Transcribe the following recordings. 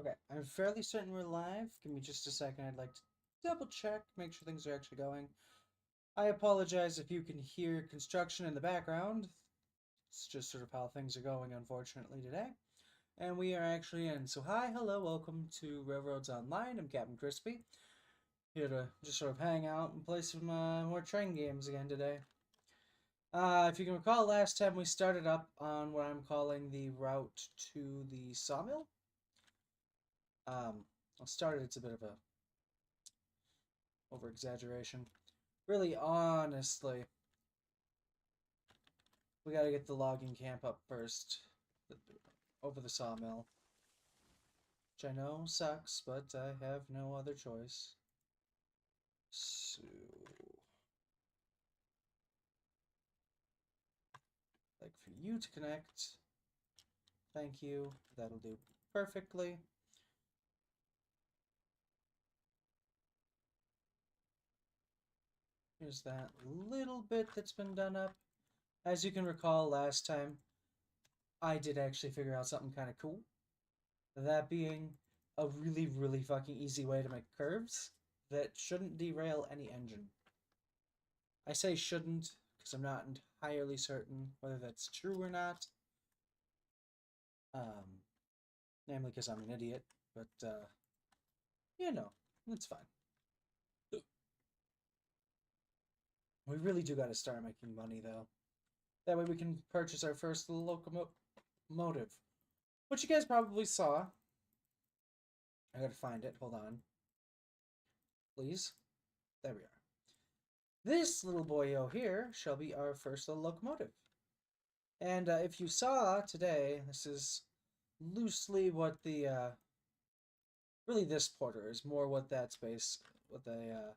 Okay, I'm fairly certain we're live. Give me just a second. I'd like to double check, make sure things are actually going. I apologize if you can hear construction in the background. It's just sort of how things are going, unfortunately, today. And we are actually in. So, hi, hello, welcome to Railroads Online. I'm Captain Crispy. Here to just sort of hang out and play some more train games again today. If you can recall, last time we started up on what I'm calling the route to the sawmill. I started, it's a bit of a over exaggeration. Really, honestly, we gotta get the logging camp up first. Over the sawmill. Which I know sucks, but I have no other choice. So, like for you to connect. Thank you. That'll do perfectly. Here's that little bit that's been done up. As you can recall last time, I did actually figure out something kind of cool. That being a really, really fucking easy way to make curves that shouldn't derail any engine. I say shouldn't because I'm not entirely certain whether that's true or not. Namely because I'm an idiot, but, you know, it's fine. We really do gotta start making money, though. That way we can purchase our first locomotive. Which you guys probably saw. I gotta find it, hold on. Please. There we are. This little boyo here shall be our first little locomotive. And if you saw today, this is loosely what the, really this porter is more what that's based, what the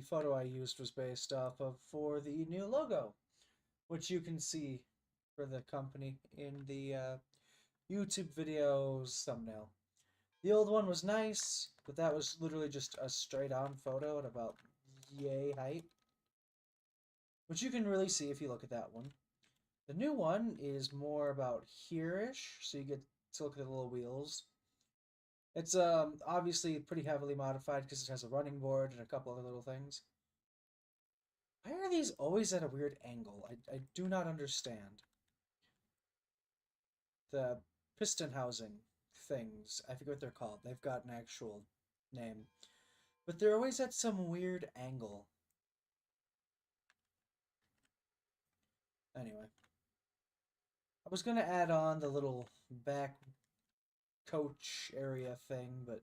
photo I used was based off of for the new logo, which you can see for the company in the YouTube video's thumbnail. The old one was nice, but that was literally just a straight-on photo at about yay height, which you can really see if you look at that one. The new one is more about here-ish, so you get to look at the little wheels. It's obviously pretty heavily modified because it has a running board and a couple other little things. Why are these always at a weird angle? I do not understand. The piston housing things, I forget what they're called. They've got an actual name. But they're always at some weird angle. Anyway. I was going to add on the little back coach area thing, but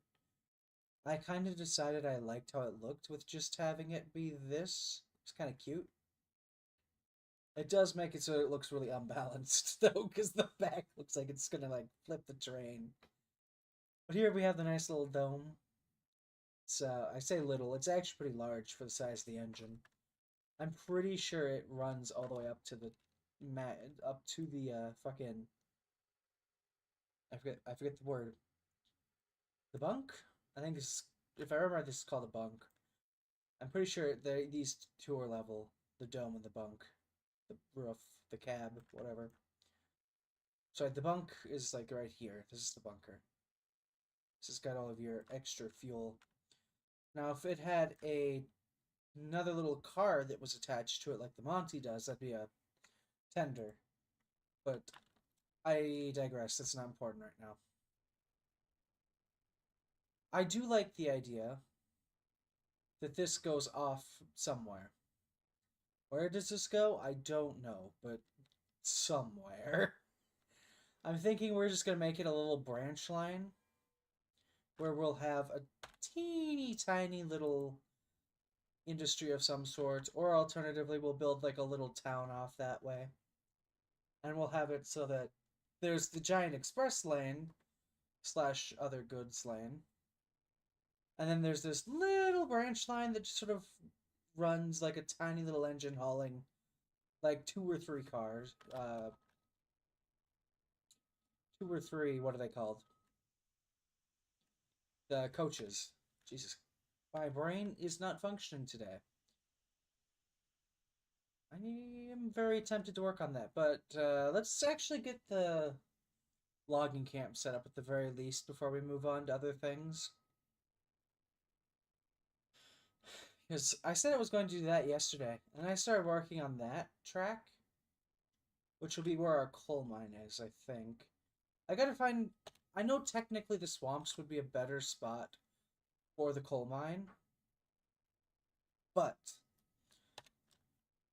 I kind of decided I liked how it looked with just having it be this. It's kind of cute. It does make it so it looks really unbalanced, though, because the back looks like it's gonna, like, flip the train. But here we have the nice little dome. It's, I say little, it's actually pretty large for the size of the engine. I'm pretty sure it runs all the way up to the fucking, I forget the word. The bunk? I think this, if I remember, this is called a bunk. I'm pretty sure these two are level. The dome and the bunk. The roof, the cab, whatever. Sorry, the bunk is like right here. This is the bunker. This has got all of your extra fuel. Now, if it had another little car that was attached to it like the Monty does, that'd be a tender. But I digress. That's not important right now. I do like the idea that this goes off somewhere. Where does this go? I don't know, but somewhere. I'm thinking we're just going to make it a little branch line where we'll have a teeny tiny little industry of some sort, or alternatively, we'll build like a little town off that way. And we'll have it so that there's the giant express lane slash other goods lane. And then there's this little branch line that just sort of runs like a tiny little engine hauling like 2 or 3 cars. 2 or 3, what are they called? The coaches. Jesus. My brain is not functioning today. I am very tempted to work on that, but let's actually get the logging camp set up at the very least before we move on to other things. Because I said I was going to do that yesterday, and I started working on that track, which will be where our coal mine is, I think. I gotta find. I know technically the swamps would be a better spot for the coal mine, but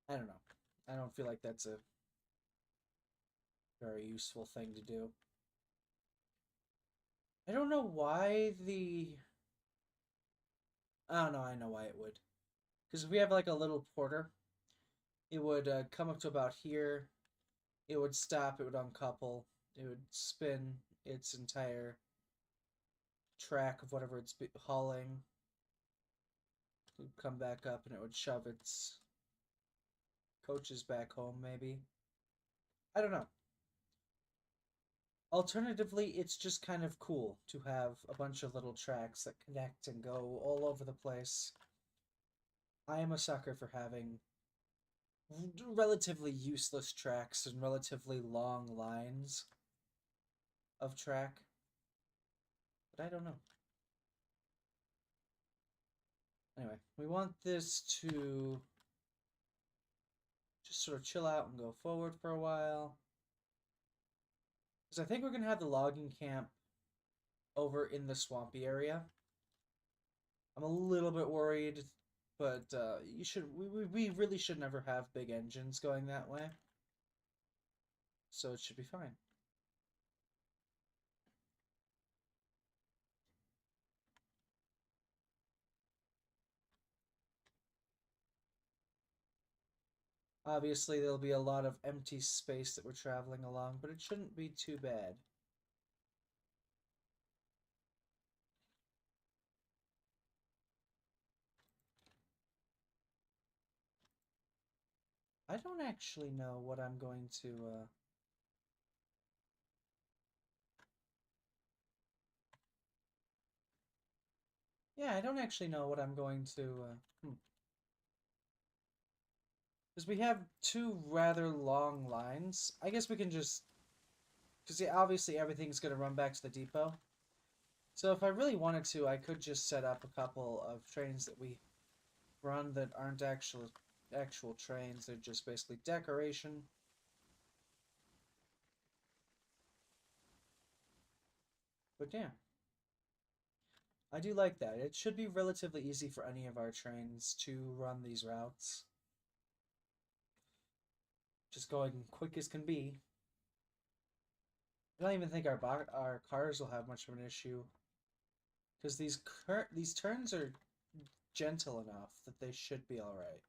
I don't know. I don't feel like that's a very useful thing to do. I don't know why the. I don't know. I know why it would. Because if we have like a little porter, it would come up to about here. It would stop. It would uncouple. It would spin its entire track of whatever it's hauling. It would come back up and it would shove its coaches back home, maybe. I don't know. Alternatively, it's just kind of cool to have a bunch of little tracks that connect and go all over the place. I am a sucker for having relatively useless tracks and relatively long lines of track. But I don't know. Anyway, we want this to just sort of chill out and go forward for a while. Because I think we're going to have the logging camp over in the swampy area. I'm a little bit worried, but we really should never have big engines going that way. So it should be fine. Obviously, there'll be a lot of empty space that we're traveling along, but it shouldn't be too bad. I don't actually know what I'm going to... Yeah, I don't actually know what I'm going to... Because we have two rather long lines. I guess we can just... Because yeah, obviously everything's going to run back to the depot. So if I really wanted to, I could just set up a couple of trains that we run that aren't actual trains. They're just basically decoration. But yeah. I do like that. It should be relatively easy for any of our trains to run these routes. Just going quick as can be. I don't even think our cars will have much of an issue. Because these turns are gentle enough that they should be alright.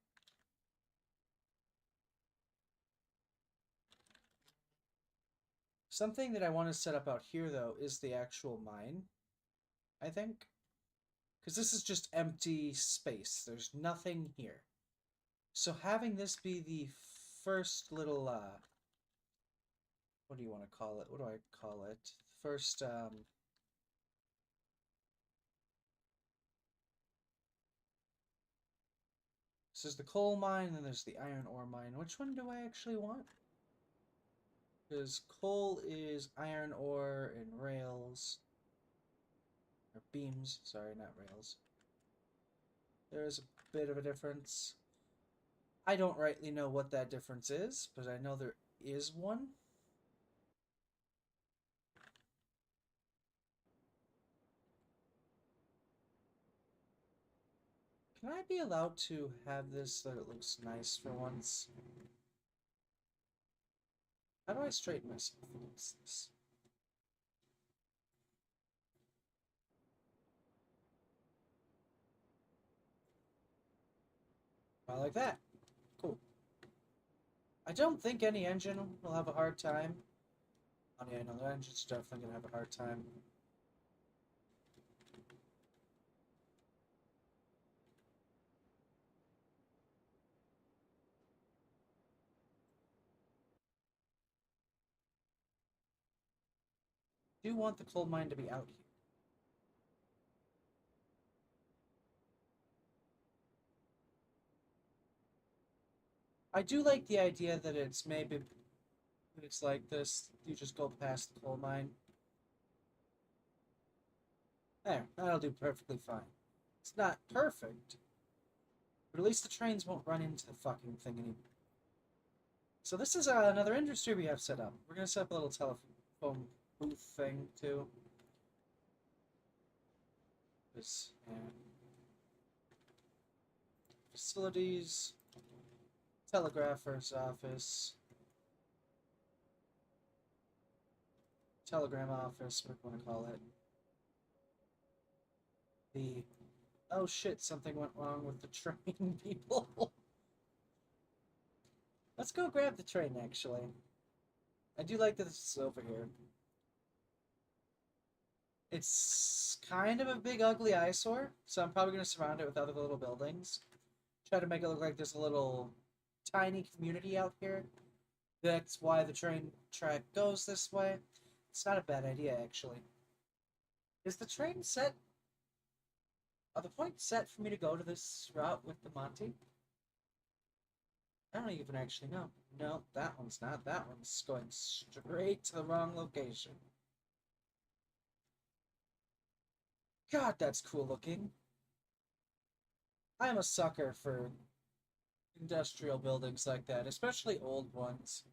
Something that I want to set up out here, though, is the actual mine, I think. Because this is just empty space. There's nothing here. So having this be the first little, what do you want to call it? What do I call it? First, this is the coal mine, and then there's the iron ore mine. Which one do I actually want? Because coal is iron ore and rails. Or beams, sorry, not rails. There's a bit of a difference. I don't rightly know what that difference is, but I know there is one. Can I be allowed to have this so that it looks nice for once? How do I straighten myself against this? I like that. Cool. I don't think any engine will have a hard time. Oh yeah, no, the engine's definitely gonna have a hard time. I do want the coal mine to be out here. I do like the idea that it's maybe It's like this. You just go past the coal mine. There, that'll do perfectly fine. It's not perfect, but at least the trains won't run into the fucking thing anymore. So this is another industry we have set up. We're gonna set up a little telephone booth thing too. This facilities, telegrapher's office, telegram office. What do you want to call it? The oh shit! Something went wrong with the train, people. Let's go grab the train. Actually, I do like that this is over here. It's kind of a big, ugly eyesore, so I'm probably going to surround it with other little buildings. Try to make it look like there's a little tiny community out here. That's why the train track goes this way. It's not a bad idea, actually. Is the train set? Are the points set for me to go to this route with the Monty? I don't even actually know. No, that one's not. That one's going straight to the wrong location. God, that's cool looking. I'm a sucker for industrial buildings like that, especially old ones,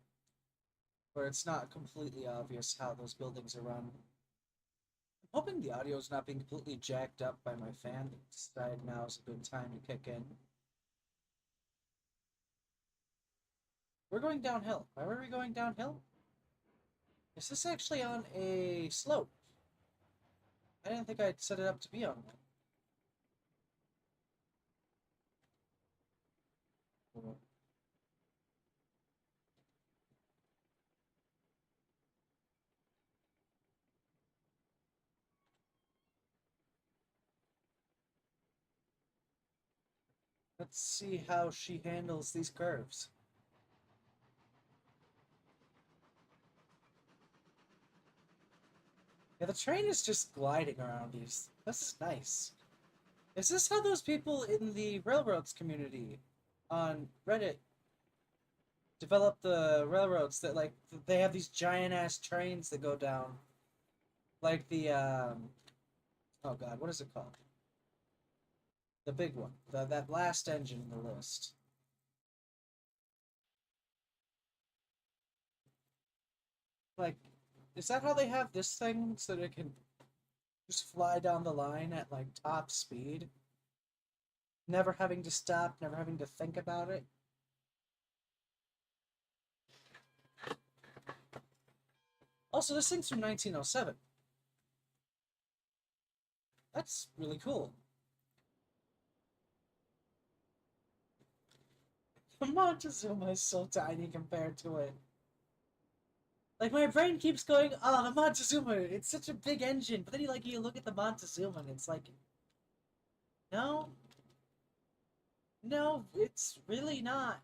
where it's not completely obvious how those buildings are run. I'm hoping the audio is not being completely jacked up by my fan that decided now is a good time to kick in. We're going downhill. Why were we going downhill? Is this actually on a slope? I didn't think I'd set it up to be on one. Let's see how she handles these curves. Yeah, the train is just gliding around these. This is nice. Is this how those people in the railroads community on Reddit develop the railroads that like they have these giant ass trains that go down? Like the oh god, what is it called? The big one. That last engine in the list. Like, is that how they have this thing so that it can just fly down the line at like top speed? Never having to stop, never having to think about it. Also, this thing's from 1907. That's really cool. Montezuma is so tiny compared to it. Like, my brain keeps going, oh, the Montezuma, it's such a big engine. But then you look at the Montezuma and it's like, no, no, it's really not.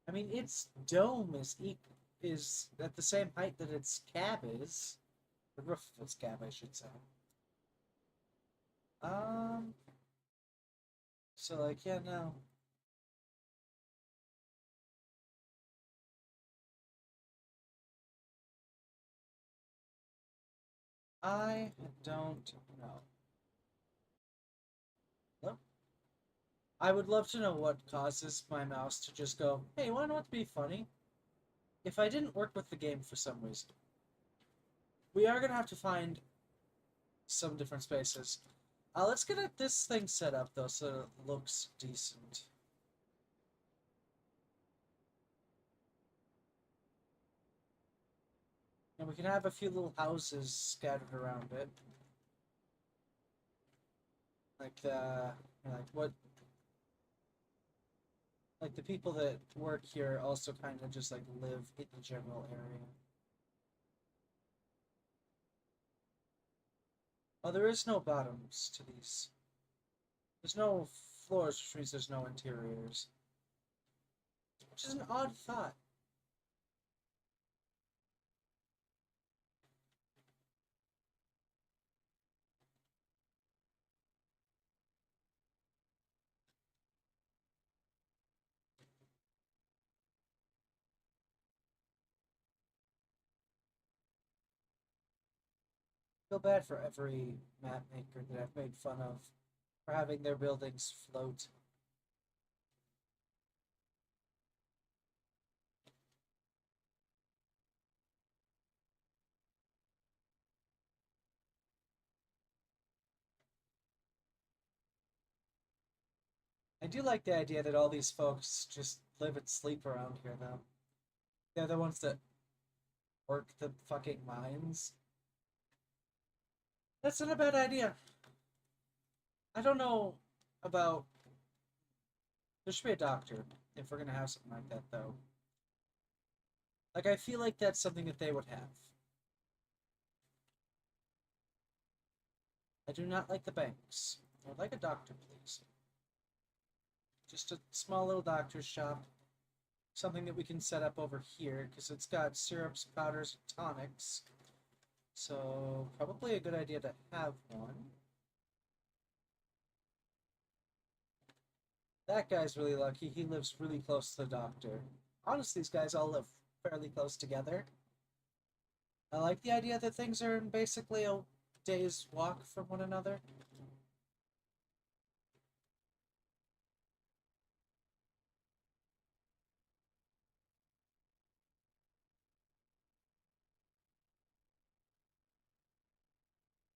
I mean, its dome is at the same height that its cab is. The roof of its cab, I should say. Um, so like, yeah, no. I don't know. Nope. I would love to know what causes my mouse to just go, hey, why not be funny? If I didn't work with the game for some reason. We are gonna have to find some different spaces. Let's get this thing set up though so it looks decent. And we can have a few little houses scattered around it. Like like what like the people that work here also kind of just like live in the general area. Oh, there is no bottoms to these. There's no floors, which means there's no interiors. Which is an odd thought. feel bad for every map maker that I've made fun of for having their buildings float. I do like the idea that all these folks just live and sleep around here, though. They're the ones that work the fucking mines. That's not a bad idea. I don't know about. There should be a doctor if we're gonna have something like that, though. Like, I feel like that's something that they would have. I do not like the banks. I would like a doctor, please. Just a small little doctor's shop. Something that we can set up over here, because it's got syrups, powders, and tonics. So, probably a good idea to have one. That guy's really lucky. He lives really close to the doctor. Honestly, these guys all live fairly close together. I like the idea that things are in basically a day's walk from one another.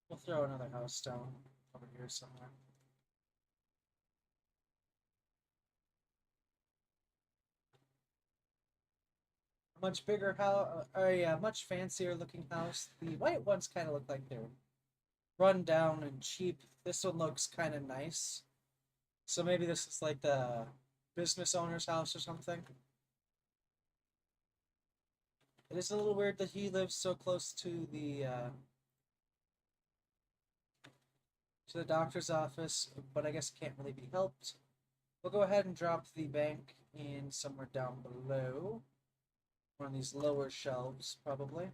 We'll throw another house down over here somewhere. A much bigger house, or yeah, much fancier looking house. The white ones kind of look like they're run down and cheap. This one looks kind of nice. So maybe this is like the business owner's house or something. It is a little weird that he lives so close to the doctor's office, but I guess it can't really be helped. We'll go ahead and drop the bank in somewhere down below. One of these lower shelves, probably.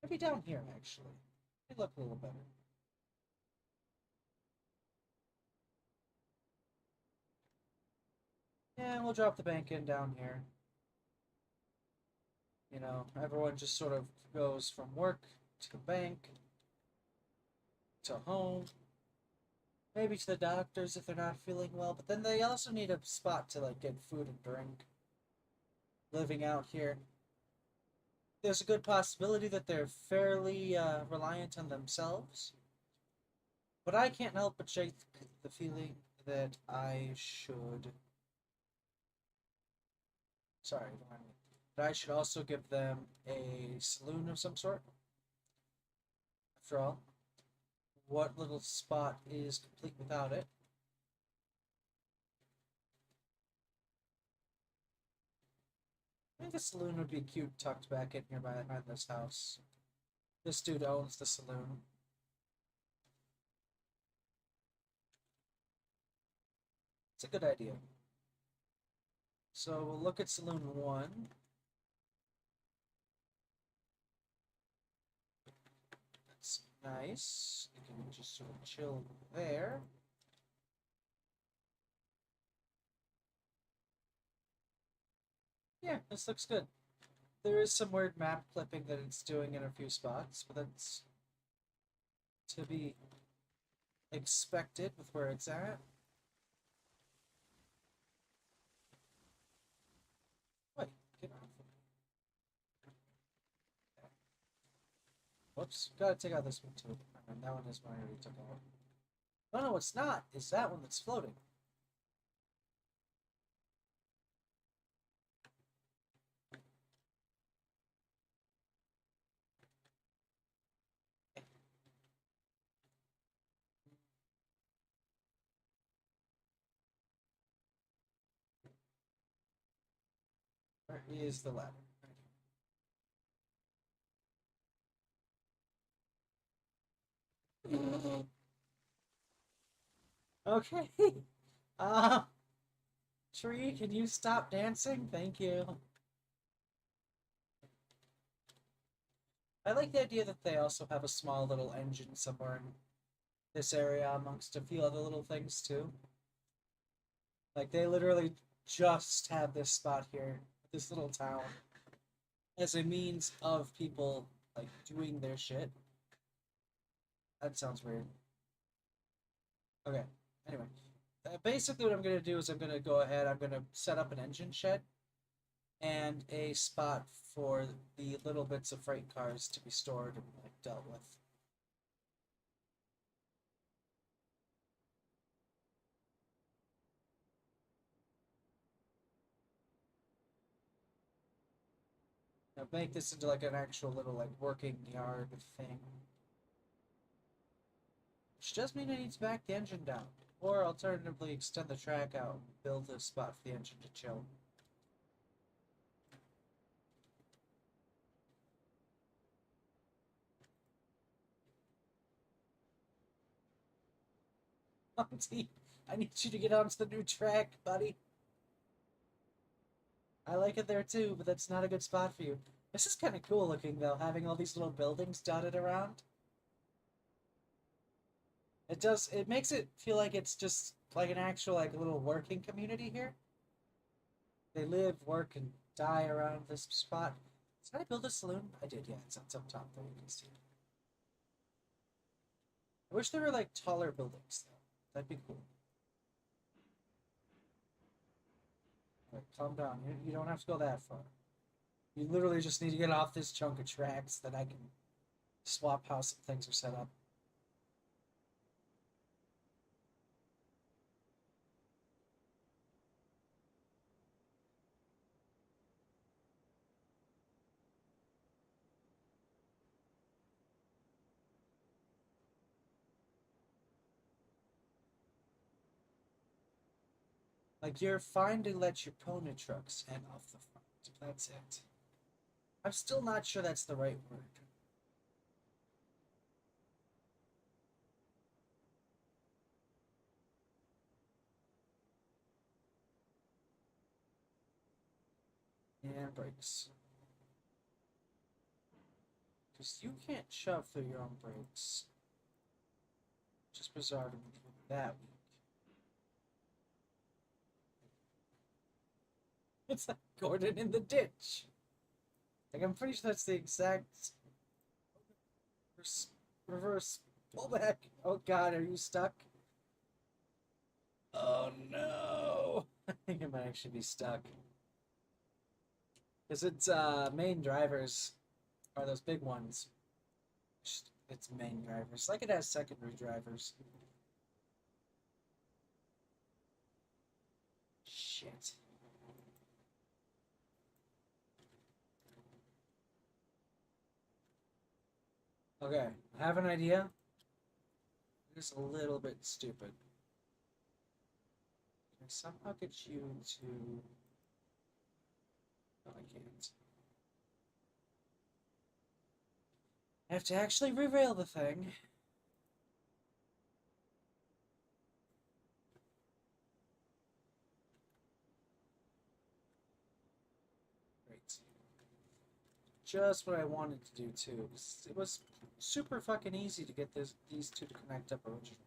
Maybe down here, actually. They look a little better. Yeah, we'll drop the bank in down here. You know, everyone just sort of goes from work to the bank to home, maybe to the doctors if they're not feeling well, but then they also need a spot to like get food and drink. Living out here, there's a good possibility that they're fairly reliant on themselves, but I can't help but shake the feeling that I should. Sorry, don't mind me. But I should also give them a saloon of some sort. After all, what little spot is complete without it? I think the saloon would be cute tucked back in here behind this house. This dude owns the saloon. It's a good idea. So we'll look at saloon 1. That's nice. You can just sort of chill there. Yeah, this looks good. There is some weird map clipping that it's doing in a few spots, but that's to be expected with where it's at. Wait, get off. Whoops, gotta take out this one too. And that one is one I already took out. Oh no, it's not. It's that one that's floating. Where is the ladder? Okay. Uh, Tree, can you stop dancing? Thank you. I like the idea that they also have a small little engine somewhere this area amongst a few other little things too. Like they literally just have this spot here, this little town, as a means of people like doing their shit. That sounds weird. Okay. Anyway, basically what I'm gonna do is I'm gonna go ahead. I'm gonna set up an engine shed and a spot for the little bits of freight cars to be stored and like dealt with. Now make this into like an actual little like working yard thing. Which does mean I need to back the engine down. Or alternatively extend the track out and build a spot for the engine to chill. Monty, I need you to get onto the new track, buddy. I like it there too, but that's not a good spot for you. This is kind of cool looking though, having all these little buildings dotted around. It makes it feel like it's just like an actual like little working community here. They live, work, and die around this spot. Did I build a saloon? I did, yeah, it's up top there, you can see it. I wish there were like taller buildings though. That'd be cool. Right, calm down. You don't have to go that far. You literally just need to get off this chunk of tracks that I can swap how some things are set up. Like, you're fine to let your pony trucks head off the front. That's it. I'm still not sure that's the right word. And brakes. Because you can't shove through your own brakes. Just bizarre to me that weak. It's like Gordon in the ditch. Like, I'm pretty sure that's the exact reverse pullback. Oh god, are you stuck? Oh no. I think I might actually be stuck. Because its main drivers are those big ones. Its main drivers. Like it has secondary drivers. Shit. Okay, I have an idea. It's a little bit stupid. Can I somehow get you to... No, I can't. I have to actually re-rail the thing. Great. Just what I wanted to do too. It was super fucking easy to get these two to connect up originally.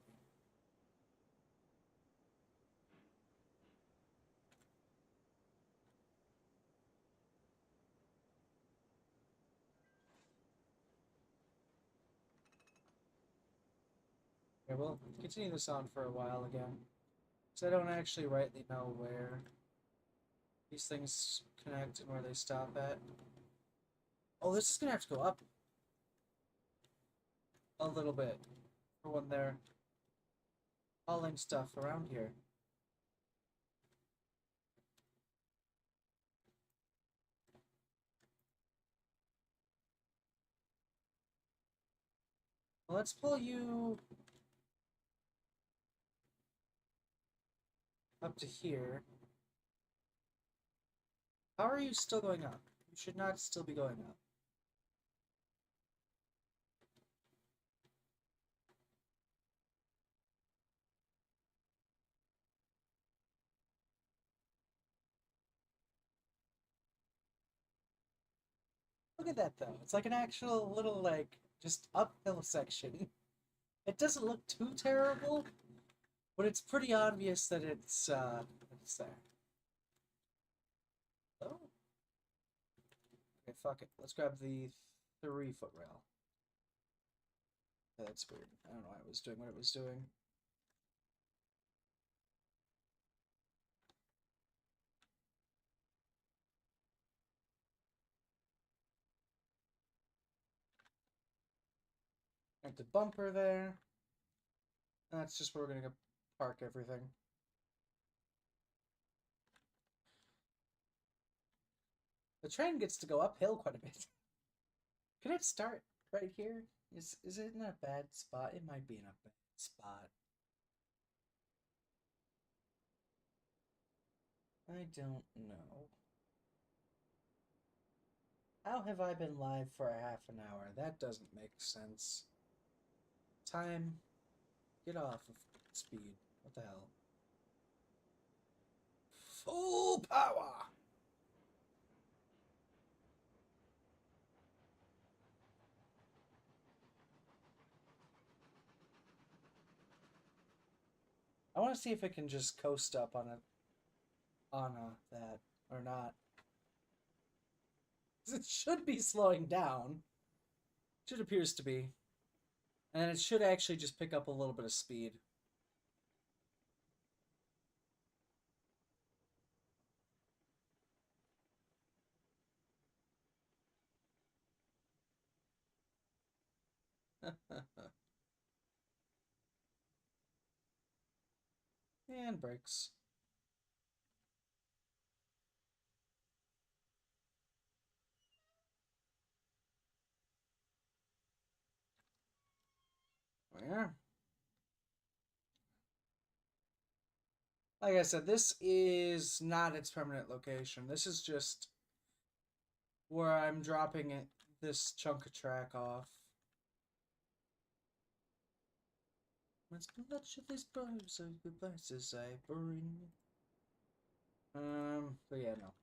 Okay, we'll continue this on for a while again. Because I don't actually rightly know where these things connect and where they stop at. Oh, this is gonna have to go up a little bit for when they're hauling stuff around here. Well, let's pull you up to here. How are you still going up? You should not still be going up. Look at that though. It's like an actual little like just uphill section. It doesn't look too terrible, but it's pretty obvious that it's there. Oh. Okay, fuck it. Let's grab the 3-foot rail. Yeah, that's weird. I don't know why it was doing what it was doing. Got the bumper there. That's just where we're gonna park everything. The train gets to go uphill quite a bit. Could it start right here? Is it in a bad spot? It might be in a bad spot. I don't know. How have I been live for a half an hour? That doesn't make sense. Time. Get off of speed. What the hell? Full power! I want to see if it can just coast up on that or not. It should be slowing down. It appears to be. And it should actually just pick up a little bit of speed. And brakes. Where? Like I said, this is not its permanent location. This is just where I'm dropping it, this chunk of track off. Let's much of this price of the places I bring. But yeah, no.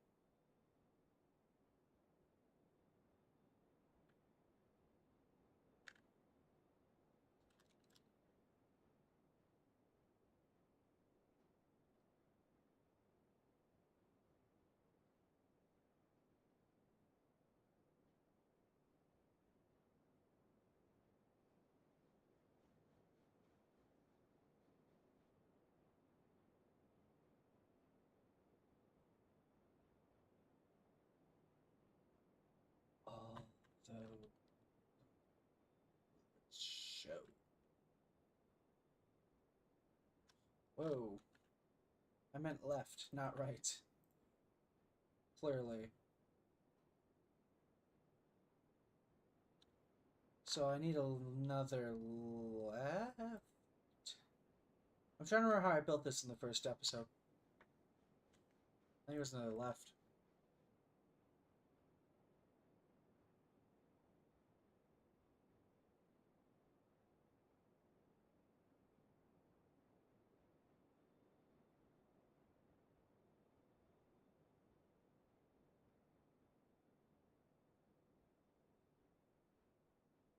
All the show. Whoa. I meant left, not right. Clearly. So I need another left. I'm trying to remember how I built this in the first episode. I think it was another left.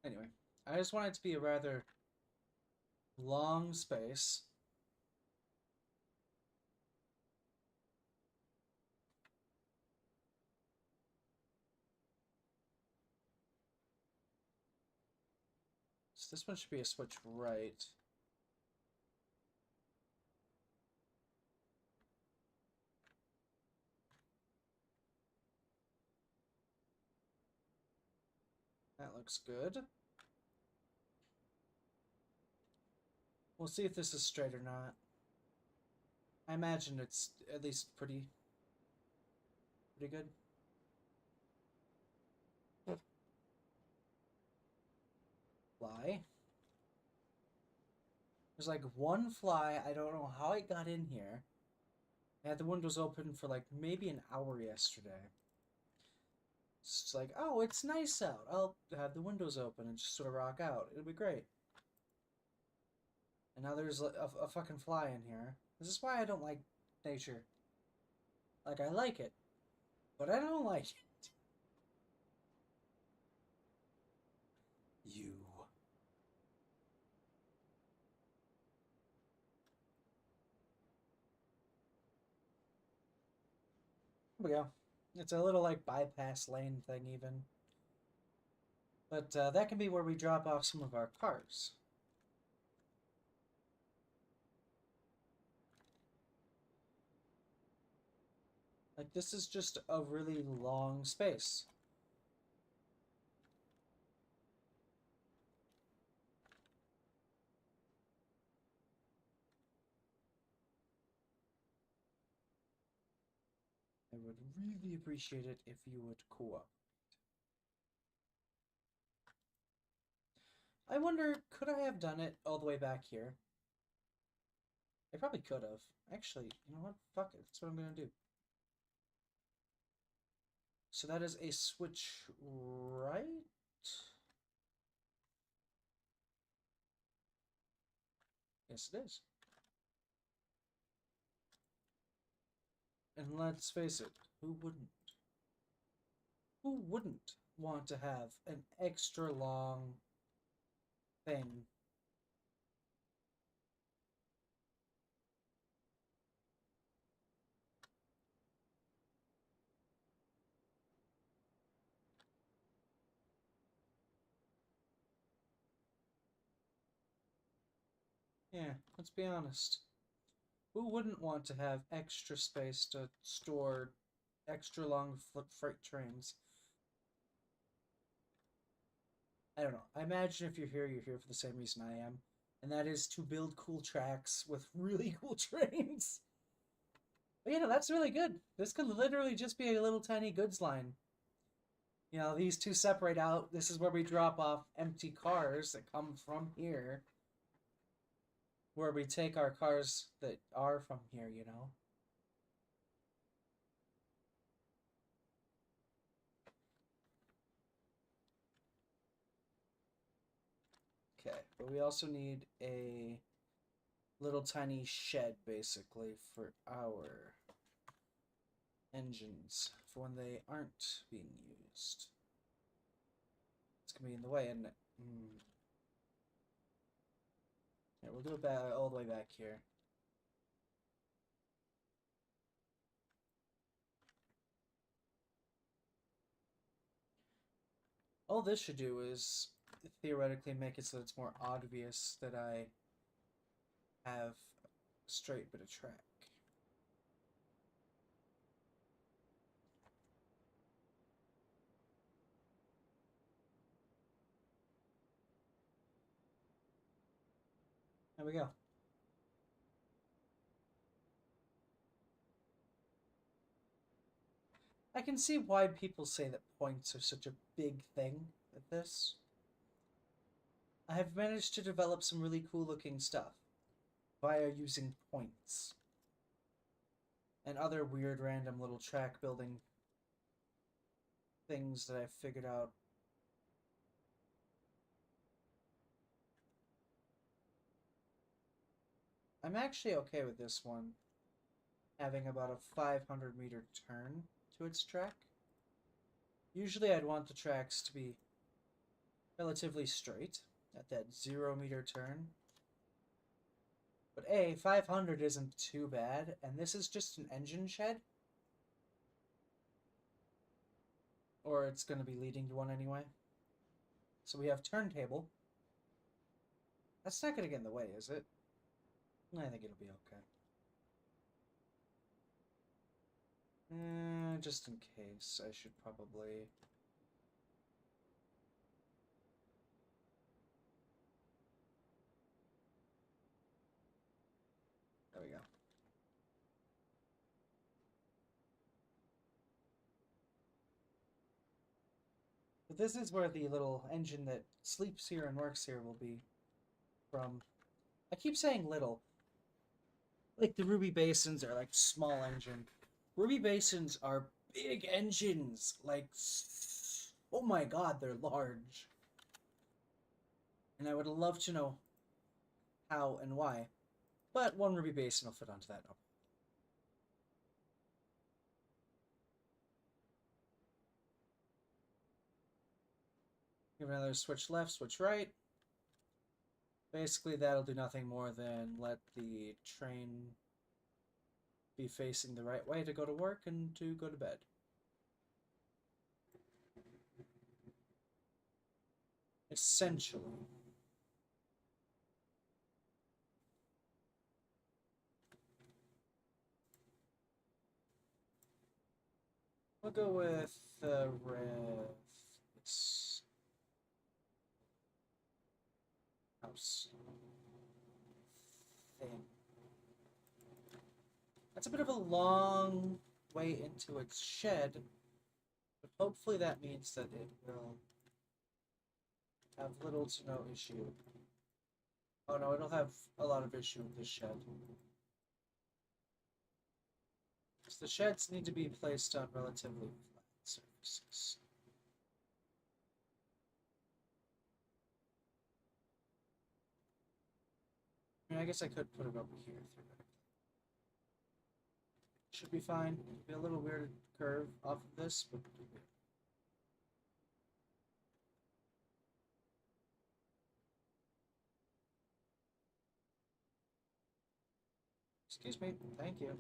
Anyway, I just want it to be a rather long space. So this one should be a switch right. That looks good. We'll see if this is straight or not. I imagine it's at least pretty good. Fly. There's like one fly. I don't know how it got in here. I had the windows open for like maybe an hour yesterday. It's like, oh, it's nice out. I'll have the windows open and just sort of rock out. It'll be great. And now there's a fucking fly in here. This is why I don't like nature. Like, I like it, but I don't like it. You. we go. It's a little like bypass lane thing even. But that can be where we drop off some of our cars. Like, this is just a really long space. I would really appreciate it if you would cooperate. I wonder, could I have done it all the way back here? I probably could have. Actually, you know what? Fuck it. That's what I'm going to do. So that is a switch right? Yes, it is. And let's face it, who wouldn't? Who wouldn't want to have an extra long thing? Yeah, let's be honest. Who wouldn't want to have extra space to store extra long freight trains? I don't know. I imagine if you're here for the same reason I am, and that is to build cool tracks with really cool trains. But you know, that's really good. This could literally just be a little tiny goods line. You know, these two separate out. This is where we drop off empty cars that come from here. Where we take our cars that are from here, you know. Okay, but we also need a little tiny shed, basically, for our engines, for when they aren't being used. It's gonna be in the way, isn't it? Yeah, we'll do it back, all the way back here. All this should do is theoretically make it so it's more obvious that I have a straight bit of track. There we go. I can see why people say that points are such a big thing with this. I have managed to develop some really cool looking stuff via using points and other weird random little track building things that I've figured out. I'm actually okay with this one having about a 500-meter turn to its track. Usually I'd want the tracks to be relatively straight at that 0-meter turn. But A, 500 isn't too bad, and this is just an engine shed. Or it's going to be leading to one anyway. So we have turntable. That's not going to get in the way, is it? I think it'll be okay. Just in case, I should probably... There we go. But this is where the little engine that sleeps here and works here will be from. I keep saying little. Like the Ruby Basins are like small engine. Ruby Basins are big engines. Like, oh my god, they're large. And I would love to know how and why. But one Ruby Basin will fit onto that. Give another switch left, switch right. Basically, that'll do nothing more than let the train be facing the right way to go to work and to go to bed. Essentially. We'll go with this house thing. That's a bit of a long way into its shed, but hopefully that means that it will have little to no issue. Oh no, it'll have a lot of issue with this shed. So the sheds need to be placed on relatively flat surfaces. I mean, I guess I could put it over here theoretically. Should be fine. It'll be a little weird curve off of this, but excuse me, thank you.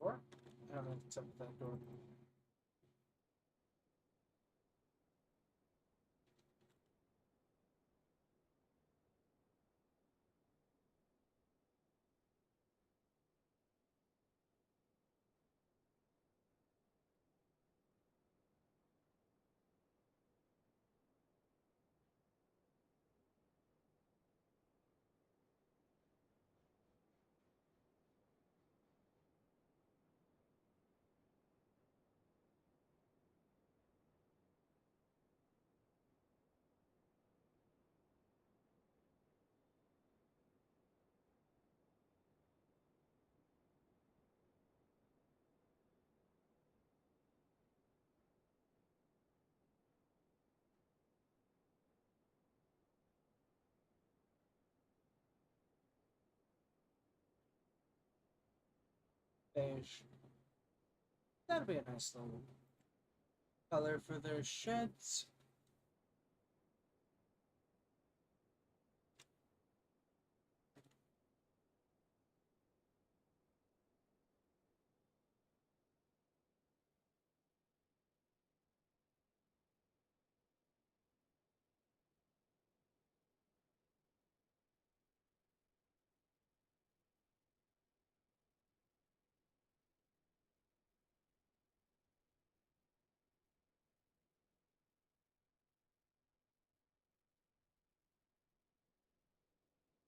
Door? I don't know what's up with that door. Beige. That'll be a nice little color for their sheds.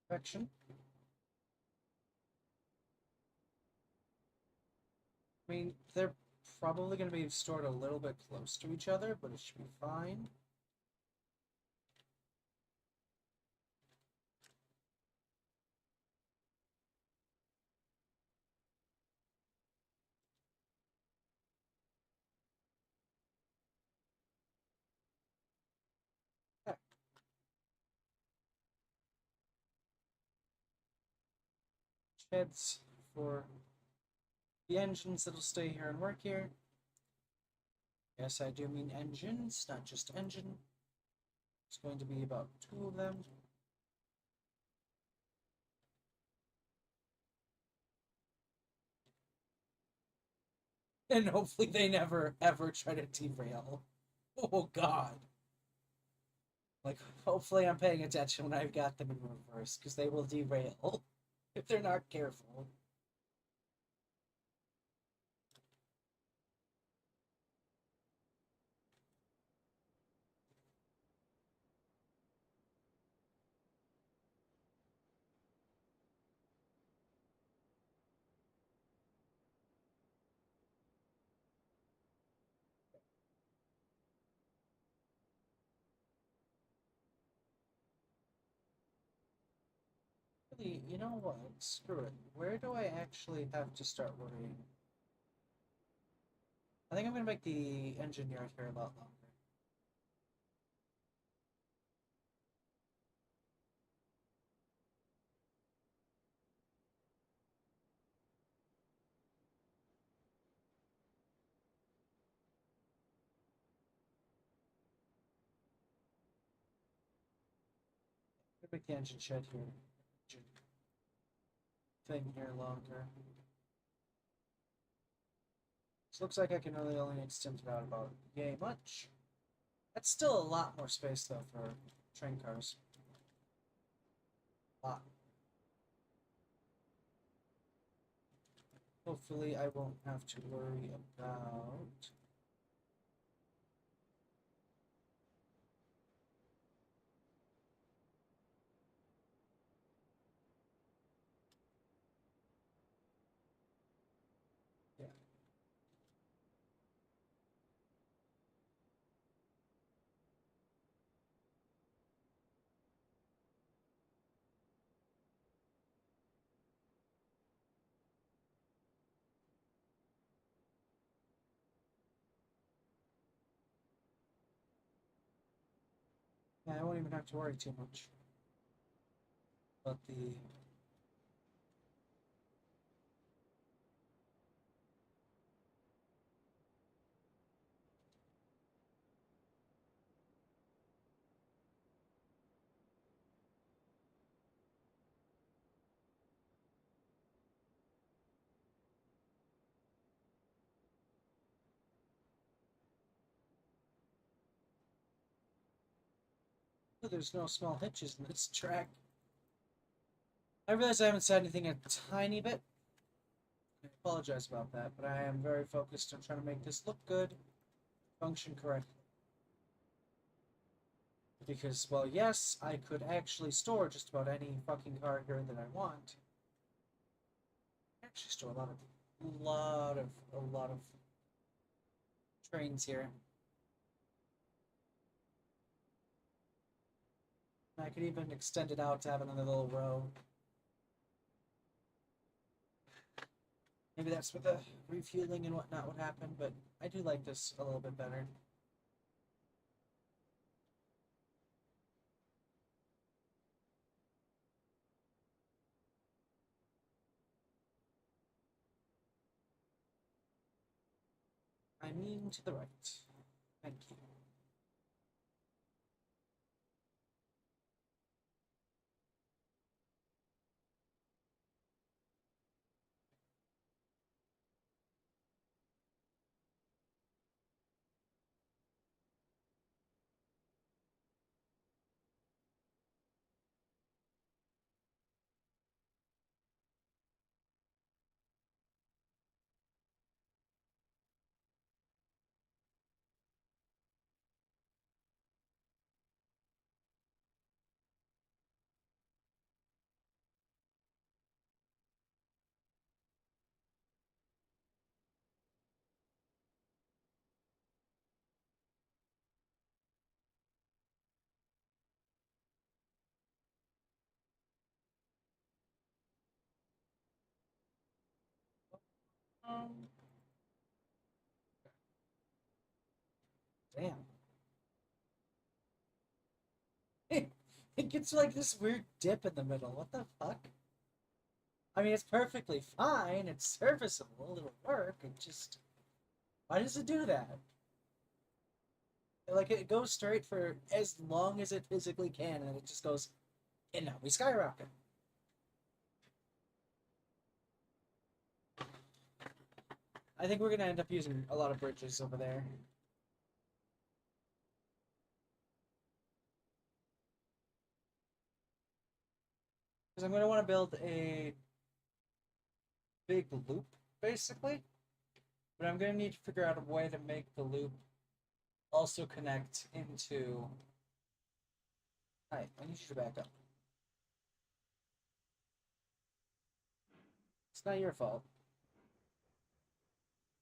Perfection. I mean, they're probably going to be stored a little bit close to each other, but it should be fine. Yeah. Sheds for the engines that'll stay here and work here. Yes, I do mean engines, not just engine. It's going to be about 2 of them. And hopefully they never ever try to derail. Oh god. Like, hopefully I'm paying attention when I've got them in reverse, because they will derail if they're not careful. Really, you know what? Screw it. Where do I actually have to start worrying? I think I'm gonna make the engineer here a lot longer. make the engine shed here. Engine thing here longer. This looks like I can really only extend it out about yay much. That's still a lot more space though for train cars. A lot. Hopefully I won't have to worry about yeah. Yeah, I won't even have to worry too much about the oh, there's no small hitches in this track. I realize I haven't said anything a tiny bit. I apologize about that, but I am very focused on trying to make this look good, function correctly. Because, well, yes, I could actually store just about any fucking car here that I want. I actually store a lot of trains here. I could even extend it out to have another little row. Maybe that's where the refueling and whatnot would happen, but I do like this a little bit better. I mean to the right. Thank you. Um, Damn. It gets like this weird dip in the middle. What the fuck? I mean, it's perfectly fine. It's serviceable. It'll work. It just... Why does it do that? Like, it goes straight for as long as it physically can, and it just goes, and now we skyrocket. I think we're going to end up using a lot of bridges over there. Because I'm going to want to build a big loop, basically. But I'm going to need to figure out a way to make the loop also connect into... Hi, I need you to back up. It's not your fault.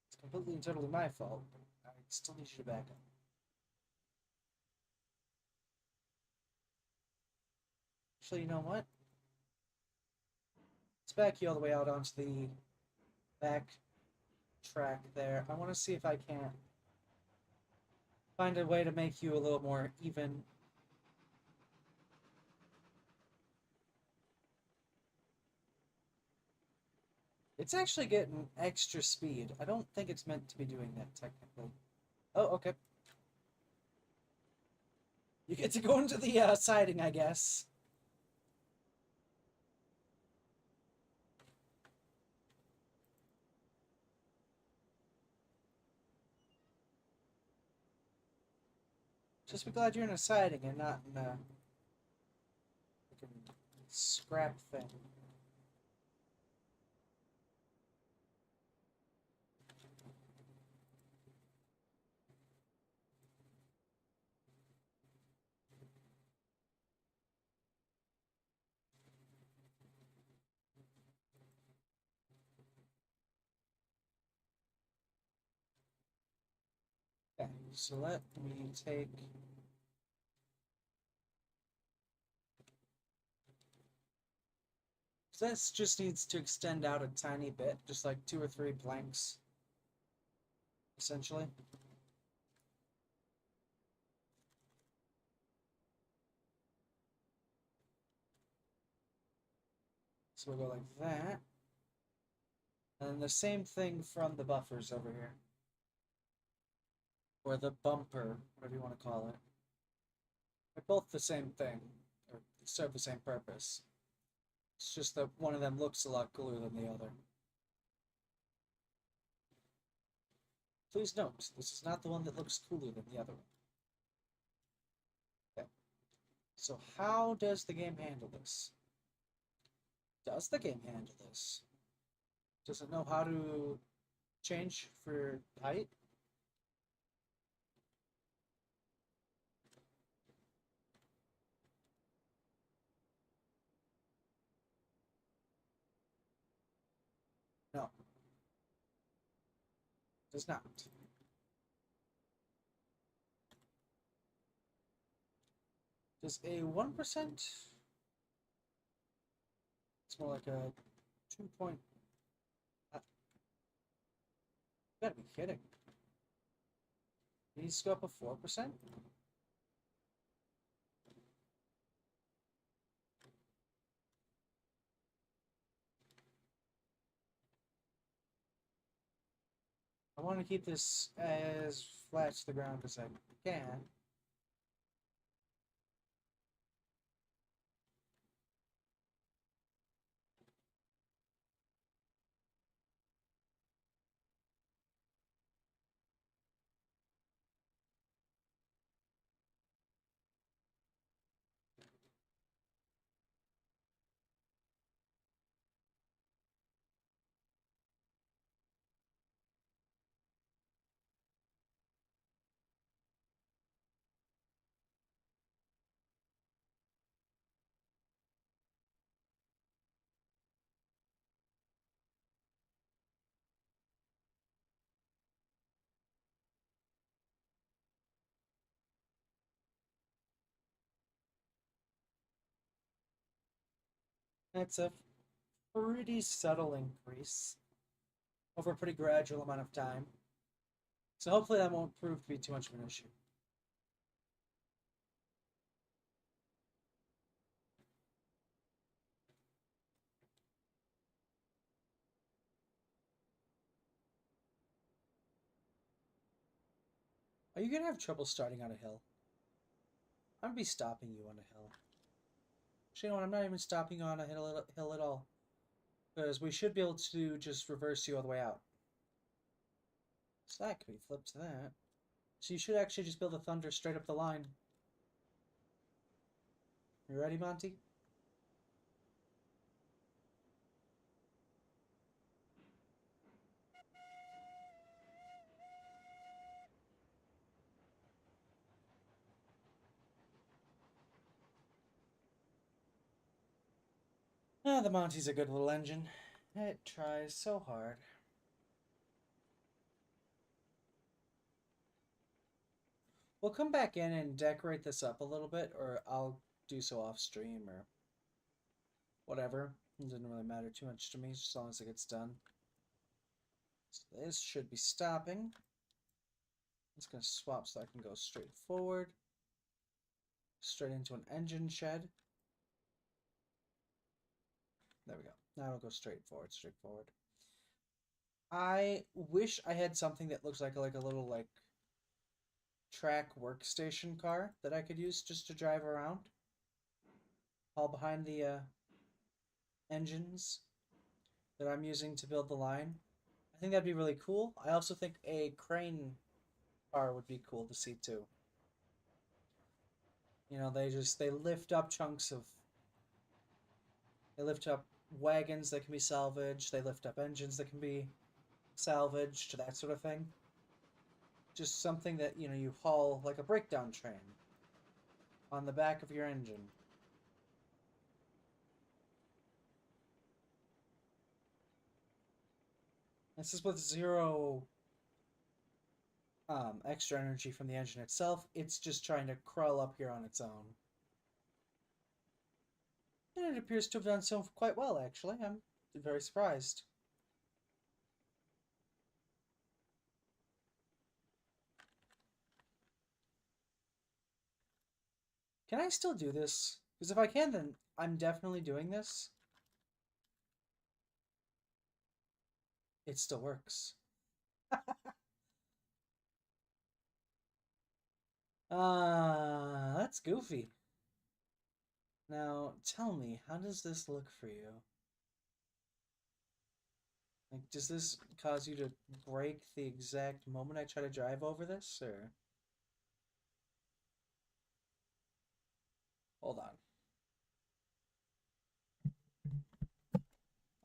It's completely and totally my fault. I still need you to back up. Actually, you know what? Let's back you all the way out onto the back track there. I want to see if I can find a way to make you a little more even. It's actually getting extra speed. I don't think it's meant to be doing that technically. Oh, okay. You get to go into the siding, I guess. Just be glad you're in a siding and not in a freaking scrap thing. Okay, so let me take. This just needs to extend out a tiny bit, just like 2 or 3 planks, essentially. So we'll go like that. And then the same thing from the buffers over here. Or the bumper, whatever you want to call it. They're both the same thing, or serve the same purpose. It's just that one of them looks a lot cooler than the other. Please note, this is not the one that looks cooler than the other one. Okay. So how does the game handle this? Does the game handle this? Does it know how to change for height? No, it does not. Does a 1%? It's more like a 2 point. You gotta be kidding. It needs to go up a 4%? I want to keep this as flat to the ground as I can. That's a pretty subtle increase over a pretty gradual amount of time. So hopefully that won't prove to be too much of an issue. Are you gonna have trouble starting on a hill? I'm gonna be stopping you on a hill. Actually, you know what? I'm not even stopping you on a hill at all. Because we should be able to just reverse you all the way out. So that could be flipped to that. So you should actually just build a thunder straight up the line. You ready, Monty? Ah, the Monty's a good little engine. It tries so hard. We'll come back in and decorate this up a little bit, or I'll do so off stream or whatever. It doesn't really matter too much to me, as long as it gets done. So this should be stopping. It's going to swap so I can go straight forward. Straight into an engine shed. There we go. Now it'll go straight forward, straight forward. I wish I had something that looks like a little like track workstation car that I could use just to drive around. All behind the engines that I'm using to build the line. I think that'd be really cool. I also think a crane car would be cool to see too. You know, they lift up chunks of they lift up wagons that can be salvaged, they lift up engines that can be salvaged, that sort of thing. Just something that, you know, you haul like a breakdown train on the back of your engine. This is with zero extra energy from the engine itself. It's just trying to crawl up here on its own. And it appears to have done so quite well, actually. I'm very surprised. Can I still do this? Because if I can, then I'm definitely doing this. It still works. That's goofy. Now, tell me, how does this look for you? Like, does this cause you to break the exact moment I try to drive over this, or? Hold on.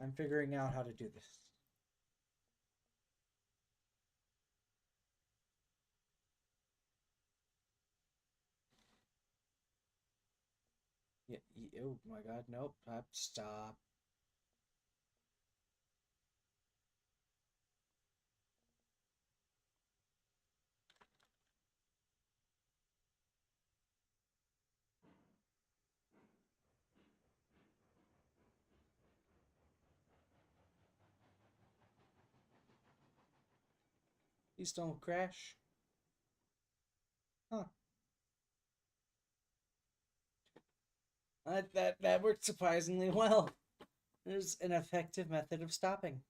I'm figuring out how to do this. Yeah, oh my god, nope. Stop. Please don't crash. Huh. That worked surprisingly well. There's an effective method of stopping.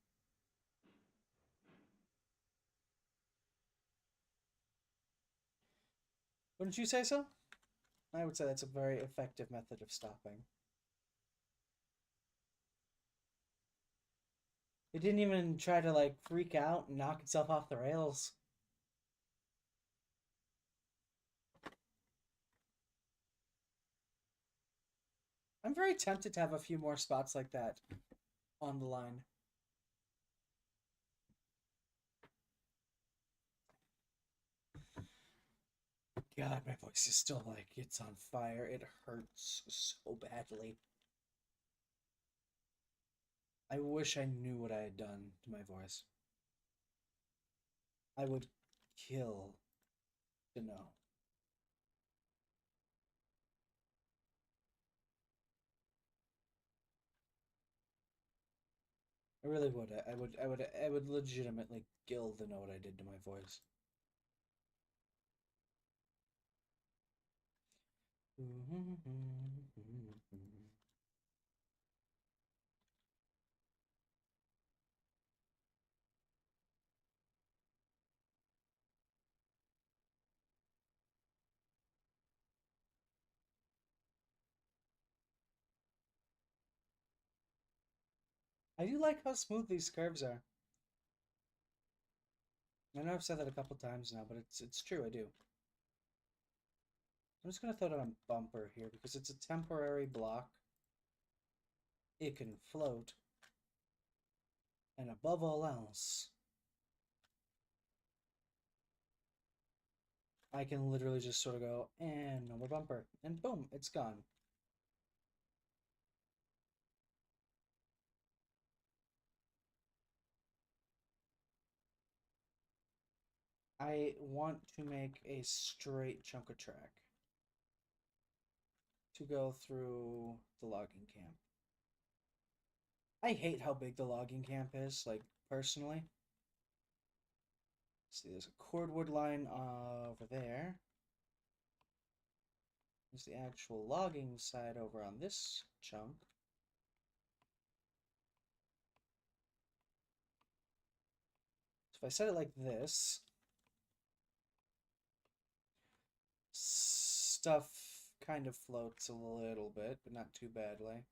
Wouldn't you say so? I would say that's a very effective method of stopping. It didn't even try to like freak out and knock itself off the rails. I'm very tempted to have a few more spots like that on the line. God, my voice is still like it's on fire. It hurts so badly. I wish I knew what I had done to my voice. I would kill to know. I really would. I would legitimately kill to know what I did to my voice. I do like how smooth these curves are. I know I've said that a couple times now, but it's true. I do. I'm just gonna throw down a bumper here because it's a temporary block. It can float, and above all else, I can literally just sort of go and no more bumper, and boom, it's gone. I want to make a straight chunk of track to go through the logging camp. I hate how big the logging camp is, like, personally. See, there's a cordwood line over there. There's the actual logging side over on this chunk. So if I set it like this, stuff kind of floats a little bit, but not too badly.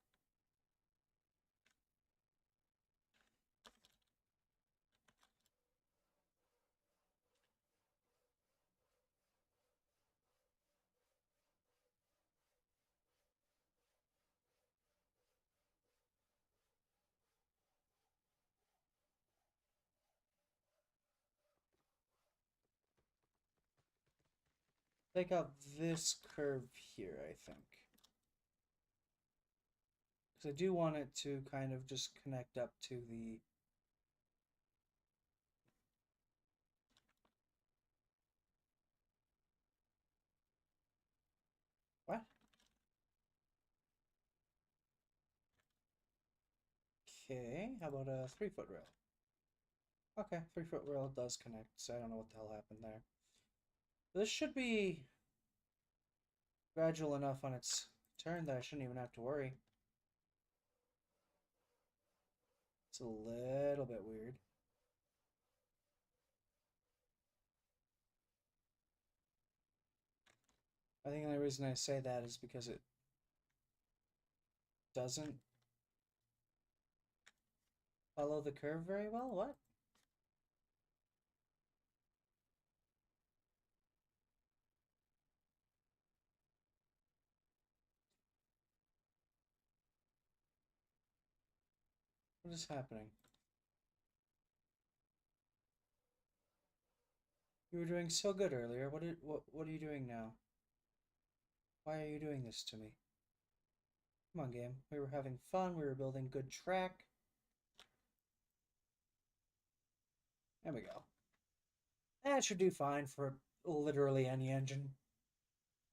take out this curve here, I think. Because I do want it to kind of just connect up to the... What? Okay, how about a 3-foot rail? Okay, 3-foot rail does connect, so I don't know what the hell happened there. This should be gradual enough on its turn that I shouldn't even have to worry. It's a little bit weird. I think the only reason I say that is because it doesn't follow the curve very well. What? What is happening? You were doing so good earlier. What are you doing now? Why are you doing this to me? Come on, game. We were having fun. We were building good track. There we go. That should do fine for literally any engine.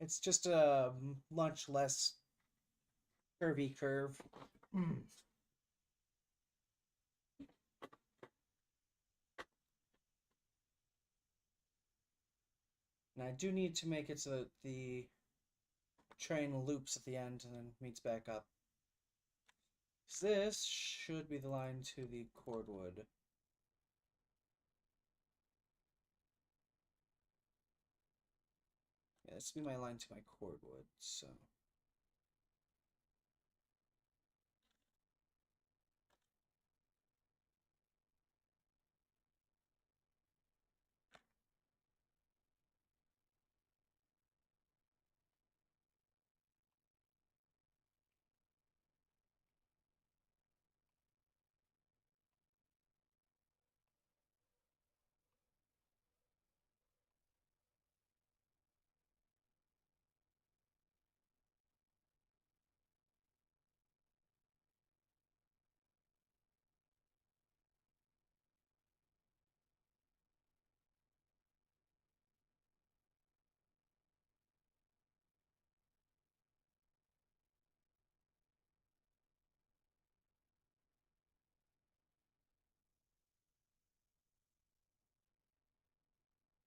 It's just a much less curvy curve. And I do need to make it so that the train loops at the end and then meets back up. This should be the line to the cordwood. Yeah, this will be my line to my cordwood, so...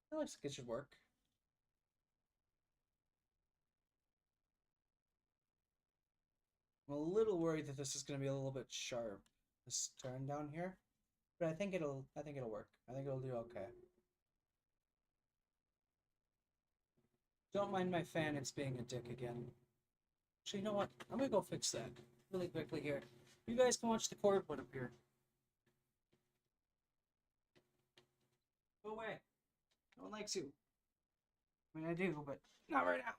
That looks like it should work. I'm a little worried that this is going to be a little bit sharp, this turn down here, but I think it'll work. I think it'll do okay. Don't mind my fan, it's being a dick again. Actually, you know what? I'm gonna go fix that really quickly here. You guys can watch the cordwood up here. Go away. No one likes you. I mean, I do, but not right now.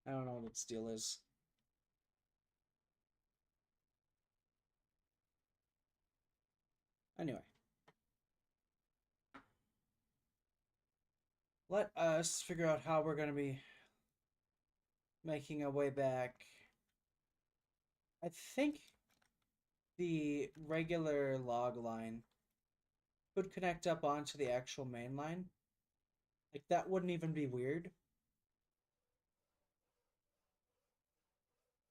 I don't know what its deal is. Anyway. Let us figure out how we're going to be making our way back. I think the regular log line could connect up onto the actual main line. Like, that wouldn't even be weird.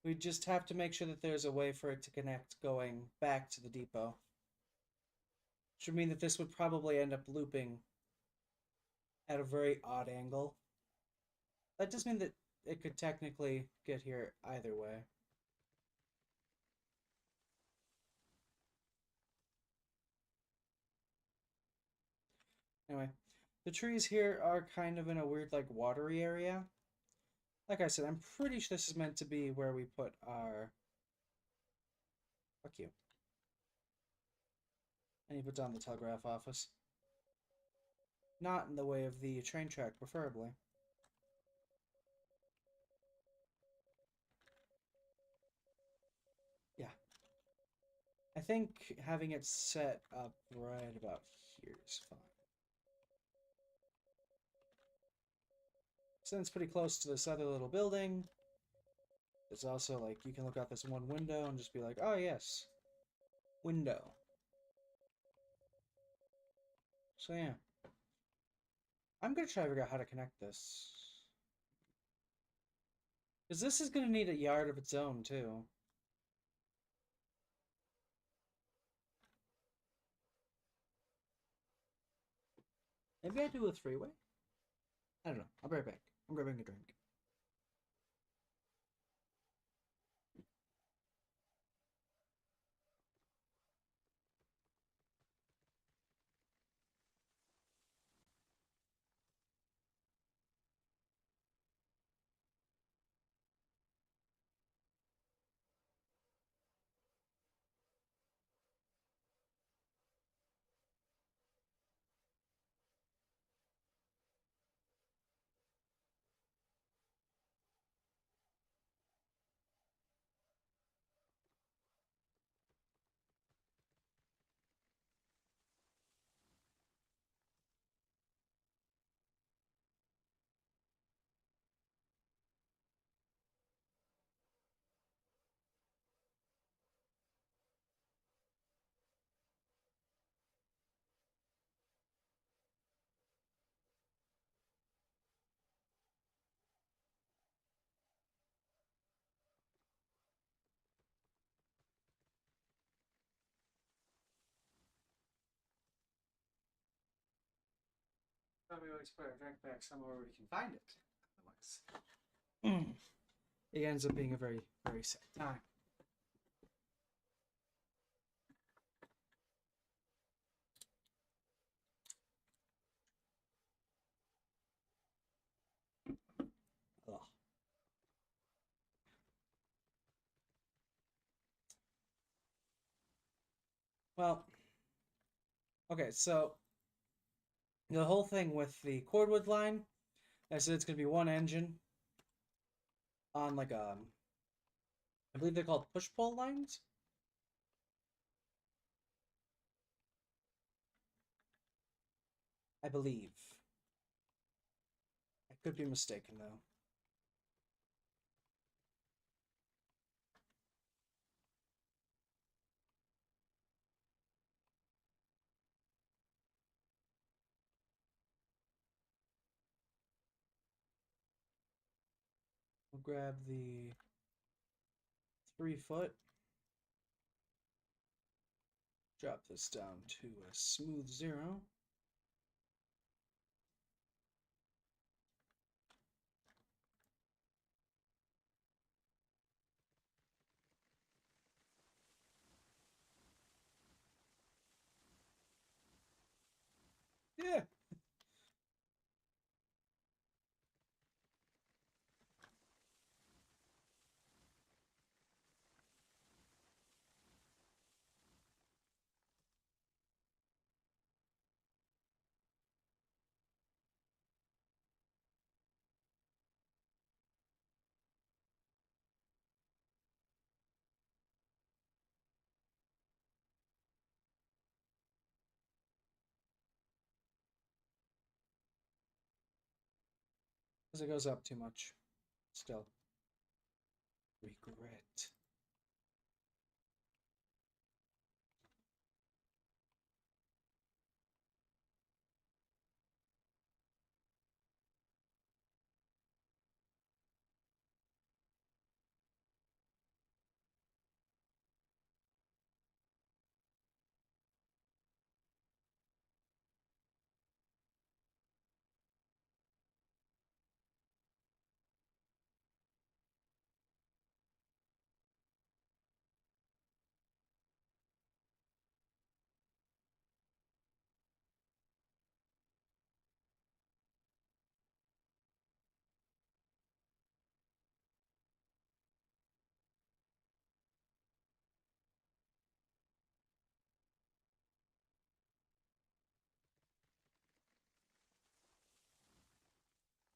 We just have to make sure that there's a way for it to connect going back to the depot. Which would mean that this would probably end up looping at a very odd angle. That does mean that it could technically get here either way. Anyway, the trees here are kind of in a weird, like, watery area. Like I said, I'm pretty sure this is meant to be where we put our... Fuck you. And you put down the telegraph office. Not in the way of the train track, preferably. Yeah. I think having it set up right about here is fine. So it's pretty close to this other little building. It's also like you can look out this one window and just be like, oh yes, window. So yeah. I'm gonna try to figure out how to connect this. Because this is gonna need a yard of its own too. Maybe I do a three-way? I don't know. I'll be right back. I'm grabbing a drink. Probably always put our drink back somewhere where we can find it. Otherwise, it ends up being a very, very sad time. Ugh. Well, okay, so the whole thing with the cordwood line, I said it's gonna be one engine on like I believe they're called push pull lines. I believe. I could be mistaken though. We'll grab the 3-foot. Drop this down to a smooth 0. Yeah. Because it goes up too much. Still. Regret.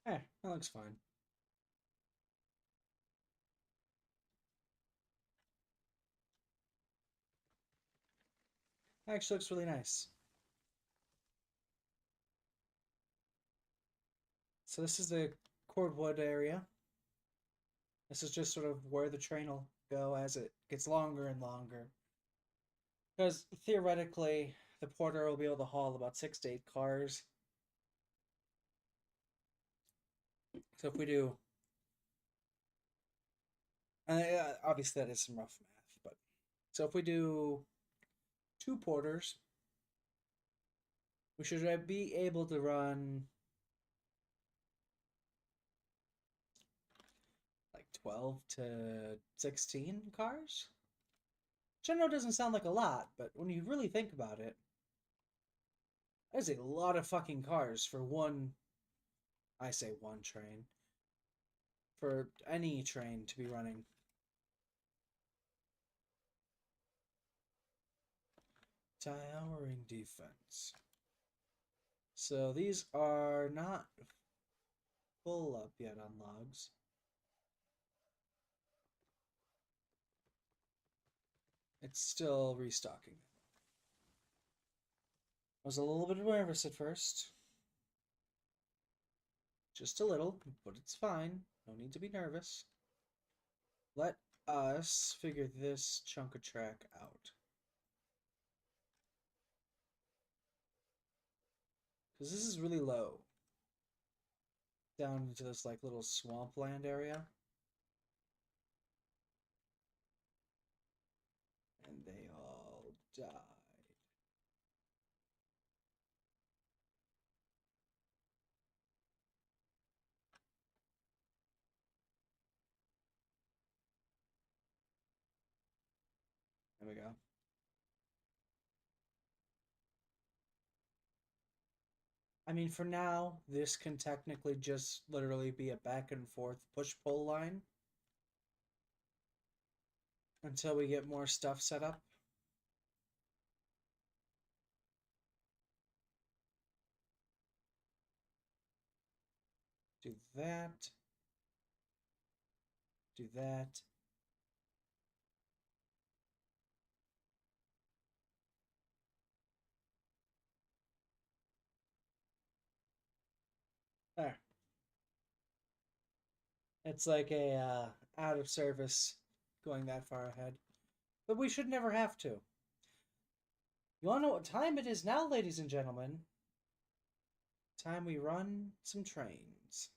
Eh, that looks fine. Actually looks really nice. So this is the cordwood area. This is just sort of where the train will go as it gets longer and longer. Because theoretically, the porter will be able to haul about 6 to 8 cars. So if we do, obviously that is some rough math, but so if we do 2 porters, we should be able to run like 12 to 16 cars. Which I know doesn't sound like a lot, but when you really think about it, there's a lot of fucking cars for one, I say one train, for any train to be running. Towering defense. So these are not full up yet on logs. It's still restocking. I was a little bit nervous at first. Just a little, but it's fine. No need to be nervous. Let us figure this chunk of track out. Because this is really low. Down into this like little swampland area. And they all died. There we go. I mean, for now, this can technically just literally be a back and forth push-pull line until we get more stuff set up. Do that. Do that. There. It's like a out of service going that far ahead. But we should never have to. You want to know what time it is now, ladies and gentlemen? Time we run some trains.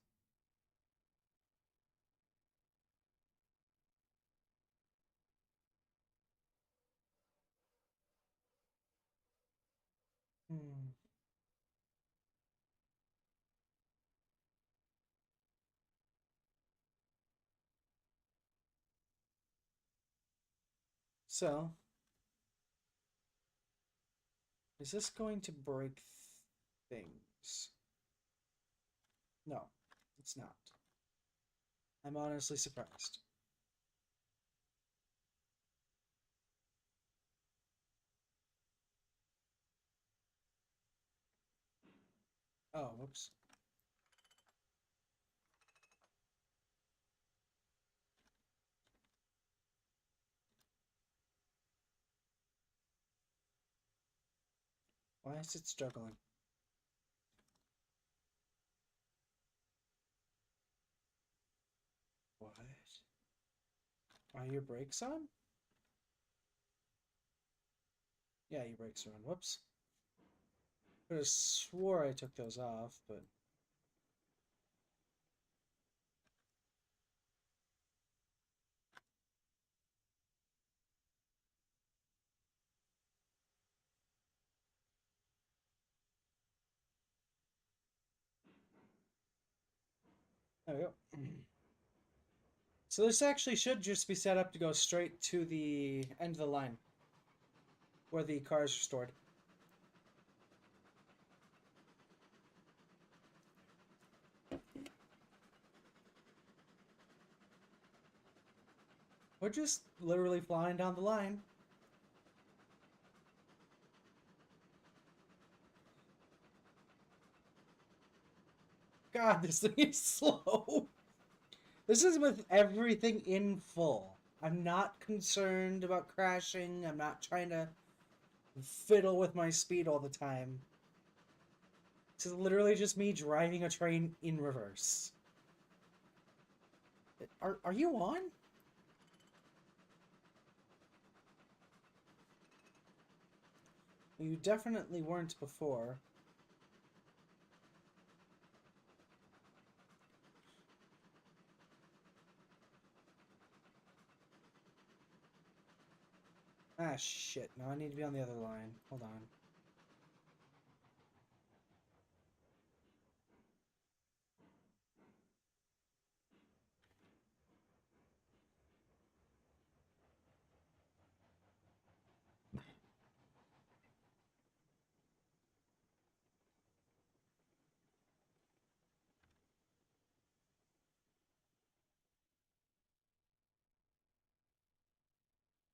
So, is this going to break things? No, it's not. I'm honestly surprised. Oh, whoops. Why is it struggling? What? Are your brakes on? Yeah, your brakes are on. Whoops. I could have swore I took those off, but... There we go. So this actually should just be set up to go straight to the end of the line, where the cars are stored. We're just literally flying down the line. God, this thing is slow. This is with everything in full. I'm not concerned about crashing. I'm not trying to fiddle with my speed all the time. This is literally just me driving a train in reverse. Are you on? You definitely weren't before. Ah, shit. No, I need to be on the other line. Hold on.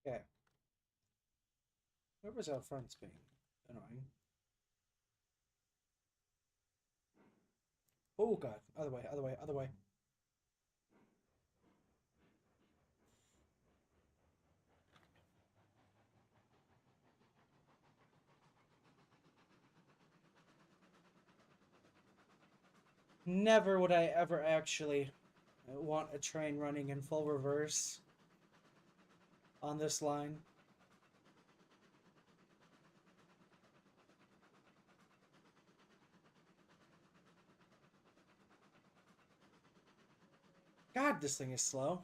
Okay. Whoever's out front's being annoying. Oh, God. Other way, other way, other way. Never would I ever actually want a train running in full reverse on this line. God, this thing is slow.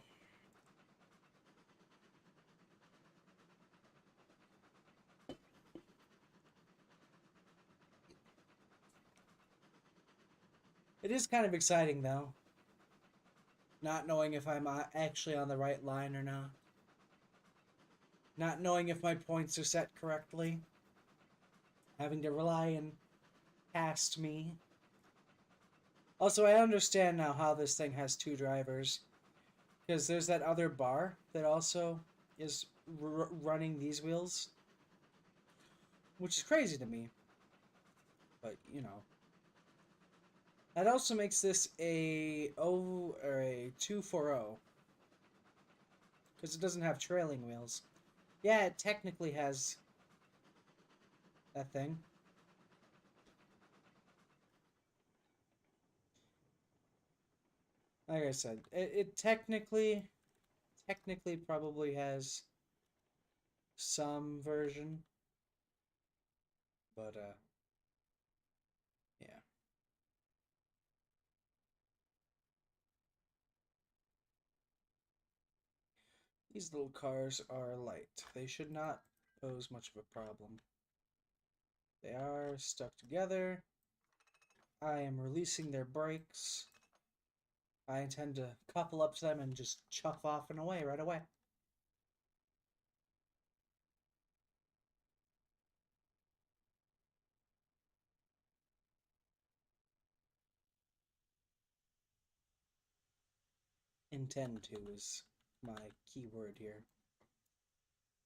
It is kind of exciting, though. Not knowing if I'm actually on the right line or not. Not knowing if my points are set correctly. Having to rely and past me. Also, I understand now how this thing has two drivers. Because there's that other bar that also is running these wheels. Which is crazy to me. But, you know. That also makes this a 240. Because it doesn't have trailing wheels. Yeah, it technically has that thing. Like I said, it technically probably has some version. But, yeah. These little cars are light. They should not pose much of a problem. They are stuck together. I am releasing their brakes. I intend to couple up to them and just chuff off and away right away. Intend to is my key word here.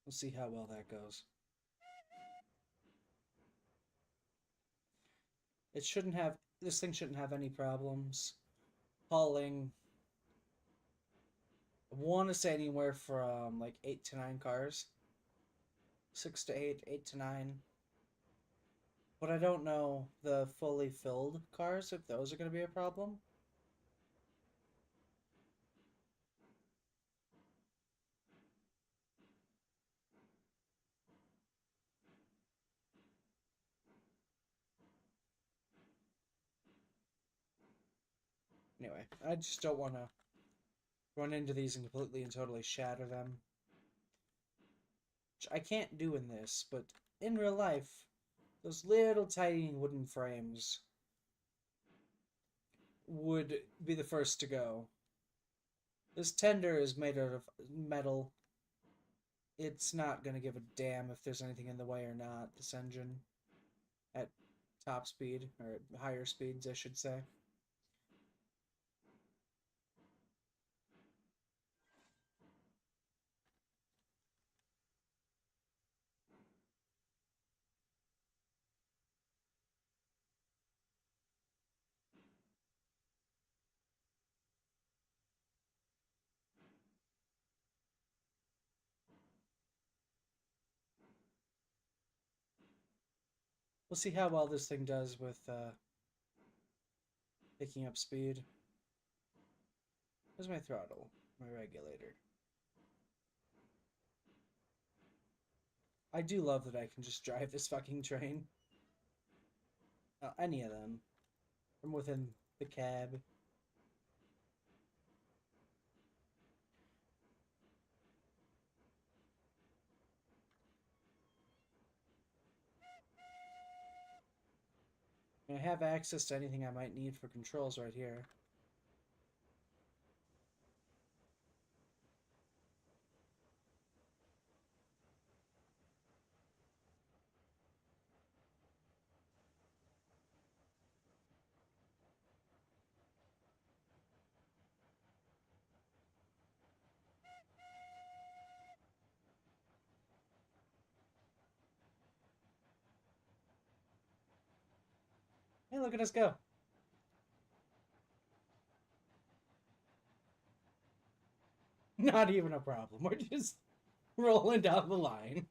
We'll see how well that goes. This thing shouldn't have any problems hauling, I want to say anywhere from like 8 to 9 cars. 6 to 8, 8 to 9. But I don't know the fully filled cars, if those are going to be a problem. Anyway, I just don't want to run into these and completely and totally shatter them. Which I can't do in this, but in real life, those little tiny wooden frames would be the first to go. This tender is made out of metal. It's not going to give a damn if there's anything in the way or not, this engine. At top speed, or at higher speeds, I should say. We'll see how well this thing does with picking up speed. Where's my throttle? My regulator. I do love that I can just drive this fucking train. Any of them. From within the cab. I have access to anything I might need for controls right here. Hey, look at us go. Not even a problem. We're just rolling down the line.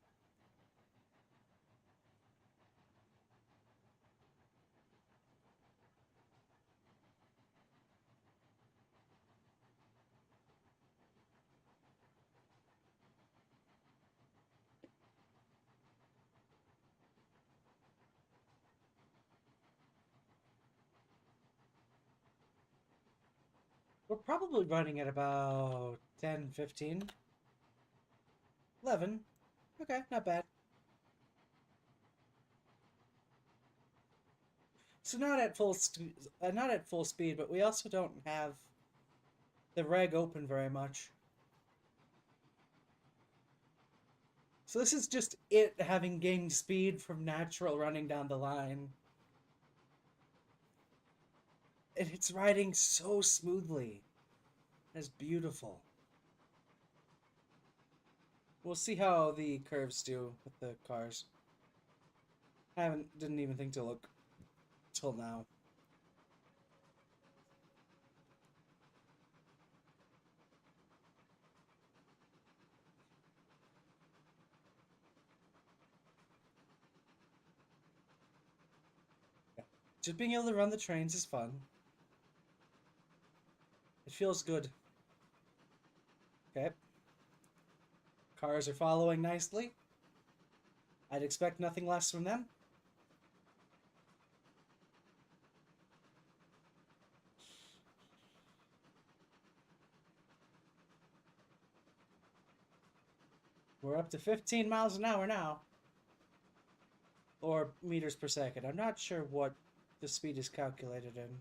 We're probably running at about 10, 15, 11. Okay, not bad. So not at not at full speed, but we also don't have the reg open very much. So this is just it having gained speed from natural running down the line. And it's riding so smoothly. It's beautiful. We'll see how the curves do with the cars. Didn't even think to look till now. Yeah. Just being able to run the trains is fun. It feels good. Okay. Cars are following nicely. I'd expect nothing less from them. We're up to 15 miles an hour now. Or meters per second. I'm not sure what the speed is calculated in.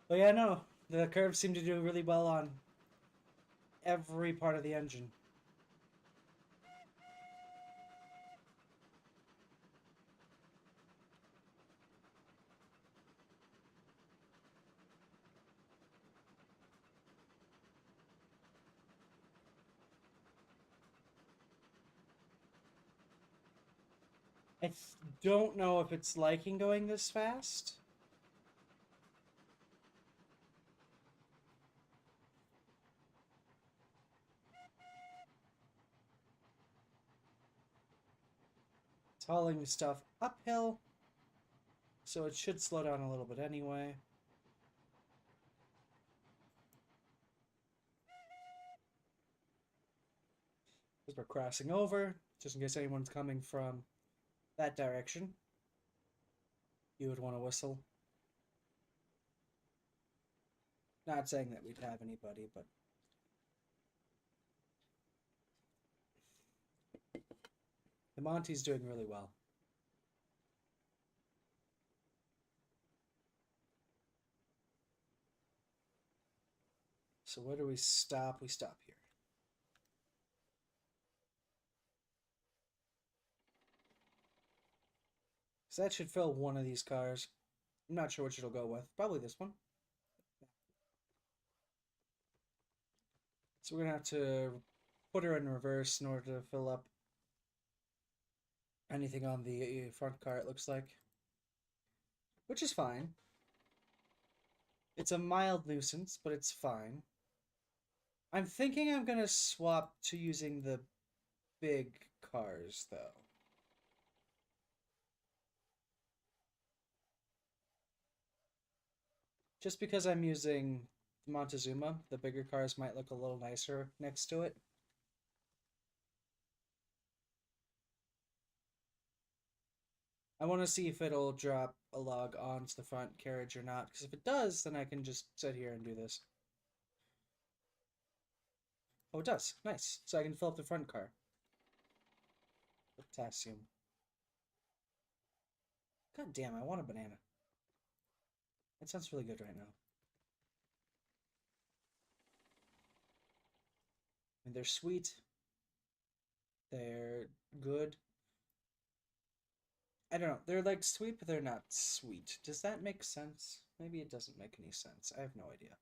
But yeah, no. The curves seem to do really well on every part of the engine. I don't know if it's liking going this fast. It's hauling stuff uphill, so it should slow down a little bit anyway. Because we're crossing over, just in case anyone's coming from that direction. You would want to whistle. Not saying that we'd have anybody, but the Monty's doing really well. So where do we stop? We stop here. So that should fill one of these cars. I'm not sure which it'll go with. Probably this one. So we're going to have to put her in reverse in order to fill up anything on the front car, it looks like. Which is fine. It's a mild nuisance, but it's fine. I'm thinking I'm going to swap to using the big cars, though. Just because I'm using Montezuma, the bigger cars might look a little nicer next to it. I want to see if it'll drop a log onto the front carriage or not, because if it does, then I can just sit here and do this. Oh, it does. Nice. So I can fill up the front car. Potassium. God damn, I want a banana. That sounds really good right now. And they're sweet. They're good. I don't know. They're like sweet, but they're not sweet. Does that make sense? Maybe it doesn't make any sense. I have no idea.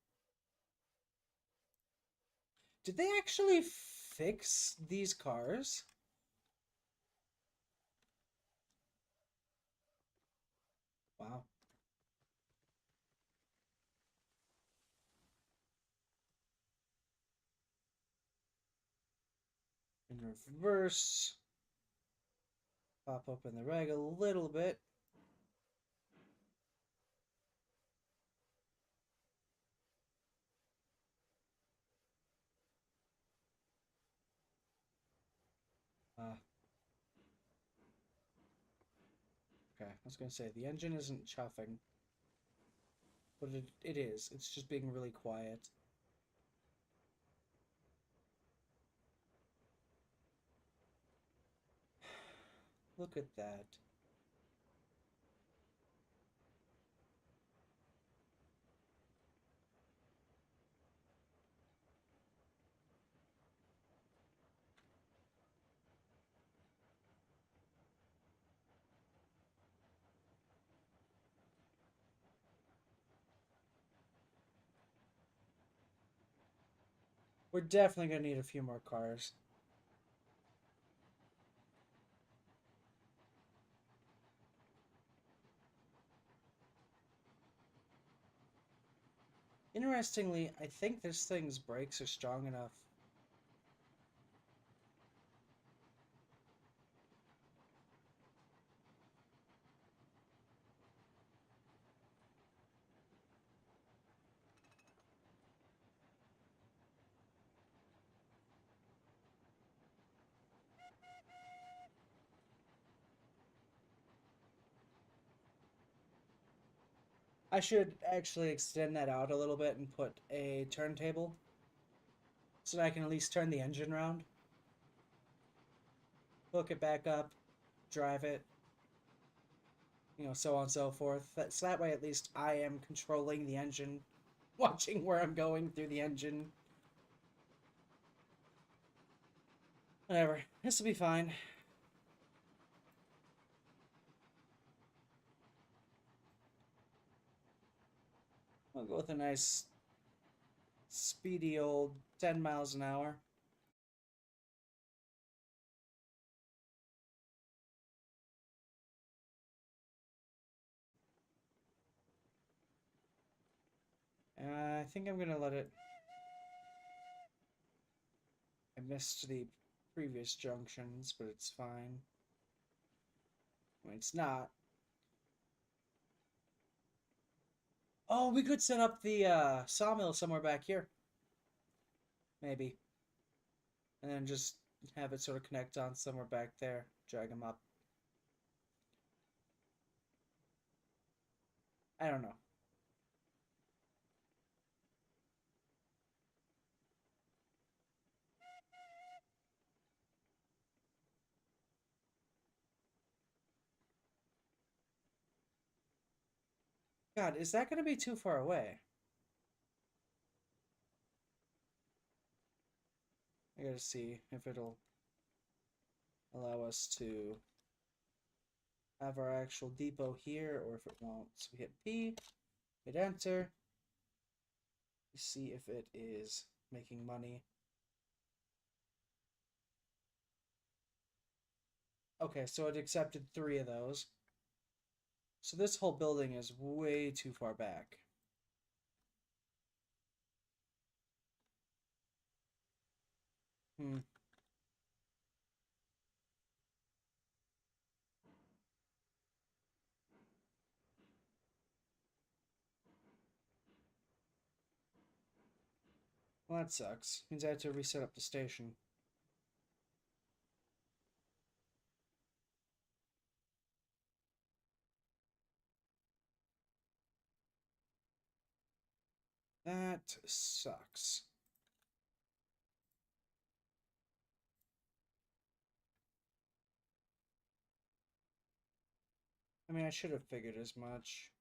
Did they actually fix these cars? Wow. In reverse. Pop open the rag a little bit. Okay, I was gonna say the engine isn't chuffing, but it is. It's just being really quiet. Look at that. We're definitely gonna need a few more cars. Interestingly, I think this thing's brakes are strong enough. I should actually extend that out a little bit and put a turntable so that I can at least turn the engine around, hook it back up, drive it, so on and so forth. So that way at least I am controlling the engine, watching where I'm going through the engine. Whatever. This will be fine. I'll go with a nice, speedy old 10 miles an hour. I think I'm gonna let it. I missed the previous junctions, but it's fine. I mean, it's not. Oh, we could set up the sawmill somewhere back here. Maybe. And then just have it sort of connect on somewhere back there. Drag them up. I don't know. God, is that going to be too far away? I gotta see if it'll allow us to have our actual depot here or if it won't. So we hit P, hit enter. See if it is making money. Okay, so it accepted 3 of those. So this whole building is way too far back. Hmm. Well, that sucks. Means I have to reset up the station. That sucks. I mean, I should have figured as much.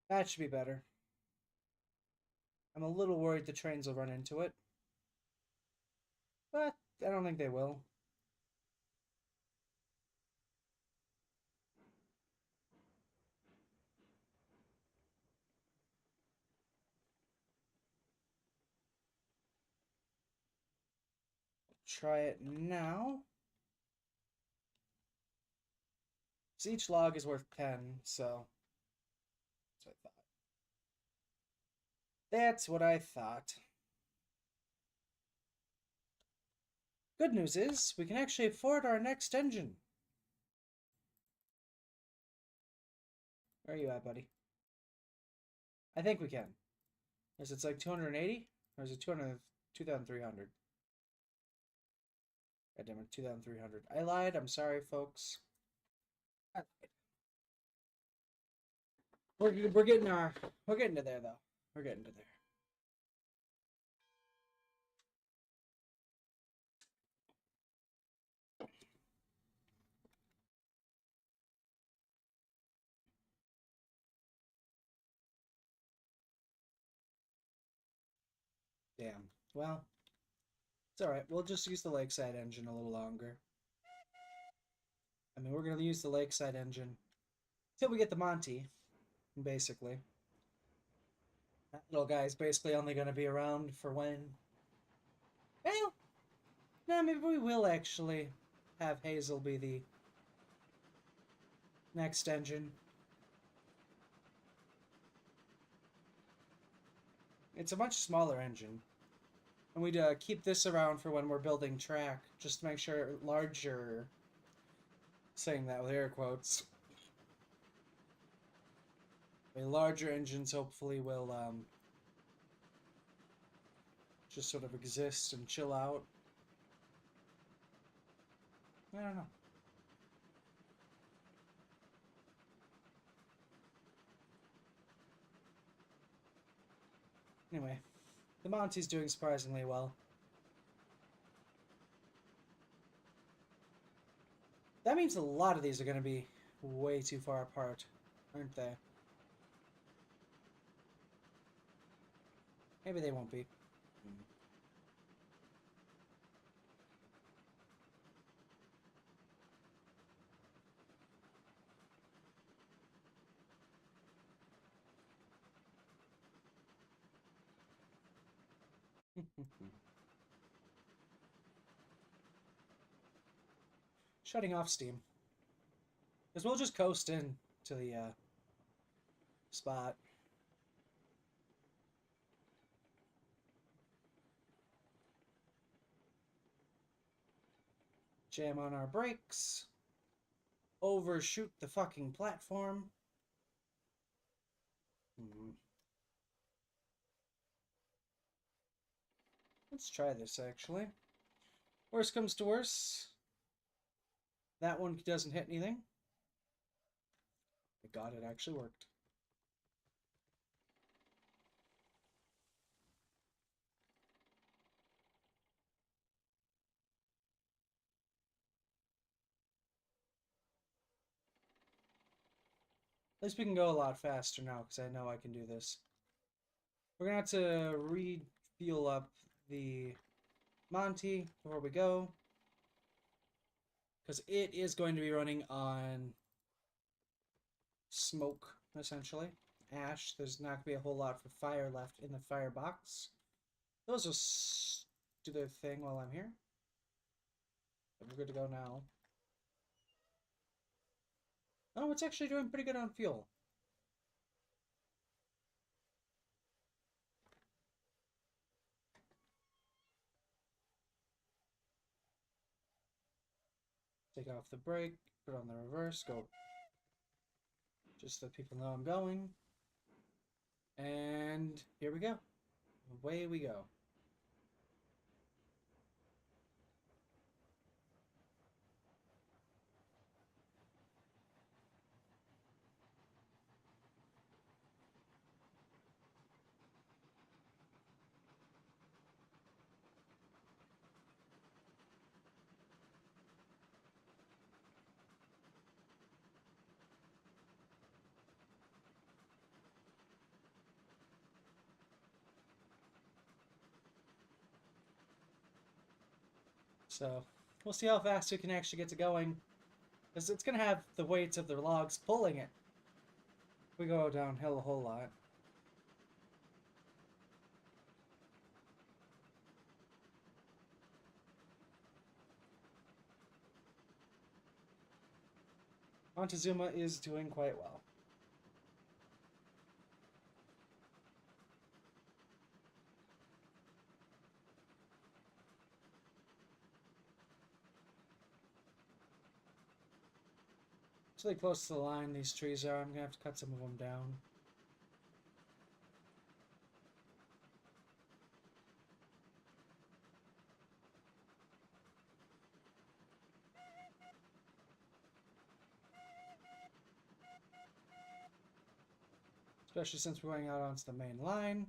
That should be better. I'm a little worried the trains will run into it. But I don't think they will. Try it now. So each log is worth 10, so that's what I thought. Good news is, we can actually afford our next engine. Where are you at, buddy? I think we can. Is it like 280? Or is it 2,300? God damn it, 2,300. I lied, I'm sorry, folks. We're getting to there, though. We're getting to there. Damn. Well, it's alright. We'll just use the Lakeside engine a little longer. I mean, we're going to use the Lakeside engine till we get the Monty, basically. That little guy's basically only going to be around for when... Well, no, maybe we will actually have Hazel be the next engine. It's a much smaller engine. And we'd keep this around for when we're building track, just to make sure larger... Saying that with air quotes. A larger engines hopefully will just sort of exist and chill out. I don't know. Anyway, the Monty's doing surprisingly well. That means a lot of these are going to be way too far apart, aren't they? Maybe they won't be. Shutting off steam. Because we'll just coast in to the spot. Jam on our brakes. Overshoot the fucking platform. Let's try this, actually. Worst comes to worst. That one doesn't hit anything. Thank God it actually worked. At least we can go a lot faster now, because I know I can do this. We're going to have to refuel up the Monty before we go. Because it is going to be running on smoke, essentially. Ash. There's not going to be a whole lot for fire left in the firebox. Those will do their thing while I'm here. But we're good to go now. Oh, it's actually doing pretty good on fuel. Take off the brake, put on the reverse, go. Just so people know I'm going. And here we go. Away we go. So we'll see how fast we can actually get to going. Because it's going to have the weights of the logs pulling it. We go downhill a whole lot. Montezuma is doing quite well. It's really close to the line these trees are. I'm going to have to cut some of them down. Especially since we're going out onto the main line.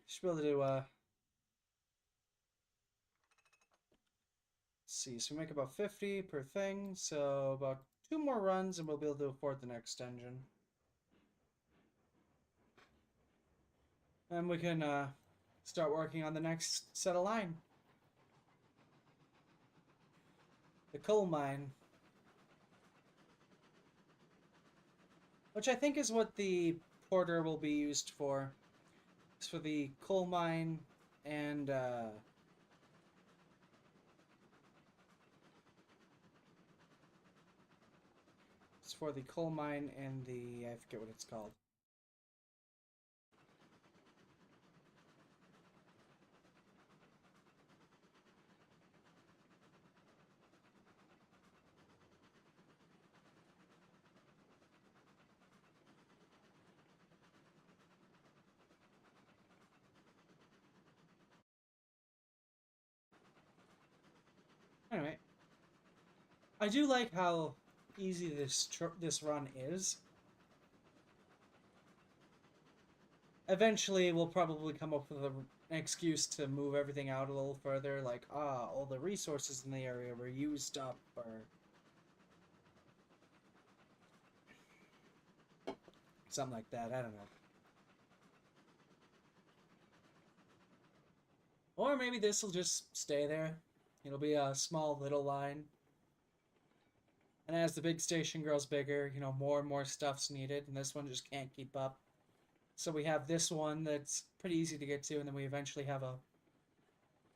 Should be able to let's see, so we make about 50 per thing, so about 2 more runs and we'll be able to afford the next engine. And we can start working on the next set of line. The coal mine. Which I think is what the porter will be used for. It's for the coal mine and it's for the coal mine and the, I forget what it's called. Anyway, I do like how easy this run is. Eventually, we'll probably come up with an excuse to move everything out a little further, like, all the resources in the area were used up, or something like that. I don't know. Or maybe this will just stay there. It'll be a small little line. And as the big station grows bigger, you know, more and more stuff's needed, and this one just can't keep up. So we have this one that's pretty easy to get to, and then we eventually have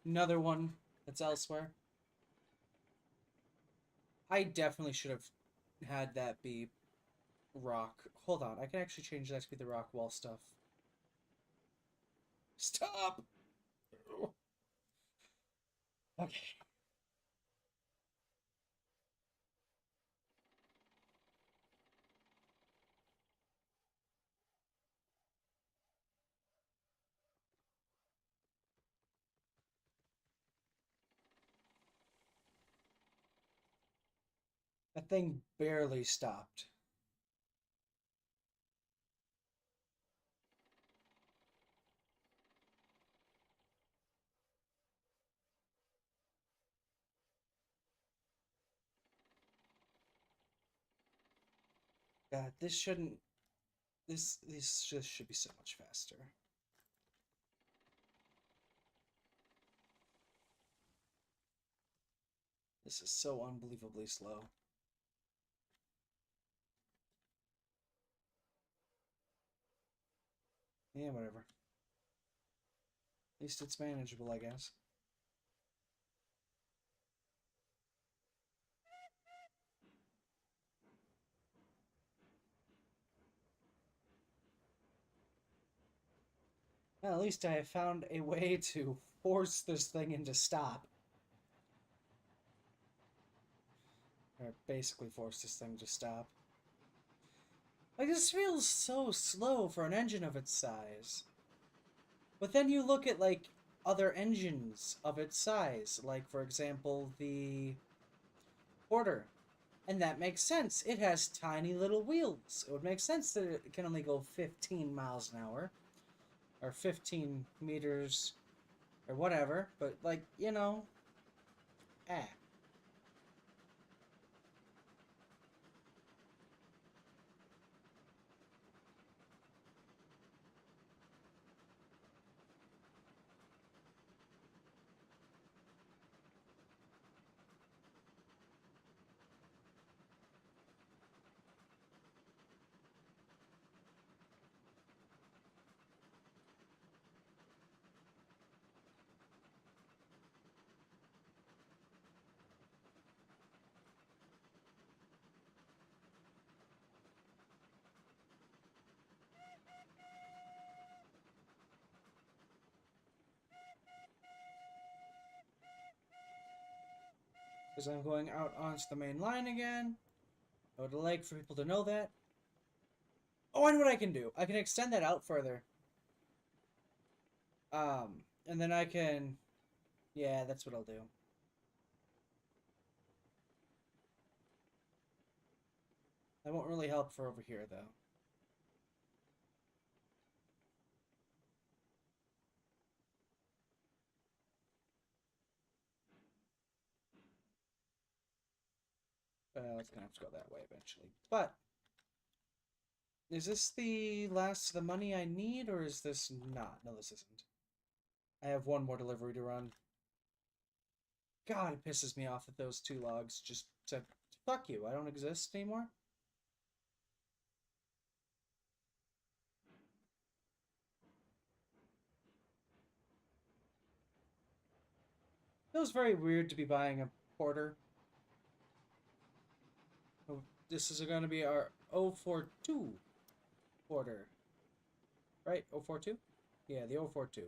another one that's elsewhere. I definitely should have had that be rock. Hold on, I can actually change that to be the rock wall stuff. Stop! Okay. That thing barely stopped. God, this shouldn't... This just should be so much faster. This is so unbelievably slow. Yeah, whatever. At least it's manageable, I guess. Well, at least I have found a way to force this thing into stop. Or basically force this thing to stop. Like, this feels so slow for an engine of its size. But then you look at, like, other engines of its size. Like, for example, the Porter. And that makes sense. It has tiny little wheels. It would make sense that it can only go 15 miles an hour. Or 15 meters. Or whatever. But, like, you know. Eh. Because I'm going out onto the main line again. I would like for people to know that. Oh, I know what I can do. I can extend that out further. And then I can... Yeah, that's what I'll do. That won't really help for over here, though. It's gonna have to go that way eventually. But, is this the last of the money I need, or is this not? No, this isn't. I have one more delivery to run. God, it pisses me off that those two logs just said, fuck you, I don't exist anymore. Feels very weird to be buying a porter. Oh, this is going to be our 042 porter. Right? 042? Yeah, the 042.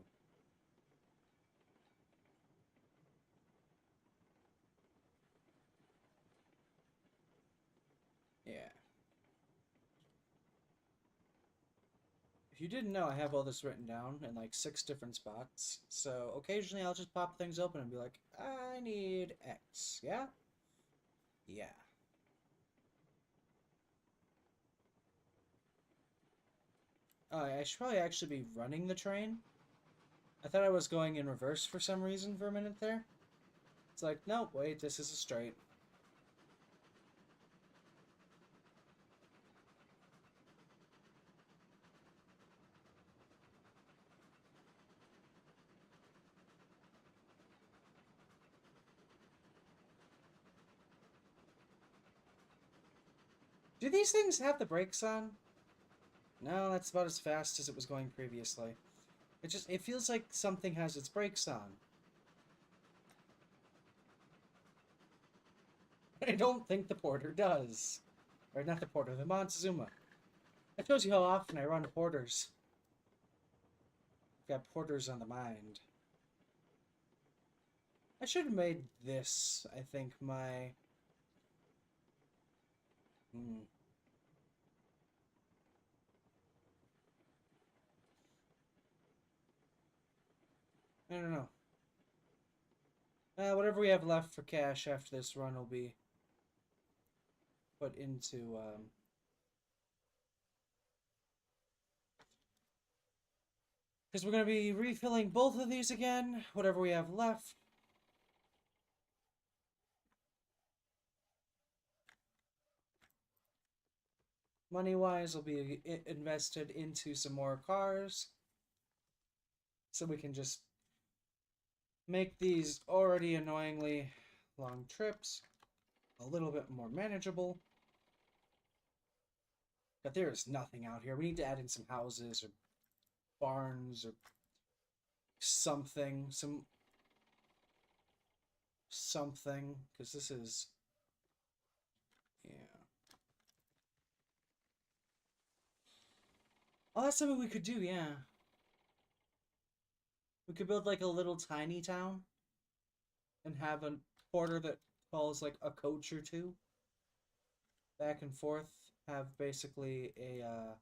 Yeah. If you didn't know, I have all this written down in like 6 different spots. So occasionally I'll just pop things open and be like, I need X. Yeah? Yeah. Oh, I should probably actually be running the train. I thought I was going in reverse for some reason for a minute there. It's like, no, wait, this is a straight. Do these things have the brakes on? No, that's about as fast as it was going previously. It feels like something has its brakes on. I don't think the Porter does. Or not the Porter, the Montezuma. That shows you how often I run Porters. Got Porters on the mind. I should have made this, I think, my... I don't know. Whatever we have left for cash after this run will be put into... Because we're going to be refilling both of these again, whatever we have left. Money-wise will be invested into some more cars. So we can just make these already annoyingly long trips a little bit more manageable. But there is nothing out here. We need to add in some houses or barns or something, something, because this is, yeah. Oh, that's something we could do, yeah. We could build like a little tiny town and have a porter that calls like a coach or two back and forth. Have basically a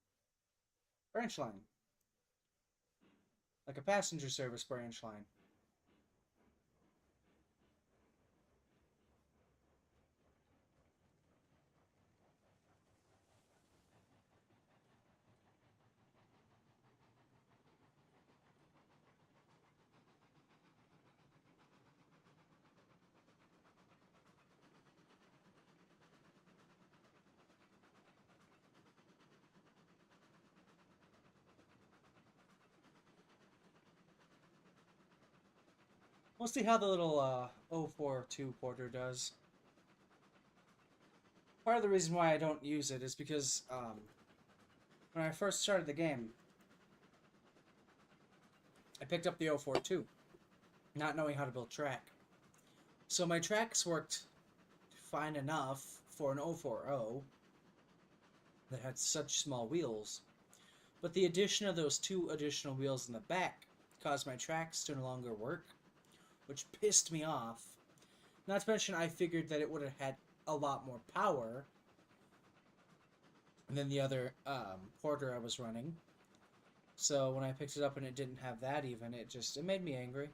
branch line, like a passenger service branch line. We'll see how the little 042 porter does. Part of the reason why I don't use it is because when I first started the game, I picked up the 042, not knowing how to build track. So my tracks worked fine enough for an 040 that had such small wheels, but the addition of those 2 additional wheels in the back caused my tracks to no longer work, which pissed me off. Not to mention, I figured that it would have had a lot more power than the other porter I was running. So when I picked it up and it didn't have that even, it made me angry.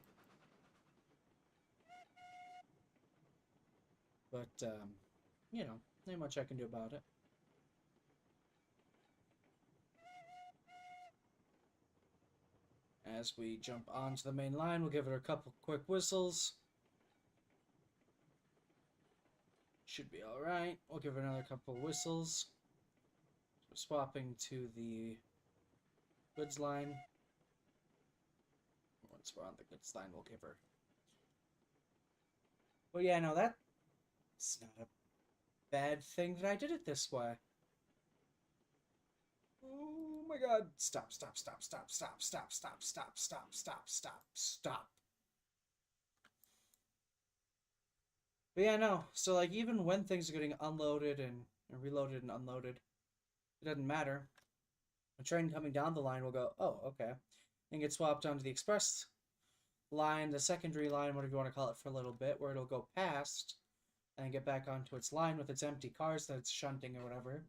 But, you know, not much I can do about it. As we jump onto the main line, we'll give it a couple quick whistles. Should be alright. We'll give it another couple whistles. So swapping to the goods line. Once we're on the goods line, we'll give her. Well, yeah, no, that's not a bad thing that I did it this way. Oh my god. Stop, stop, stop, stop, stop, stop, stop, stop, stop, stop, stop, stop. But yeah, no. So, like, even when things are getting unloaded and reloaded and unloaded, it doesn't matter. A train coming down the line will go, oh, okay, and get swapped onto the express line, the secondary line, whatever you want to call it, for a little bit, where it'll go past and get back onto its line with its empty cars that it's shunting or whatever.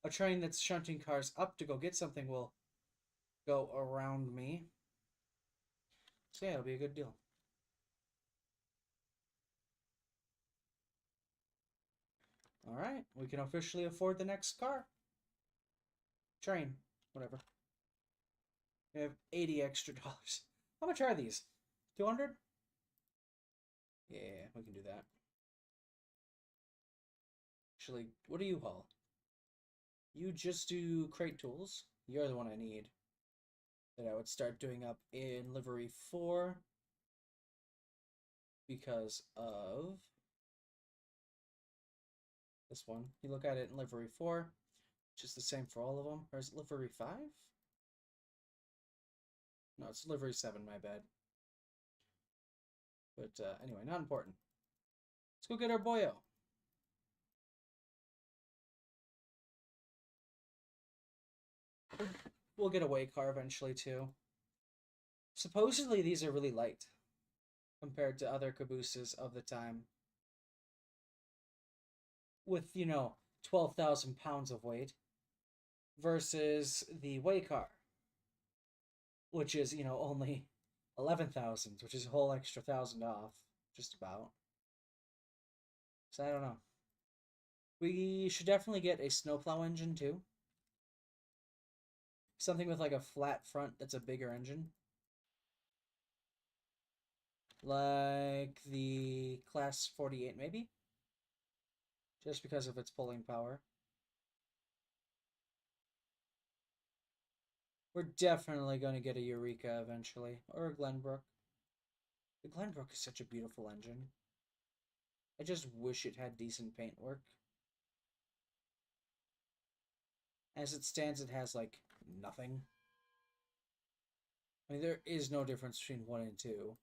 A train that's shunting cars up to go get something will go around me. So yeah, it'll be a good deal. Alright, we can officially afford the next car. Train, whatever. We have 80 extra dollars. How much are these? 200? Yeah, we can do that. Actually, what do you haul? You just do crate tools. You're the one I need. That I would start doing up in livery 4 because of this one. You look at it in livery 4, which is the same for all of them. Or is it livery 5? No, it's livery 7, my bad. But anyway, not important. Let's go get our boyo. We'll get a way car eventually too. Supposedly these are really light compared to other cabooses of the time. With, 12,000 pounds of weight versus the way car, which is, only 11,000, which is a whole extra 1,000 off, just about. So I don't know. We should definitely get a snowplow engine too. Something with like a flat front that's a bigger engine. Like the Class 48 maybe? Just because of its pulling power. We're definitely going to get a Eureka eventually. Or a Glenbrook. The Glenbrook is such a beautiful engine. I just wish it had decent paint work. As it stands, it has, like, nothing. I mean, there is no difference between 1 and 2.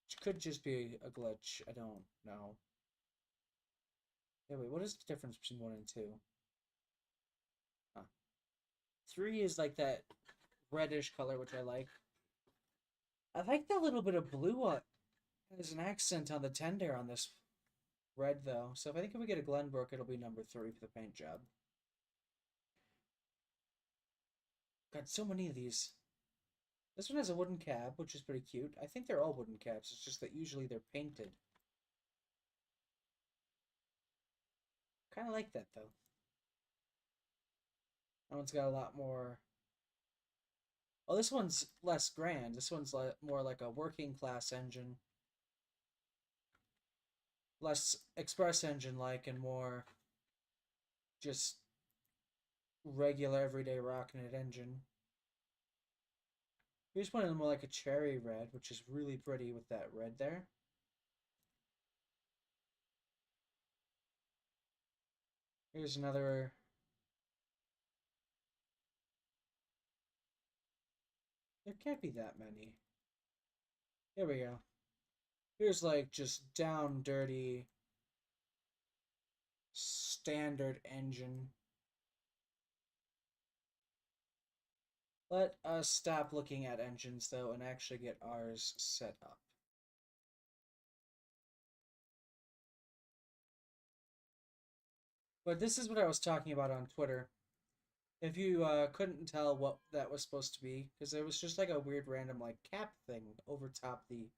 Which could just be a glitch. I don't know. Yeah, wait, what is the difference between 1 and 2? Huh. 3 is like that reddish color, which I like. I like the little bit of blue as an accent on the tender on this red, though. So if we get a Glenbrook, it'll be number 3 for the paint job. Got so many of these. This one has a wooden cab, which is pretty cute. I think they're all wooden cabs. It's just that usually they're painted. Kind of like that, though. That one's got a lot more... Oh, this one's less grand. This one's more like a working class engine. Less express engine-like and more just regular everyday rocking it engine. Here's one of them more like a cherry red, which is really pretty with that red there. Here's another. There can't be that many. Here we go. Here's like just down dirty standard engine. Let us stop looking at engines though and actually get ours set up. But this is what I was talking about on Twitter. If you couldn't tell what that was supposed to be, because there was just like a weird random like cap thing over top the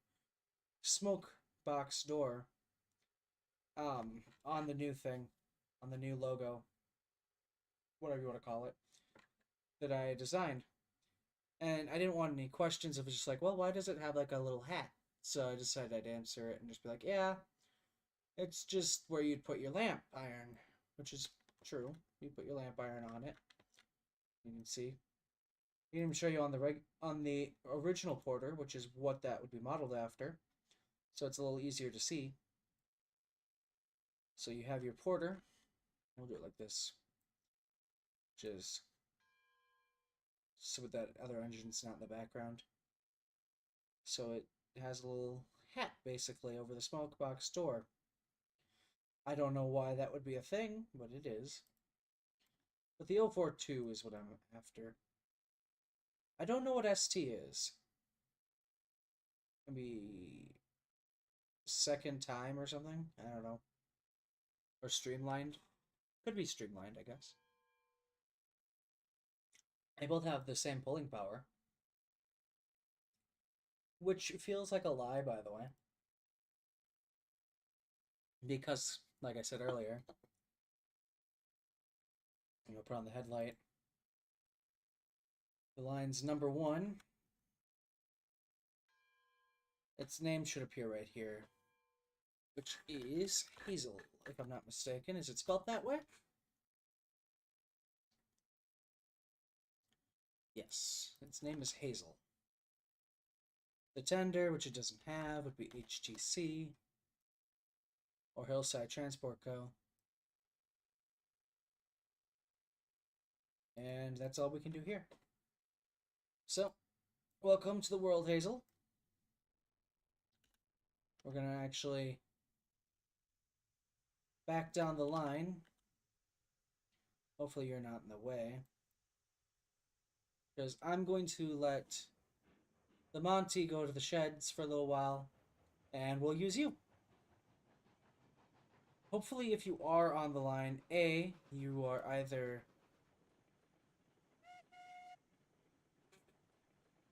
smoke box door on the new thing, on the new logo, whatever you want to call it, that I designed. And I didn't want any questions. It was just like, well, why does it have like a little hat? So I decided I'd answer it and just be like, yeah, it's just where you'd put your lamp iron, which is true. You put your lamp iron on it. You can see. You can even show you on the original Porter, which is what that would be modeled after. So it's a little easier to see. So you have your Porter. We'll do it like this. Which is so with that other engine's not in the background. So it has a little hat basically over the smoke box door. I don't know why that would be a thing, but it is. But the 042 is what I'm after. I don't know what ST is. Maybe second time or something? I don't know. Or streamlined? Could be streamlined, I guess. They both have the same pulling power. Which feels like a lie, by the way. Because, like I said earlier, put on the headlight. The line's number 1. Its name should appear right here. Which is Hazel, if I'm not mistaken. Is it spelled that way? Yes, its name is Hazel. The tender, which it doesn't have, would be HTC or Hillside Transport Co. And that's all we can do here. So, welcome to the world, Hazel. We're going to actually back down the line. Hopefully you're not in the way. Because I'm going to let the Monty go to the sheds for a little while, and we'll use you. Hopefully, if you are on the line, A, you are either,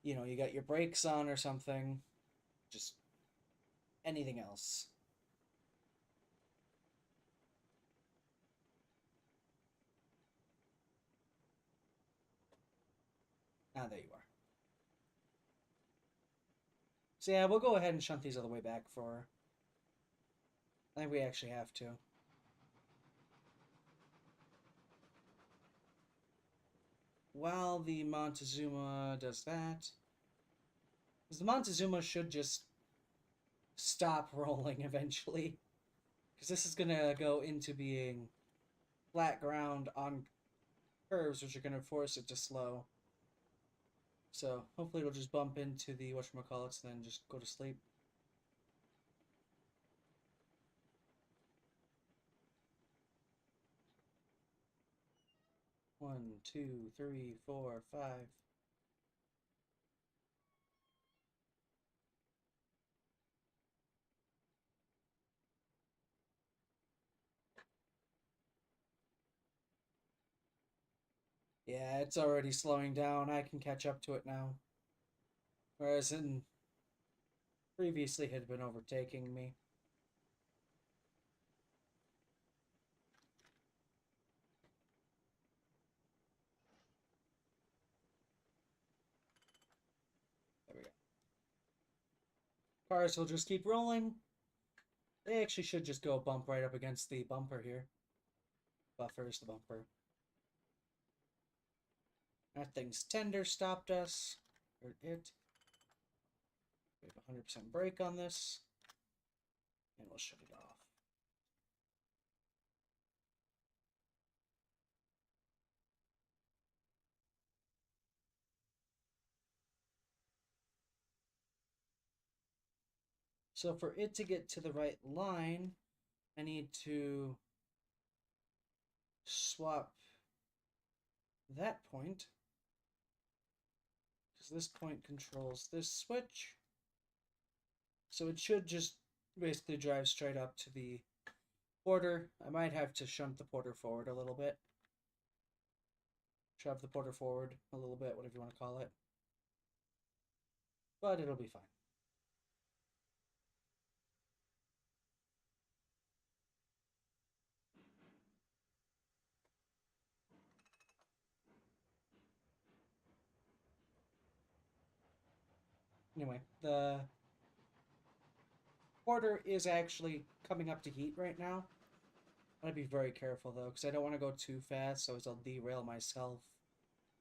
you got your brakes on or something, just anything else. Ah, there you are. So yeah, we'll go ahead and shunt these all the way back for... I think we actually have to. While the Montezuma does that... Because the Montezuma should just stop rolling eventually. Because this is going to go into being flat ground on curves, which are going to force it to slow. So hopefully it'll just bump into the whatchamacallits and then just go to sleep. One, two, three, four, five. Yeah, it's already slowing down. I can catch up to it now. Whereas in previously had been overtaking me. There we go. Cars will just keep rolling. They actually should just go bump right up against the bumper here. Buffers the bumper. That thing's tender stopped us. Or it. We have 100% brake on this. And we'll shut it off. So for it to get to the right line, I need to swap that point. Because this point controls this switch. So it should just basically drive straight up to the porter. I might have to shunt the porter forward a little bit. Shove the porter forward a little bit, whatever you want to call it. But it'll be fine. Anyway, the porter is actually coming up to heat right now. I gotta be very careful though, because I don't want to go too fast, so as I'll derail myself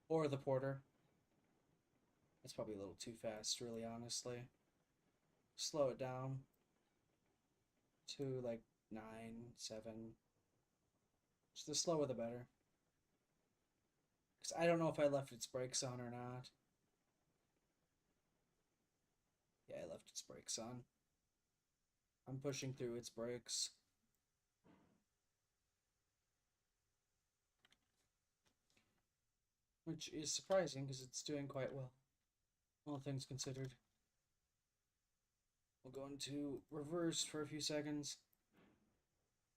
or the porter. That's probably a little too fast, really, honestly. Slow it down to like 9, 7. Just the slower the better. Because I don't know if I left its brakes on or not. Yeah, I left its brakes on. I'm pushing through its brakes. Which is surprising because it's doing quite well, all things considered. We'll go into reverse for a few seconds.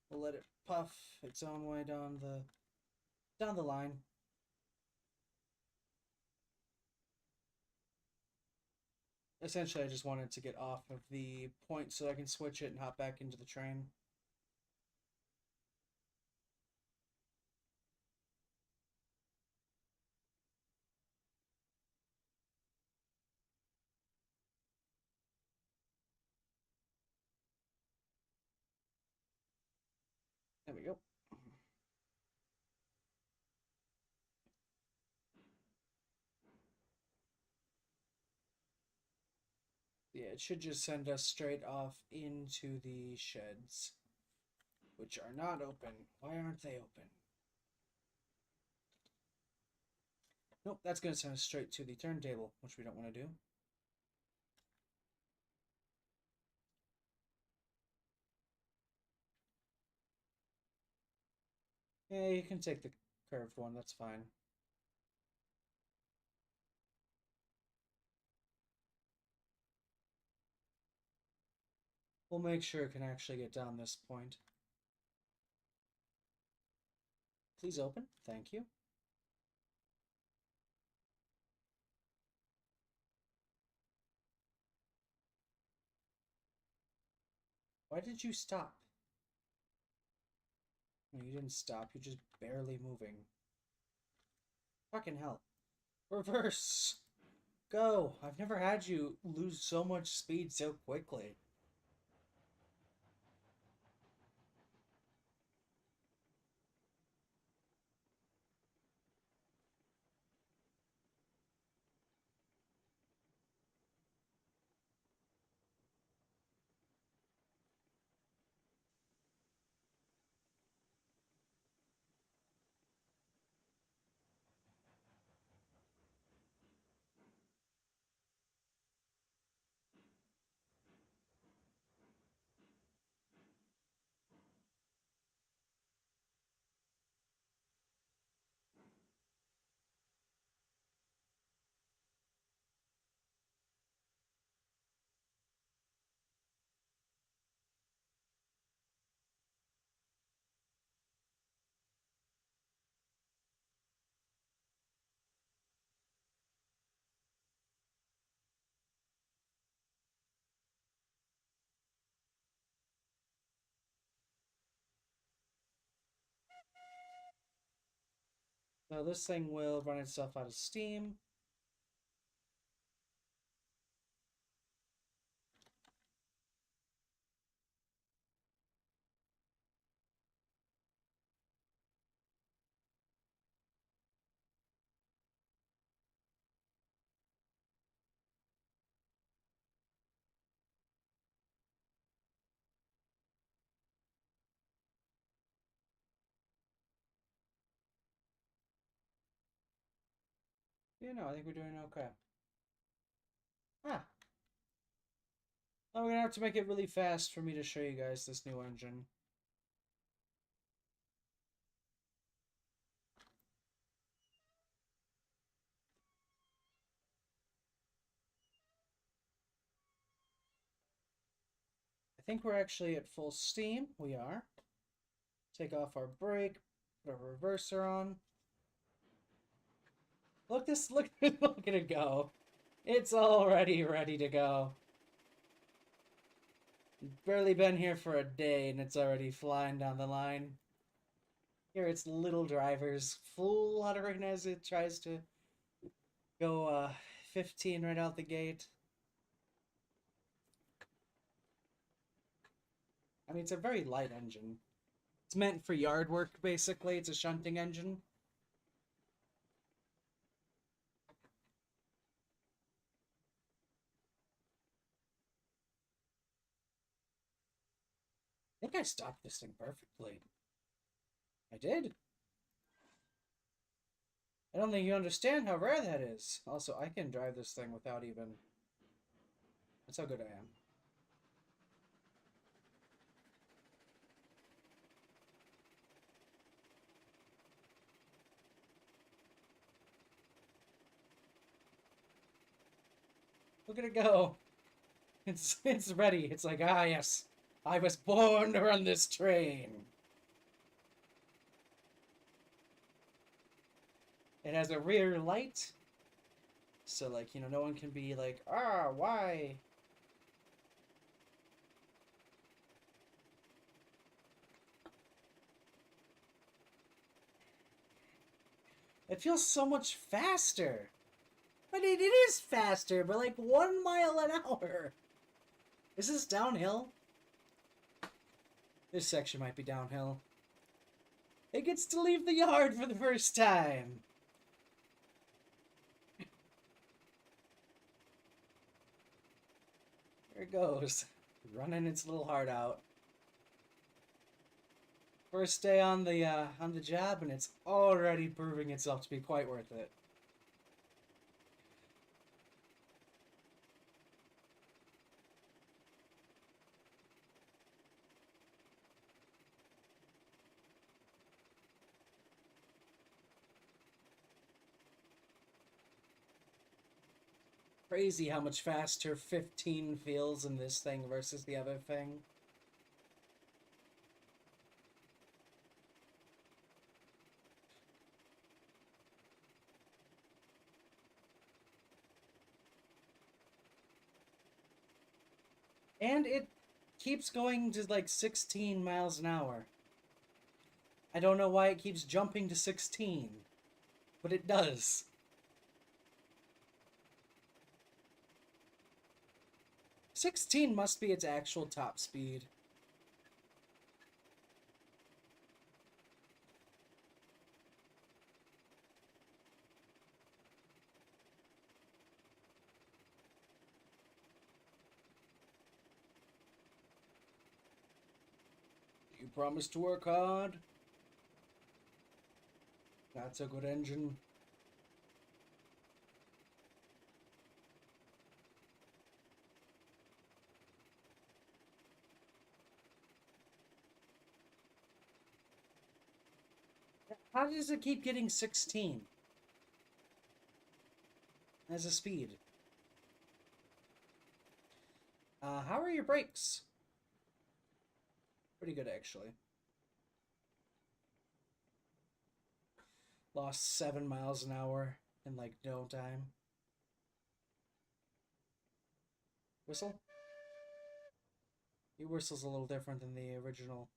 We'll let it puff its own way down the line. Essentially, I just wanted to get off of the point so I can switch it and hop back into the train. There we go. Yeah, it should just send us straight off into the sheds, which are not open. Why aren't they open? Nope, that's going to send us straight to the turntable, which we don't want to do. Yeah, you can take the curved one, that's fine. We'll make sure it can actually get down this point. Please open. Thank you. Why did you stop? No, you didn't stop. You're just barely moving. Fucking hell. Reverse! Go! I've never had you lose so much speed so quickly. So this thing will run itself out of steam. I think we're doing okay. Ah. Oh, we're gonna have to make it really fast for me to show you guys this new engine. I think we're actually at full steam. We are. Take off our brake, put our reverser on. Look look at it go. It's already ready to go. Barely been here for a day and it's already flying down the line. Here its little drivers fluttering as it tries to go 15 right out the gate. I mean, it's a very light engine. It's meant for yard work, basically. It's a shunting engine. I think I stopped this thing perfectly. I did. I don't think you understand how rare that is. Also, I can drive this thing without even... That's how good I am. Look at it go. It's ready. It's like, ah, yes. I was born to run this train. It has a rear light. So, like, no one can be like, ah, why? It feels so much faster. But it is faster, but like 1 mile an hour. Is this downhill? This section might be downhill. It gets to leave the yard for the first time. There it goes. Running its little heart out. First day on the job, and it's already proving itself to be quite worth it. Crazy how much faster 15 feels in this thing versus the other thing. And it keeps going to like 16 miles an hour. I don't know why it keeps jumping to 16, but it does. 16 must be its actual top speed. You promise to work hard? That's a good engine. How does it keep getting 16 as a speed? How are your brakes? Pretty good, actually. Lost 7 miles an hour in like no time. Whistle? Your whistle's a little different than the original.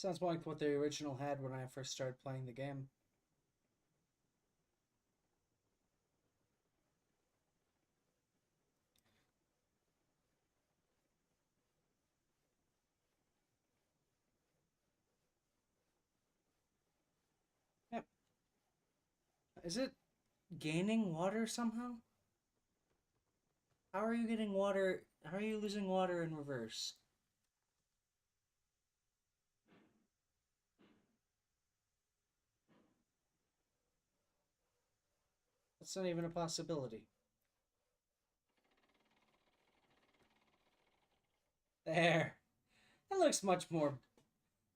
Sounds more like what the original had when I first started playing the game. Yep. Is it gaining water somehow? How are you getting water? How are you losing water in reverse? That's not even a possibility. There. That looks much more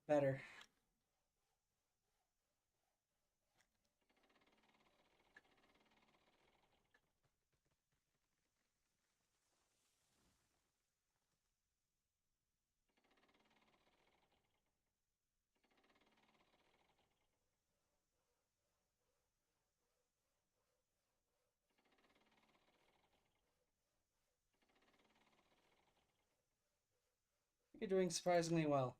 better. You're doing surprisingly well.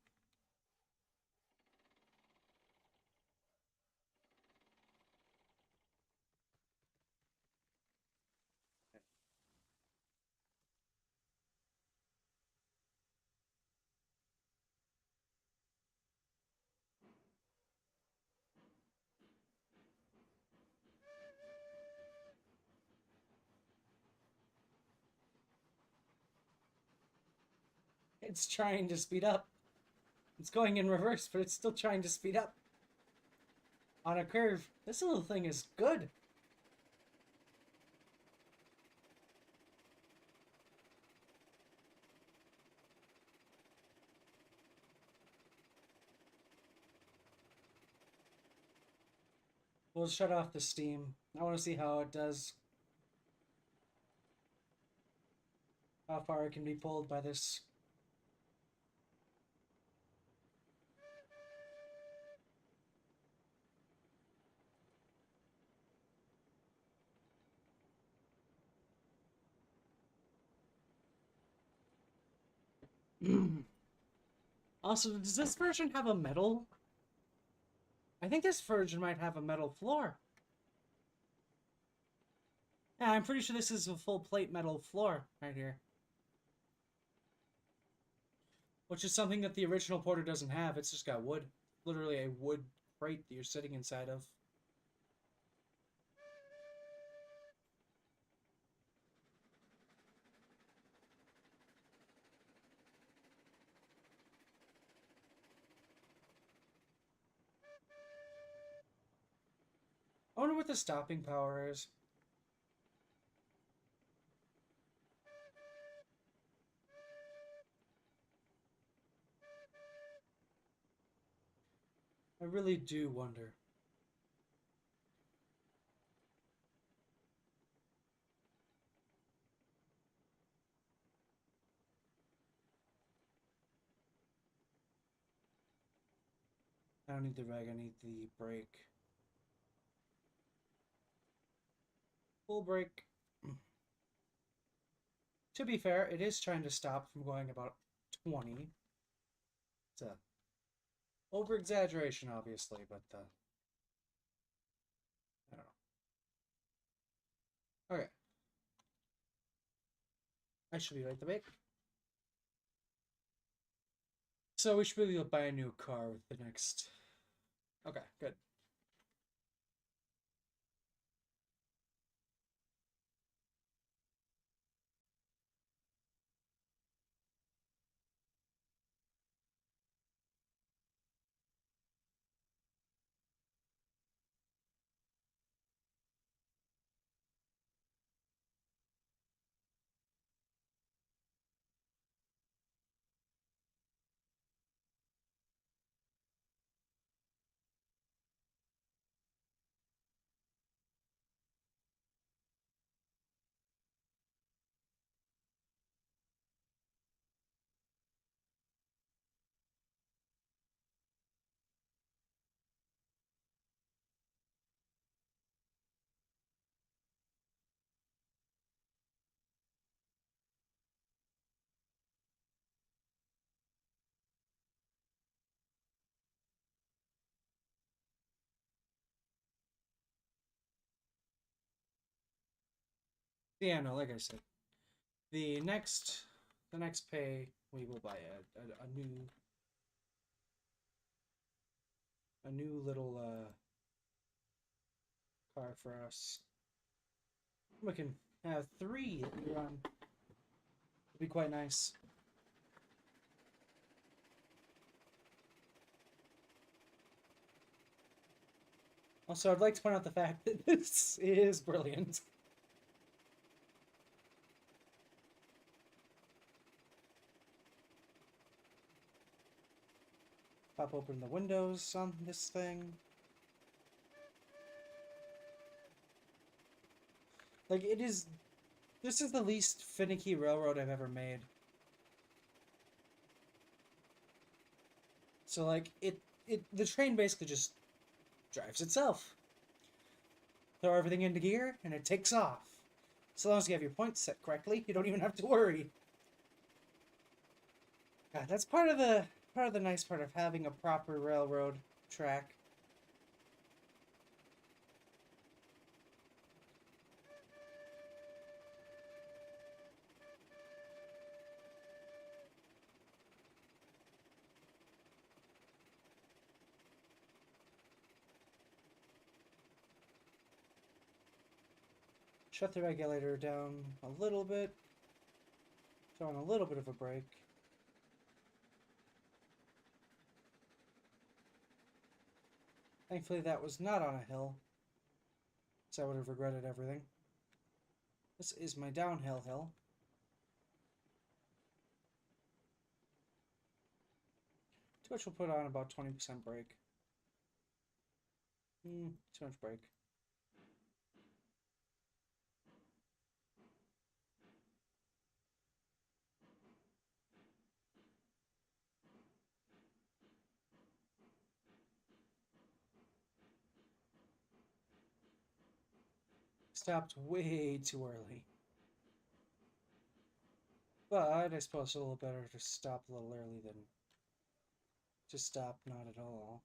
It's trying to speed up. It's going in reverse, but it's still trying to speed up. On a curve. This little thing is good. We'll shut off the steam. I want to see how it does. How far it can be pulled by this. Also, does this version have a metal? I think this version might have a metal floor. Yeah, I'm pretty sure this is a full plate metal floor right here. Which is something that the original Porter doesn't have. It's just got wood. Literally a wood crate that you're sitting inside of. I wonder what the stopping power is. I really do wonder. I don't need the reg, I need the brake. Full brake. To be fair, it is trying to stop from going about 20. It's a over-exaggeration, obviously, but I don't know. Okay. I should be right the bake. So we should be able to buy a new car with the next... Okay, good. Yeah, no, like I said, the next pay we will buy a new little car for us. We can have 3 that we run. It'd be quite nice. Also, I'd like to point out the fact that this is brilliant. Pop open the windows on this thing. Like, this is the least finicky railroad I've ever made. So, like, the train basically just drives itself. Throw everything into gear, and it takes off. So long as you have your points set correctly, you don't even have to worry. God, that's part of the nice part of having a proper railroad track. Shut the regulator down a little bit. Throw in a little bit of a brake. Thankfully that was not on a hill, so I would have regretted everything. This is my downhill hill. To which we'll put on about 20% brake. Too much brake. Stopped way too early. But I suppose it's a little better to stop a little early than to stop not at all.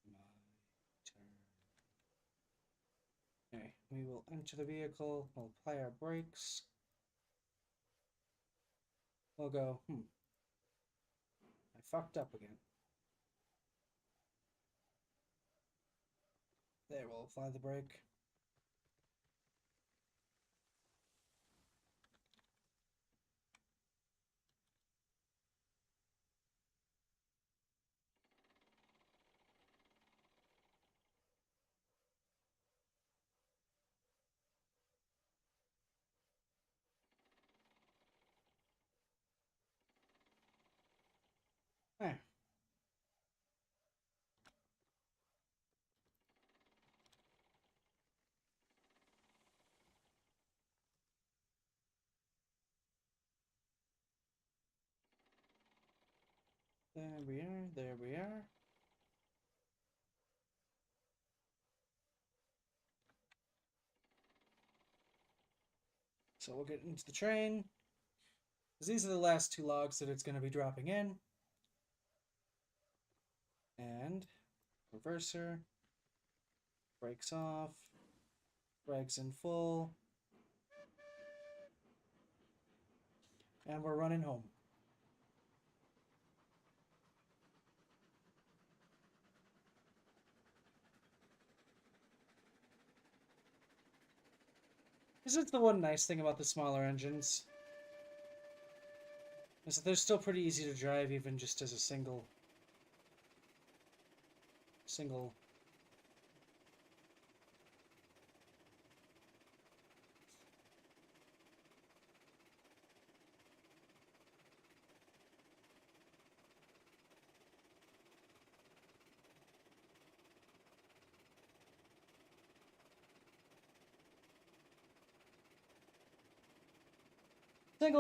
My turn. Okay, we will enter the vehicle, we'll apply our brakes. We'll go, I fucked up again. There, we'll apply the brake. There. There we are, there we are. So we'll get into the train. Because these are the last 2 logs that it's going to be dropping in. And reverser. Brakes off. Brakes in full. And we're running home. This is the one nice thing about the smaller engines. Is that they're still pretty easy to drive even just as a single single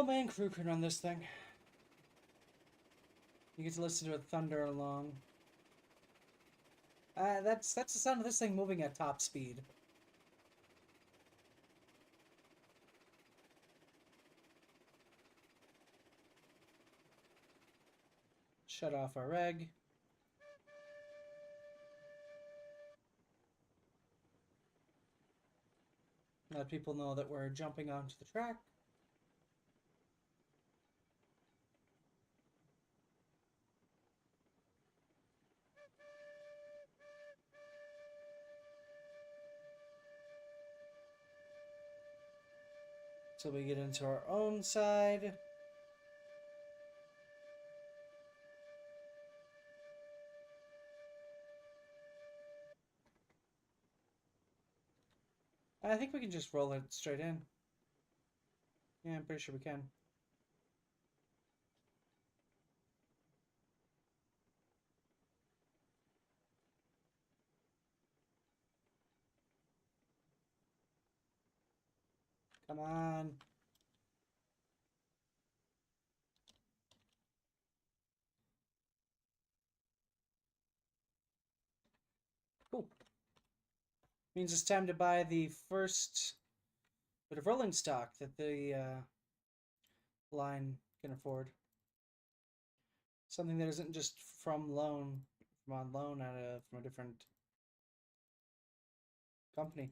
main crew can run this thing. You get to listen to it thunder along. That's the sound of this thing moving at top speed. Shut off our reg. Let people know that we're jumping onto the track. So we get into our own side. I think we can just roll it straight in. Yeah, I'm pretty sure we can. Come on. Cool. Means it's time to buy the first bit of rolling stock that the line can afford. Something that isn't just from on loan from a different company.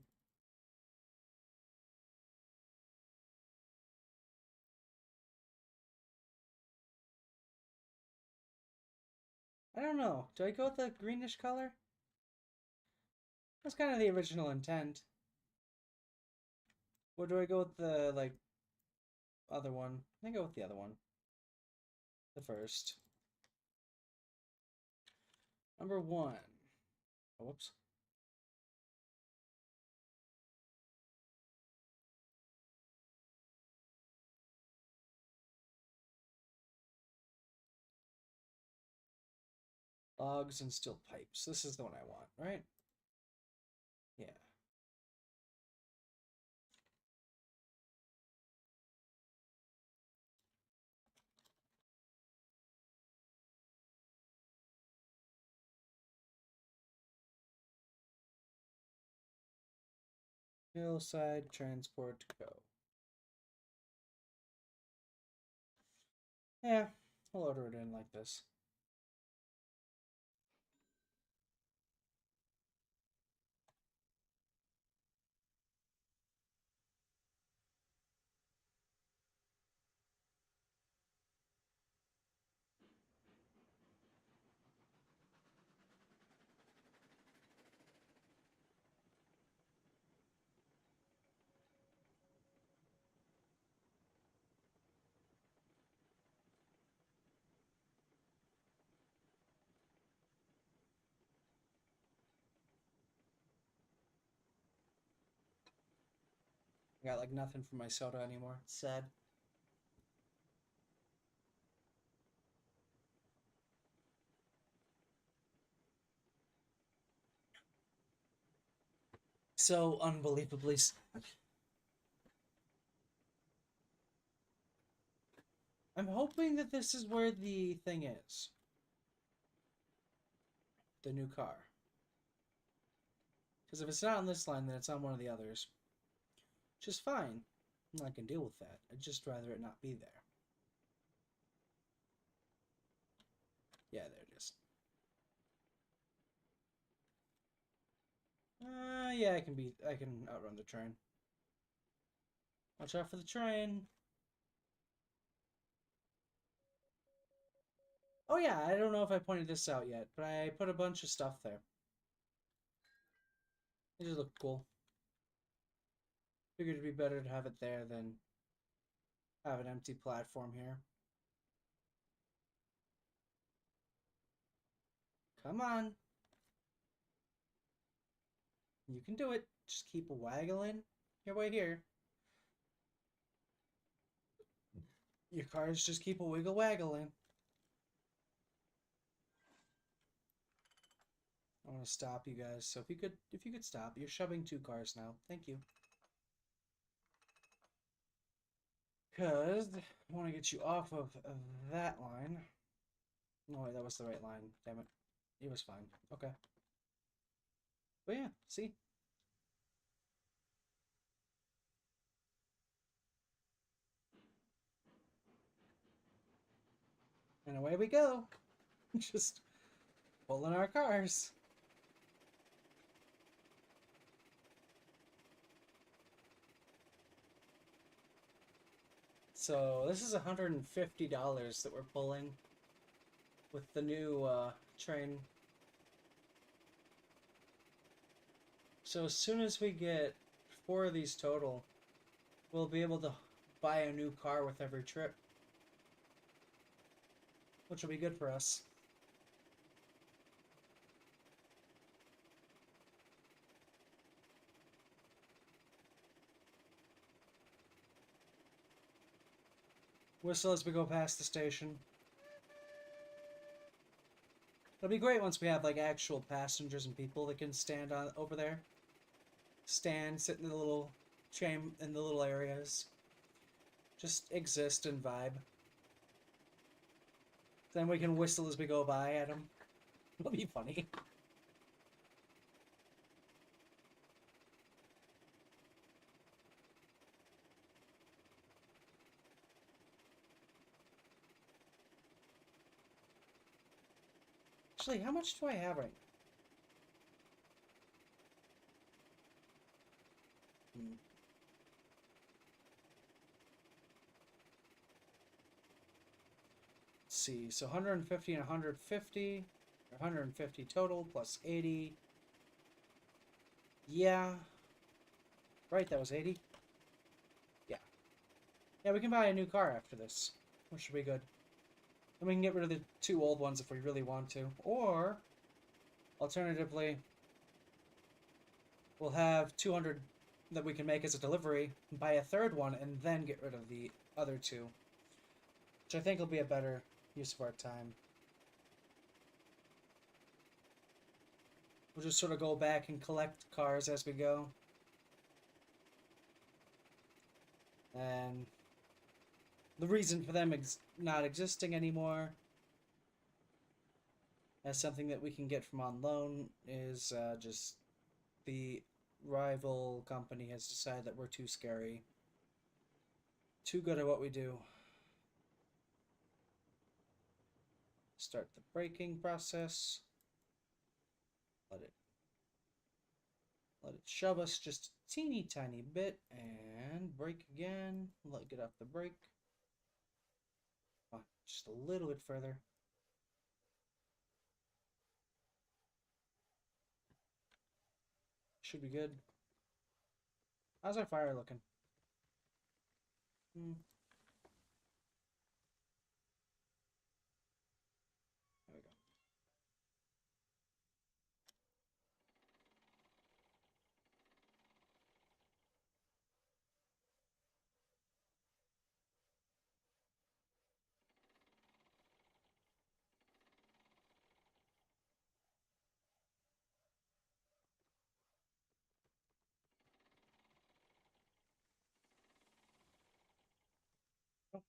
I don't know. Do I go with the greenish color? That's kind of the original intent. Or do I go with the, like, other one? I think I go with the other one. The first. Number 1. Oh, whoops. Logs and steel pipes. This is the one I want, right? Yeah. Hillside Transport Co. Yeah, we'll order it in like this. I got like nothing for my soda anymore. It's sad. So unbelievably sad. I'm hoping that this is where the thing is. The new car. Because if it's not on this line, then it's on one of the others. Which is fine. I can deal with that. I'd just rather it not be there. Yeah, there it is. Yeah, I can outrun the train. Watch out for the train. Oh yeah, I don't know if I pointed this out yet, but I put a bunch of stuff there. It just looked cool. Figured it'd be better to have it there than have an empty platform here. Come on. You can do it. Just keep waggling your way here. Your cars just keep a wiggle waggling. I want to stop you guys. So if you could stop. You're shoving 2 cars now. Thank you. Because I want to get you off of that line. No, wait, that was the right line. Damn it. It was fine. Okay. But yeah, see? And away we go. Just pulling our cars. So this is $150 that we're pulling with the new train. So as soon as we get 4 of these total, we'll be able to buy a new car with every trip, which will be good for us. Whistle as we go past the station. It'll be great once we have like actual passengers and people that can stand on over there. Stand, sit in the little in the little areas. Just exist and vibe. Then we can whistle as we go by at them. It'll be funny. Actually, how much do I have right now? Let's see, so 150 and 150, 150 total plus 80. Yeah. Right, that was 80. Yeah. Yeah, we can buy a new car after this, which should be good. And we can get rid of the 2 old ones if we really want to. Or, alternatively, we'll have 200 that we can make as a delivery, buy a 3rd one, and then get rid of the other 2. Which I think will be a better use of our time. We'll just sort of go back and collect cars as we go. And the reason for them not existing anymore as something that we can get from on loan is just the rival company has decided that we're too scary. Too good at what we do. Start the braking process. Let it shove us just a teeny tiny bit and brake again. Get off the brake. Oh, just a little bit further. Should be good. How's our fire looking? There we go. Oh,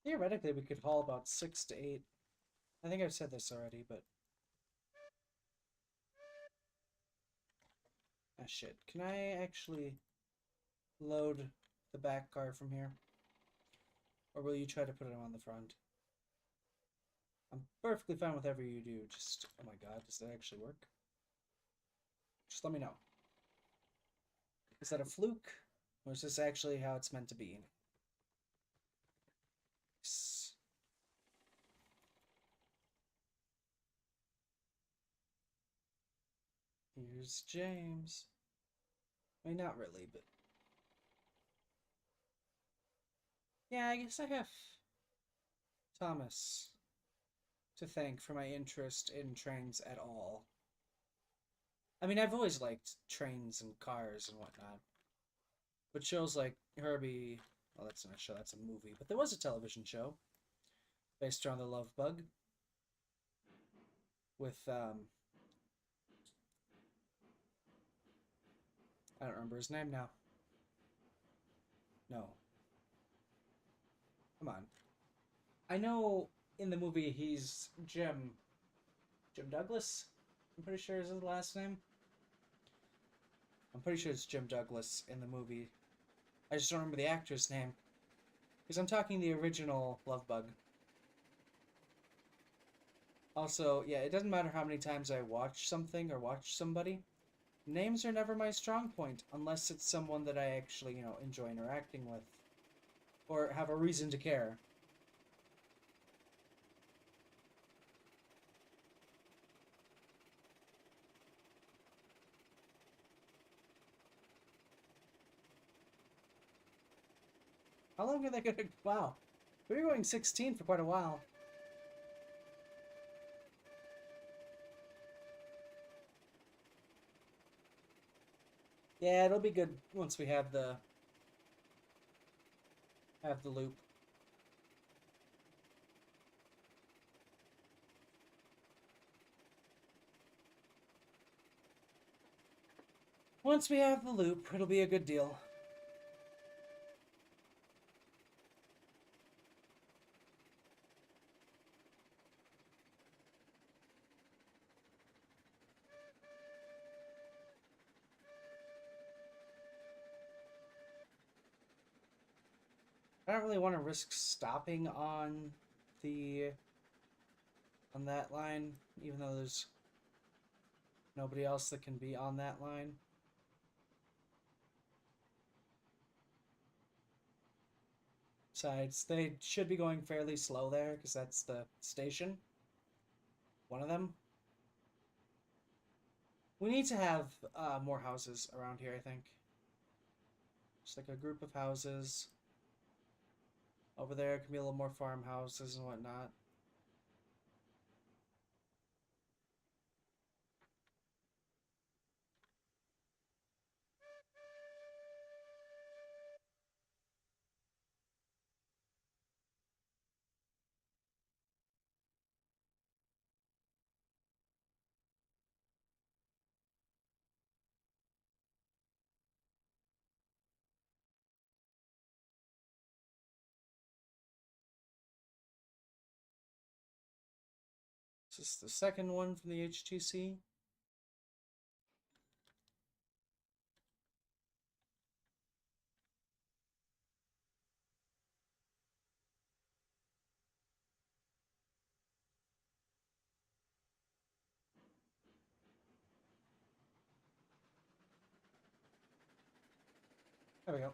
theoretically, we could haul about 6 to 8. I think I've said this already, but... Ah, shit. Can I actually load the back car from here? Or will you try to put it on the front? I'm perfectly fine with whatever you do. Just, oh my god, does that actually work? Just let me know. Is that a fluke? Or is this actually how it's meant to be? Here's James. I mean, not really, but... Yeah, I guess I have Thomas to thank for my interest in trains at all. I mean, I've always liked trains and cars and whatnot. But shows like Herbie... Well, that's not a show, that's a movie. But there was a television show based around the Love Bug with, I don't remember his name now. No. Come on. I know in the movie he's Jim. Jim Douglas? I'm pretty sure is his last name. I'm pretty sure it's Jim Douglas in the movie. I just don't remember the actor's name. Because I'm talking the original Love Bug. Also, yeah, it doesn't matter how many times I watch something or watch somebody. Names are never my strong point, unless it's someone that I actually, enjoy interacting with. Or have a reason to care. How long are they gonna... Wow. We were going 16 for quite a while. Yeah, it'll be good once we have the loop. Once we have the loop, it'll be a good deal. I don't really want to risk stopping on that line, even though there's nobody else that can be on that line. Besides, they should be going fairly slow there, because that's the station. One of them. We need to have more houses around here, I think. Just like a group of houses. Over there can be a little more farmhouses and whatnot. This is the second one from the HTC. There we go.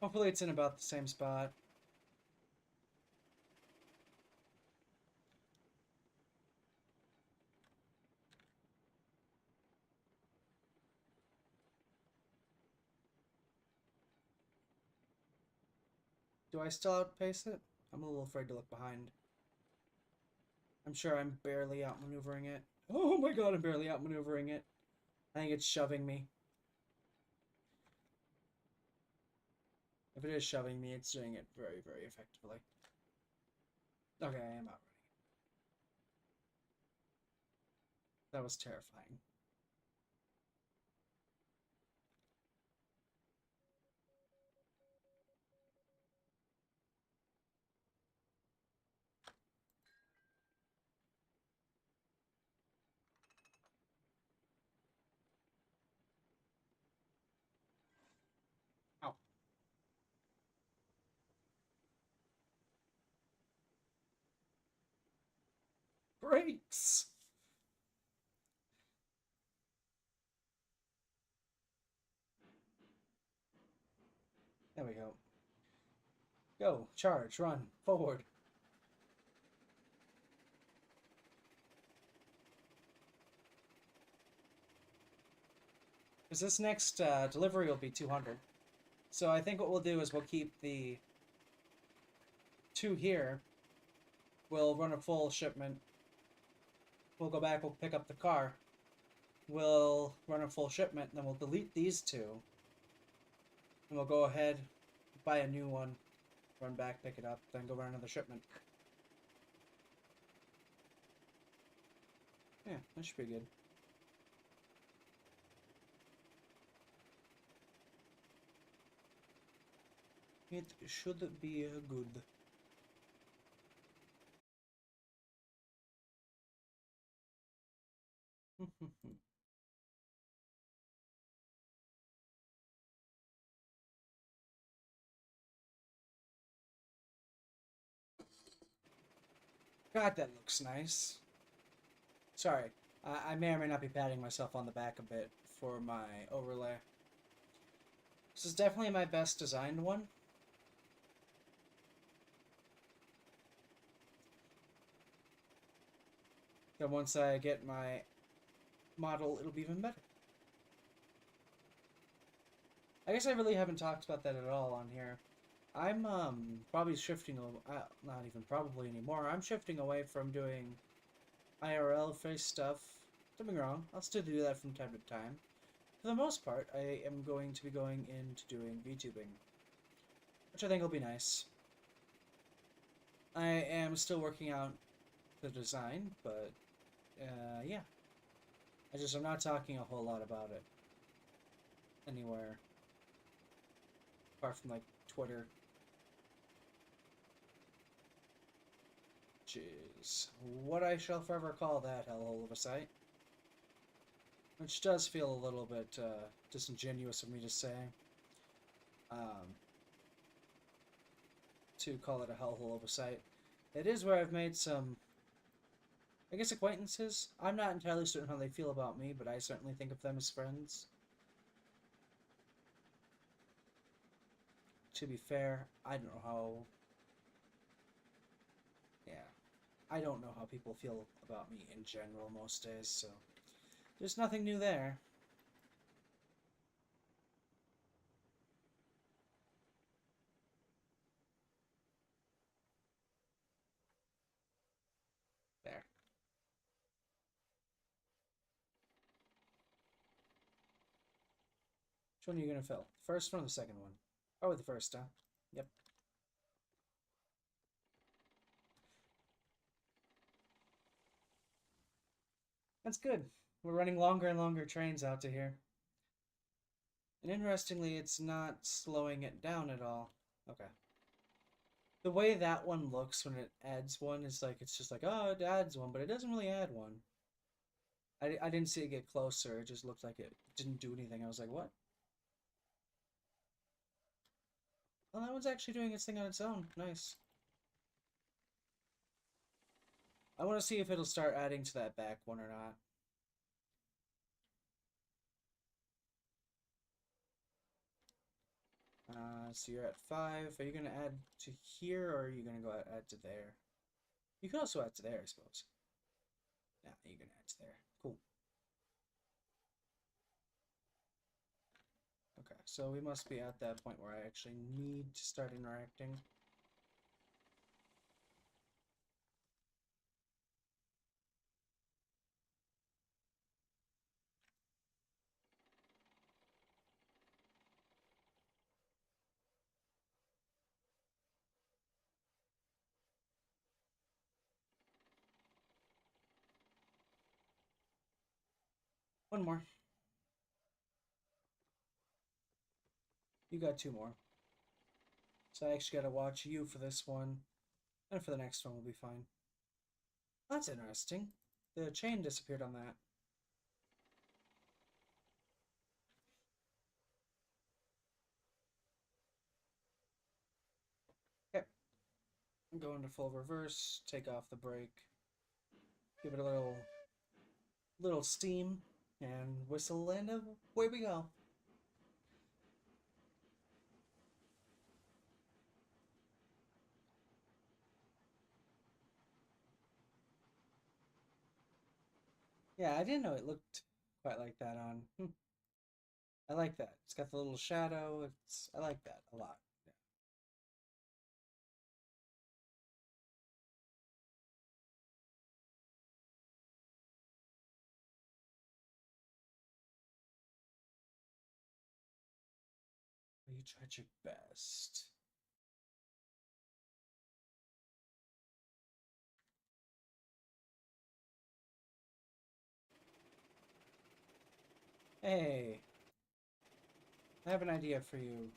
Hopefully it's in about the same spot. Do I still outpace it? I'm a little afraid to look behind. I'm sure I'm barely outmaneuvering it. Oh my god, I'm barely outmaneuvering it. I think it's shoving me. If it is shoving me, it's doing it very, very effectively. Okay, I am outrunning it. That was terrifying. Ow. Brakes! There we go. Go, charge, run, forward. Because this next delivery will be 200. So I think what we'll do is we'll keep the 2 here. We'll run a full shipment. We'll go back, we'll pick up the car. We'll run a full shipment, then we'll delete these 2. And we'll go ahead, buy a new one, run back, pick it up, then go run another shipment. Yeah, that should be good. It should be good. God, that looks nice. Sorry, I may or may not be patting myself on the back a bit for my overlay. This is definitely my best designed one. And once I get my model, it'll be even better. I guess I really haven't talked about that at all on here. I'm probably shifting, not even probably anymore. I'm shifting away from doing IRL face stuff. Don't get me wrong, I'll still do that from time to time. For the most part, I am going to be going into doing VTubing, which I think will be nice. I am still working out the design, but yeah. I'm not talking a whole lot about it anywhere, apart from like Twitter. Jeez, what I shall forever call that hellhole of a site. Which does feel a little bit disingenuous of me to say. To call it a hellhole of a site. It is where I've made some, I guess, acquaintances. I'm not entirely certain how they feel about me, but I certainly think of them as friends. To be fair, I don't know how... Yeah. I don't know how people feel about me in general most days, so... There's nothing new there. There. Which one are you going to fill? The first one or the second one? Oh, the first, huh? Yep. That's good. We're running longer and longer trains out to here. And interestingly, it's not slowing it down at all. Okay. The way that one looks when it adds one is like, it's just like, oh, it adds one, but it doesn't really add one. I didn't see it get closer. It just looked like it didn't do anything. I was like, what? Well, that one's actually doing its thing on its own. Nice. I want to see if it'll start adding to that back one or not. So you're at 5. Are you going to add to here, or are you going to go add to there? You can also add to there, I suppose. Yeah, you can add to there. Cool. Okay, so we must be at that point where I actually need to start interacting. One more. You got 2 more. So I actually got to watch you for this one. And for the next one, we'll be fine. That's interesting. The chain disappeared on that. Okay. Go into full reverse, take off the brake, give it a little steam, and whistle, and away we go. Yeah, I didn't know it looked quite like that on. I like that. It's got the little shadow. I like that a lot. Yeah. You tried your best. Hey, I have an idea for you,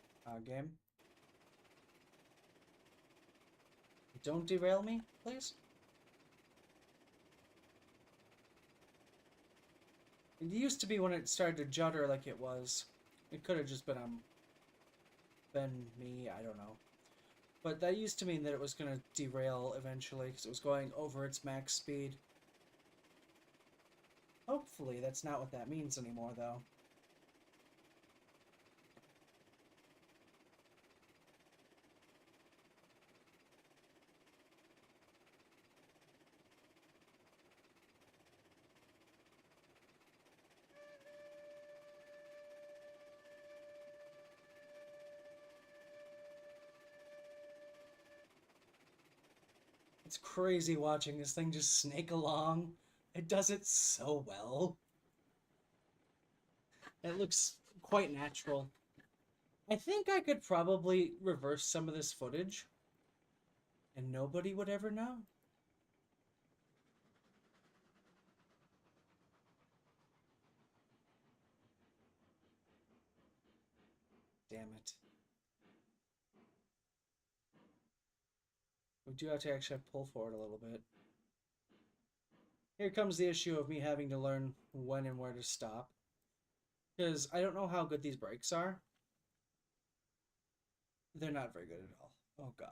game. Don't derail me, please. It used to be when it started to judder like it was. It could have just been me, I don't know. But that used to mean that it was going to derail eventually because it was going over its max speed. Hopefully that's not what that means anymore, though. It's crazy watching this thing just snake along. It does it so well. It looks quite natural. I think I could probably reverse some of this footage and nobody would ever know. Damn it. We do have to actually pull forward a little bit. Here comes the issue of me having to learn when and where to stop. Because I don't know how good these brakes are. They're not very good at all. Oh god.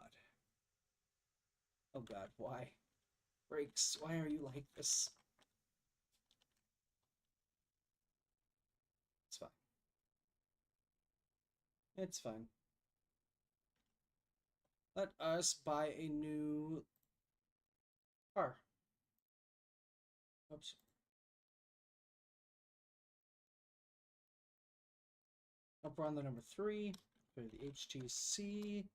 Oh god, why? Brakes, why are you like this? It's fine. It's fine. Let us buy a new car. Oops. Up we're on the number 3. Go to the HTC.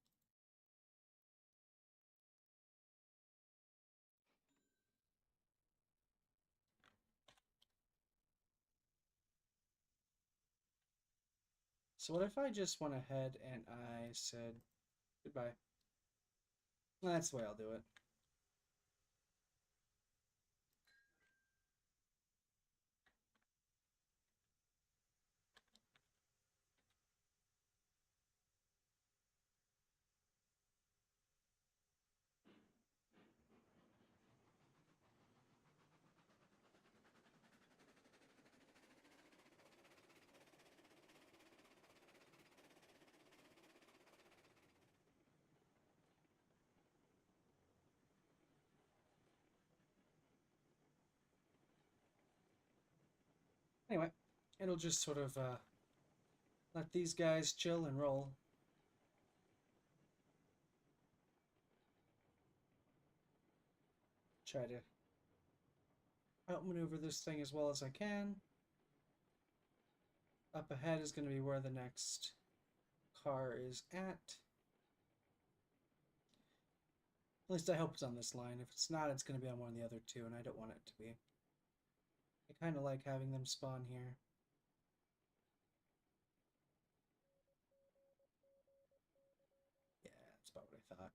So what if I just went ahead and I said goodbye? That's the way I'll do it. Anyway, it'll just sort of let these guys chill and roll. Try to outmaneuver this thing as well as I can. Up ahead is going to be where the next car is at. At least I hope it's on this line. If it's not, it's going to be on one of the other two, and I don't want it to be. I kind of like having them spawn here. Yeah, that's about what I thought.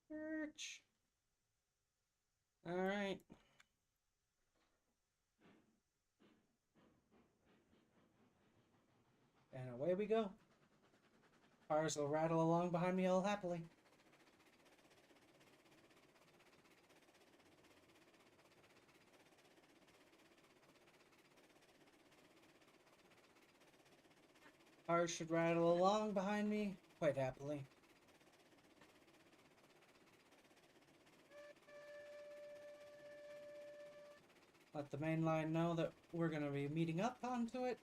Church. All right. And away we go. Cars will rattle along behind me all happily. Cars should rattle along behind me quite happily. Let the main line know that we're going to be meeting up onto it.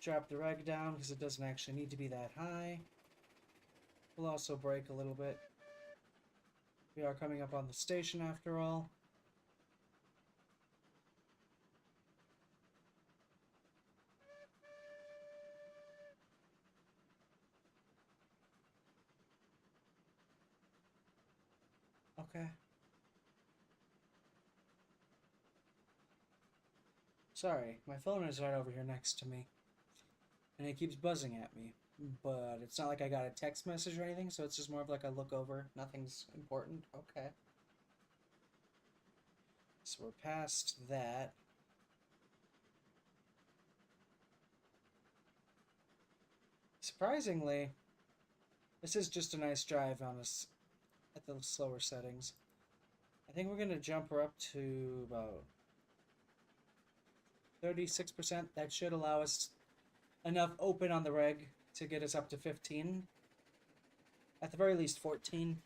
Drop the reg down because it doesn't actually need to be that high. We'll also brake a little bit. We are coming up on the station after all. Okay. Sorry, my phone is right over here next to me, and it keeps buzzing at me. But it's not like I got a text message or anything, so it's just more of like a look over. Nothing's important. Okay. So we're past that. Surprisingly, this is just a nice drive on us at the slower settings. I think we're going to jump her up to about 36%. That should allow us enough open on the reg to get us up to 15. At the very least, 14.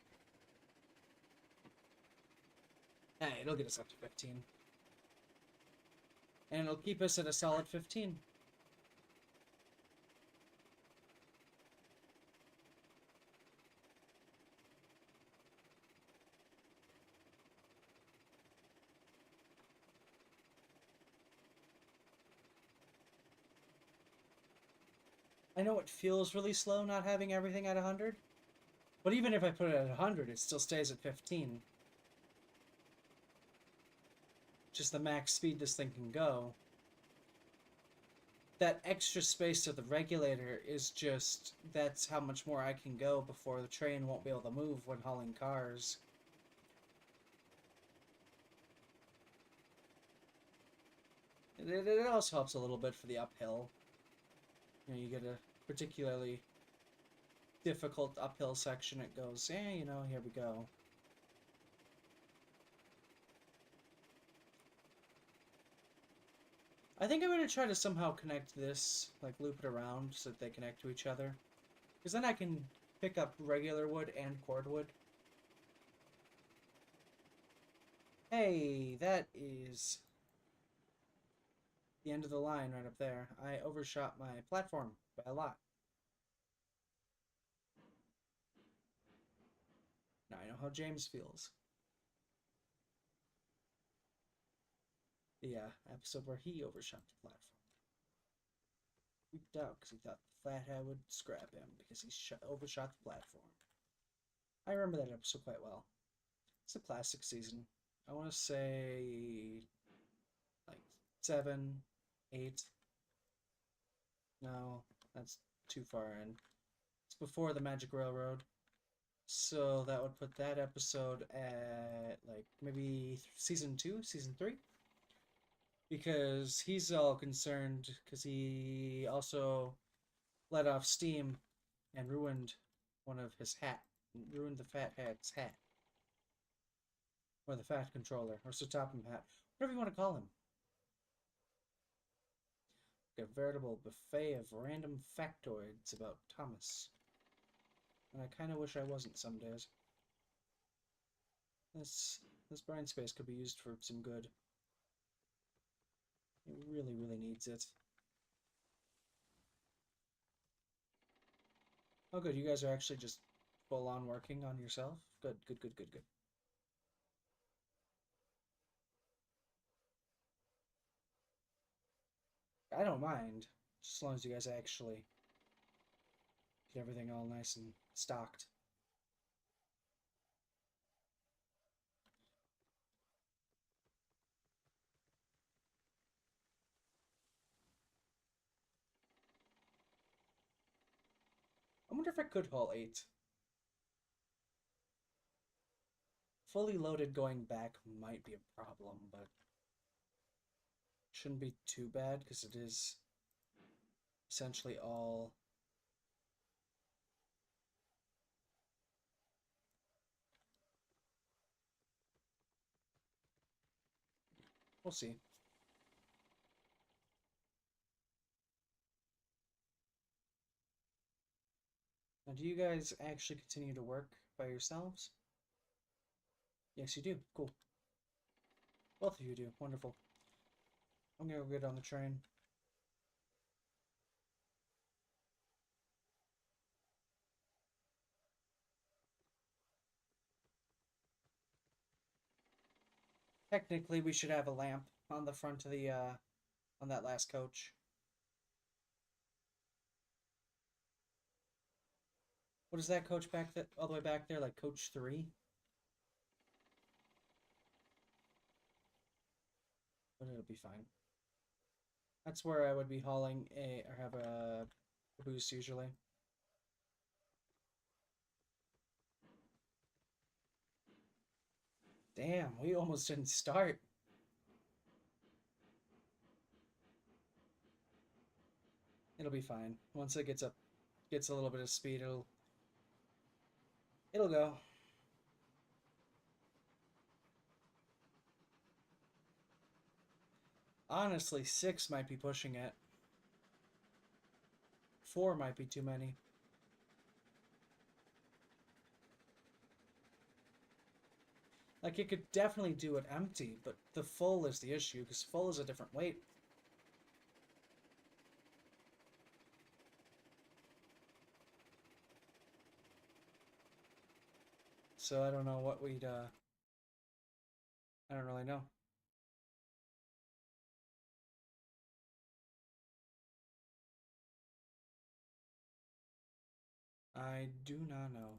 Hey, it'll get us up to 15. And it'll keep us at a solid 15. I know it feels really slow not having everything at 100. But even if I put it at 100, it still stays at 15. Just the max speed this thing can go. That extra space of the regulator is just, that's how much more I can go before the train won't be able to move when hauling cars. It also helps a little bit for the uphill. You know, you get a particularly difficult uphill section, it goes, you know, here we go. I think I'm going to try to somehow connect this, like loop it around so that they connect to each other. Because then I can pick up regular wood and cordwood. Hey, that is the end of the line right up there. I overshot my platform by a lot. Now I know how James feels. The episode where he overshot the platform. Freaked out because he thought the flathead would scrap him because he overshot the platform. I remember that episode quite well. It's a classic season. I want to say like 7, 8. No, that's too far in. It's before the Magic Railroad. So that would put that episode at like maybe season 2, season 3. Because he's all concerned because he also let off steam and ruined one of his ruined the fat hat's hat. Or the fat controller, or Sir Topham hat, whatever you want to call him. A veritable buffet of random factoids about Thomas. And I kind of wish I wasn't some days. This brain space could be used for some good. It really, really needs it. Oh good, you guys are actually just full on working on yourself? Good, good, good, good, good. I don't mind, just as long as you guys actually get everything all nice and stocked. I wonder if I could haul 8. Fully loaded going back might be a problem, but shouldn't be too bad because it is essentially all we'll see. Now, do you guys actually continue to work by yourselves? Yes, you do. Cool. Both of you do. Wonderful. I'm gonna go get on the train. Technically, we should have a lamp on the front of the, on that last coach. What is that coach back that all the way back there, like coach 3? But it'll be fine. That's where I would be hauling a or have a boost usually. Damn, we almost didn't start. It'll be fine. Once it gets a little bit of speed, it'll go. Honestly, 6 might be pushing it. 4 might be too many. Like, it could definitely do it empty, but the full is the issue, because full is a different weight. So I don't know what we'd, I don't really know. I do not know.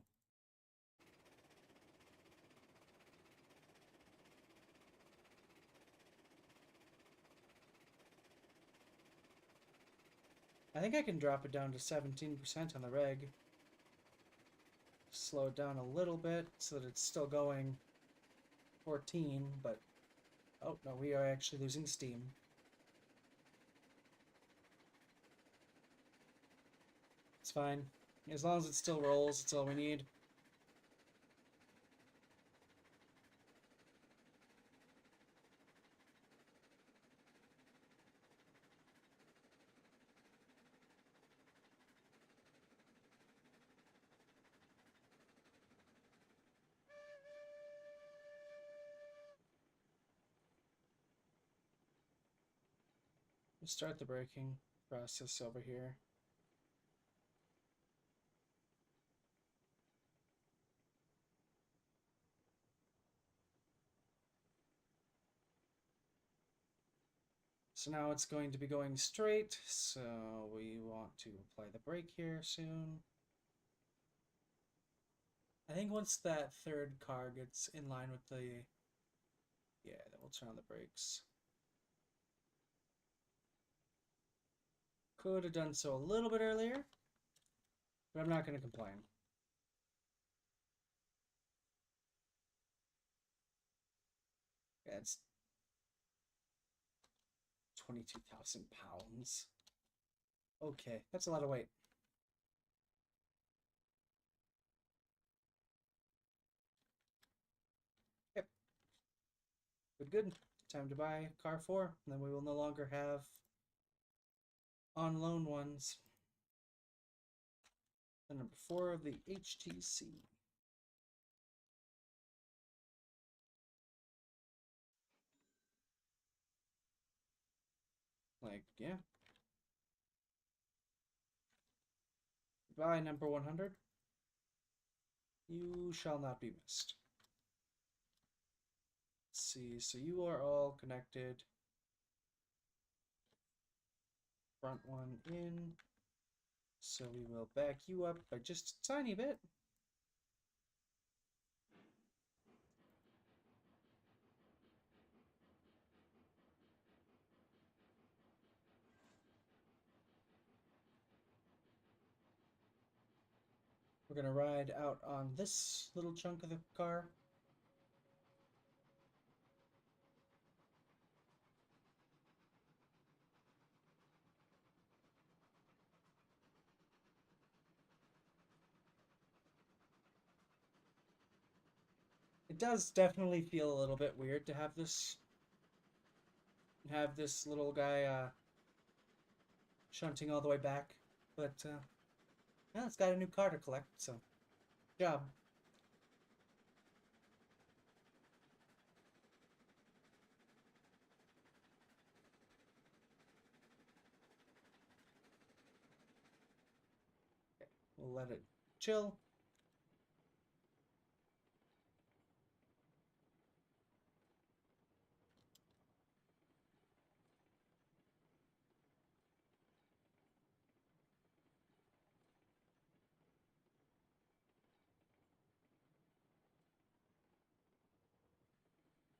I think I can drop it down to 17% on the reg. Slow it down a little bit so that it's still going 14, but oh no, we are actually losing steam. It's fine. As long as it still rolls, it's all we need. We'll start the braking process over here. So now it's going to be going straight, so we want to apply the brake here soon. I think once that third car gets in line with the... Yeah, then we'll turn on the brakes. Could have done so a little bit earlier, but I'm not going to complain. Yeah, it's 22,000 pounds. Okay, that's a lot of weight. Yep. Good. Time to buy car 4, and then we will no longer have on loan ones. And number 4 of the HTC. Like, yeah. Goodbye, number 100. You shall not be missed. Let's see, so you are all connected. Front one in. So we will back you up by just a tiny bit. We're going to ride out on this little chunk of the car. It does definitely feel a little bit weird to have this little guy shunting all the way back, but yeah, it's got a new car to collect, so job. We'll let it chill.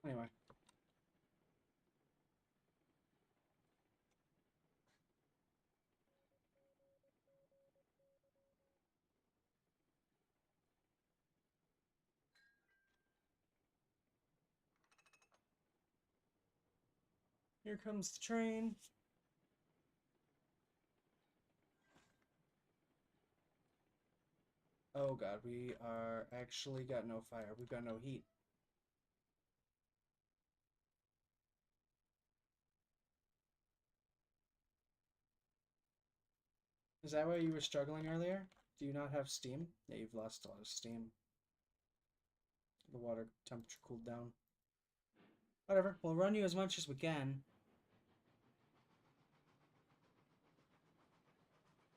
Anyway. Here comes the train. Oh god, we are actually got no fire. We've got no heat. Is that why you were struggling earlier? Do you not have steam? Yeah, you've lost a lot of steam. The water temperature cooled down. Whatever, we'll run you as much as we can.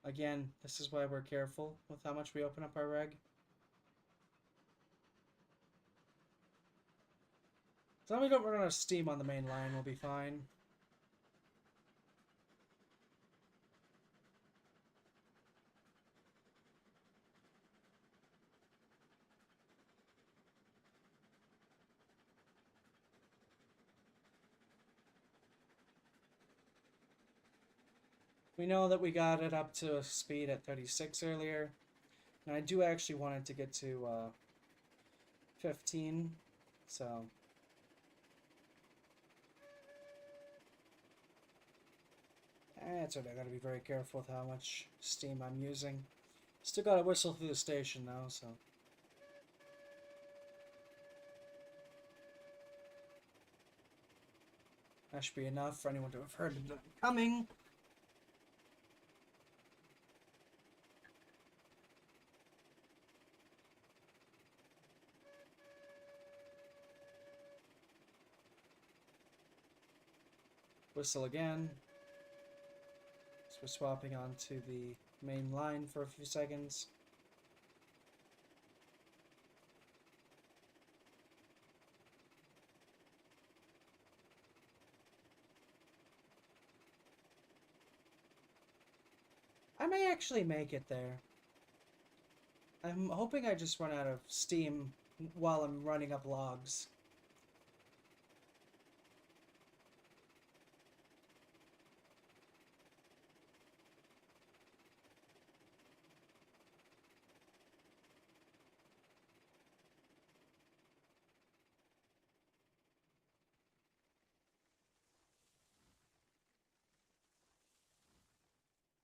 Again, this is why we're careful with how much we open up our reg. As long as we don't run out of steam on the main line, we'll be fine. We know that we got it up to speed at 36 earlier. And I do actually want it to get to 15. So that's what I gotta be very careful with how much steam I'm using. Still gotta whistle through the station though, so. That should be enough for anyone to have heard it coming. Whistle again. So we're swapping onto the main line for a few seconds. I may actually make it there. I'm hoping I just run out of steam while I'm running up logs.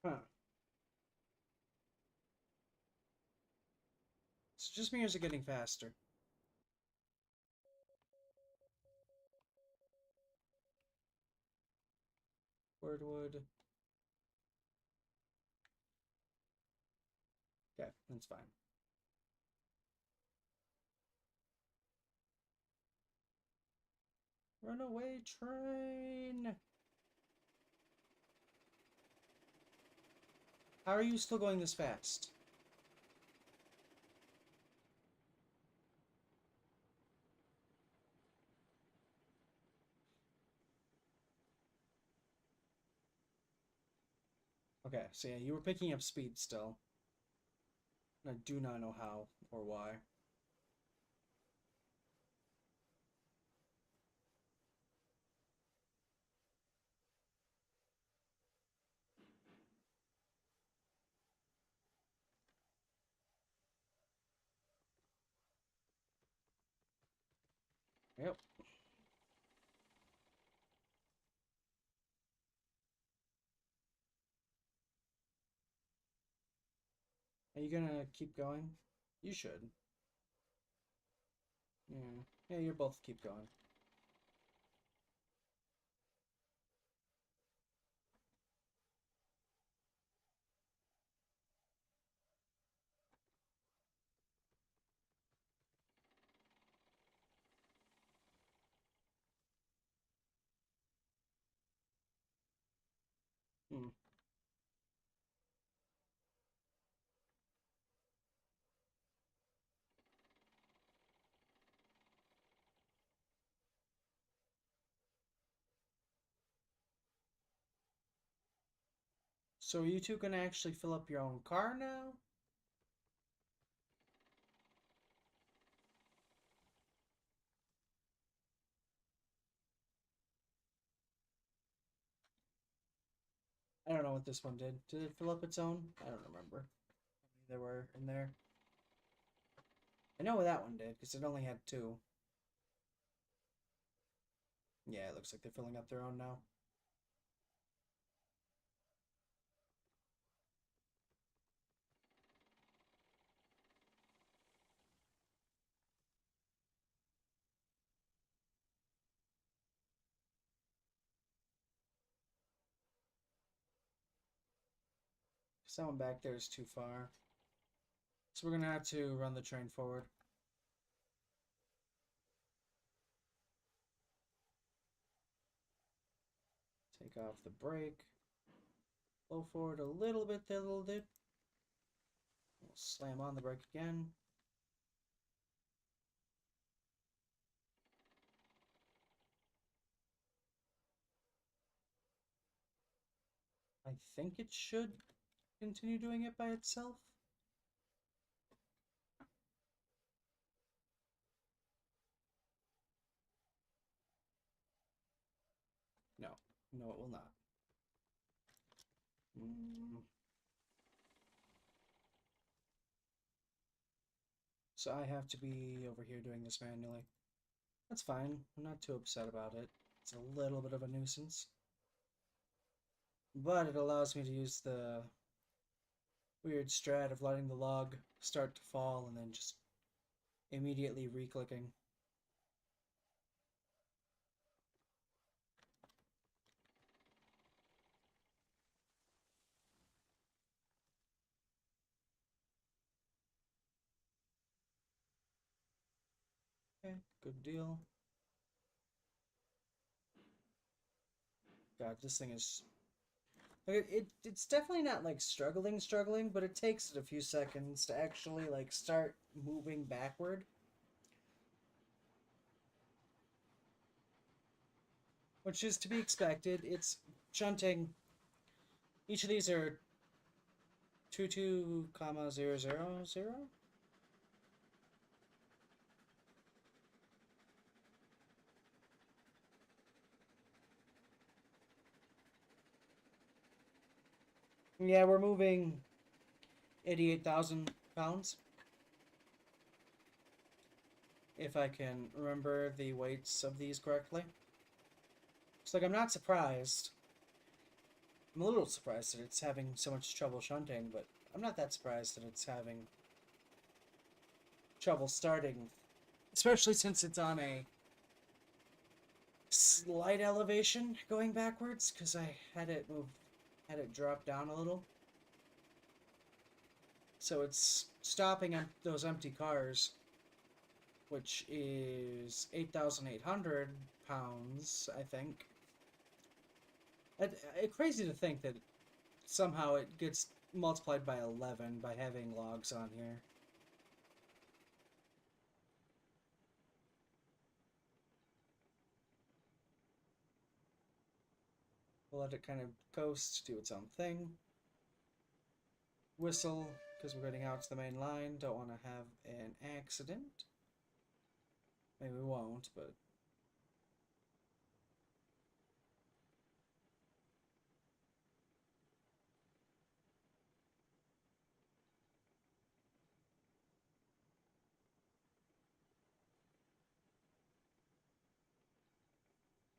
Huh. So just me or is it getting faster? Wordwood. Okay, that's fine. Runaway train! How are you still going this fast? Okay, so yeah, you were picking up speed still. I do not know how or why. Yep. Are you gonna keep going? You should. Yeah. Yeah, you both keep going. Hmm. So are you two gonna actually fill up your own car now? I don't know what this one did. Did it fill up its own? I don't remember. There were in there. I know what that one did, because it only had two. Yeah, it looks like they're filling up their own now. Someone back there is too far. So we're gonna have to run the train forward. Take off the brake. Blow forward a little bit there, little dude. We'll slam on the brake again. I think it should continue doing it by itself. No, no, it will not. So I have to be over here doing this manually. That's fine. I'm not too upset about it. It's a little bit of a nuisance. But it allows me to use the weird strat of letting the log start to fall and then just immediately re-clicking. Okay, good deal. God, this thing is... It's definitely not like struggling, but it takes it a few seconds to actually like start moving backward. Which is to be expected. It's shunting. Each of these are 22,000. Yeah, we're moving 88,000 pounds. If I can remember the weights of these correctly. It's like I'm not surprised. I'm a little surprised that it's having so much trouble shunting, but I'm not that surprised that it's having trouble starting. Especially since it's on a slight elevation going backwards, because I had it drop down a little. So it's stopping those empty cars, which is 8,800 pounds, I think. It's crazy to think that somehow it gets multiplied by 11 by having logs on here. We'll let it kind of coast, do its own thing. Whistle, because we're getting out to the main line. Don't want to have an accident. Maybe we won't, but...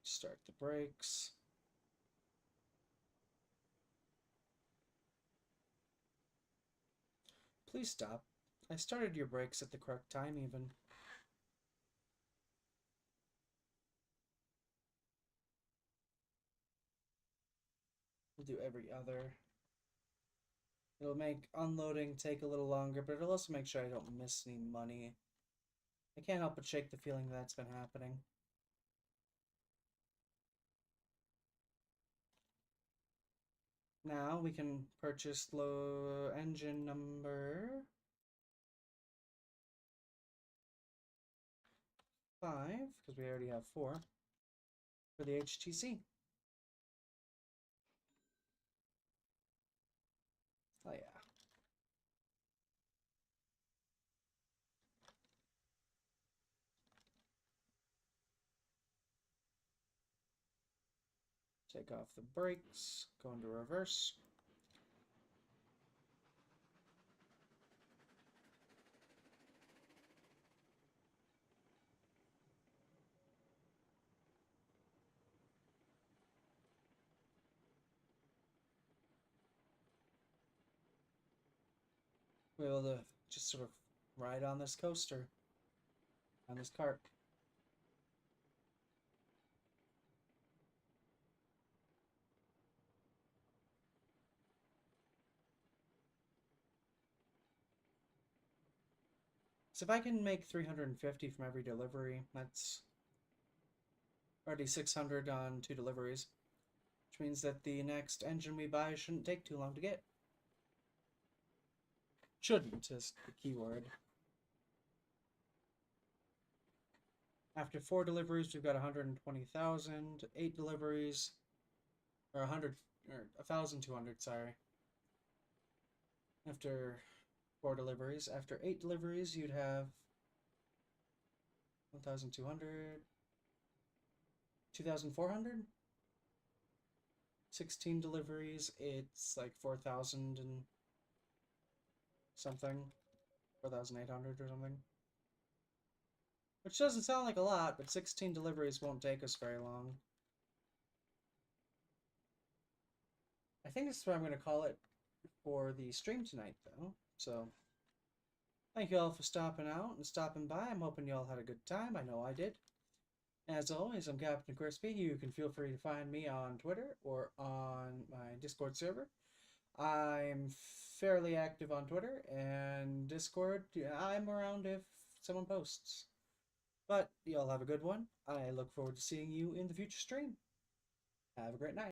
Start the brakes. Please stop. I started your brakes at the correct time, even. We'll do every other. It'll make unloading take a little longer, but it'll also make sure I don't miss any money. I can't help but shake the feeling that's been happening. Now we can purchase engine number 5, because we already have 4, for the HTC. Oh yeah. Take off the brakes, go into reverse. We're able to just sort of ride on this coaster, on this cart. So if I can make 350 from every delivery, that's already 600 on 2 deliveries, which means that the next engine we buy shouldn't take too long to get. Shouldn't is the key word. After 4 deliveries, we've got 120,000. 8 deliveries, or 100, or 1,200, sorry. After 4 deliveries. After 8 deliveries, you'd have 1,200, 2,400? 16 deliveries, it's like 4,000 and something. 4,800 or something. Which doesn't sound like a lot, but 16 deliveries won't take us very long. I think this is what I'm going to call it for the stream tonight, though. So, thank you all for stopping out and stopping by. I'm hoping you all had a good time. I know I did. As always, I'm Captain Crispy. You can feel free to find me on Twitter or on my Discord server. I'm fairly active on Twitter and Discord. I'm around if someone posts. But y'all have a good one. I look forward to seeing you in the future stream. Have a great night.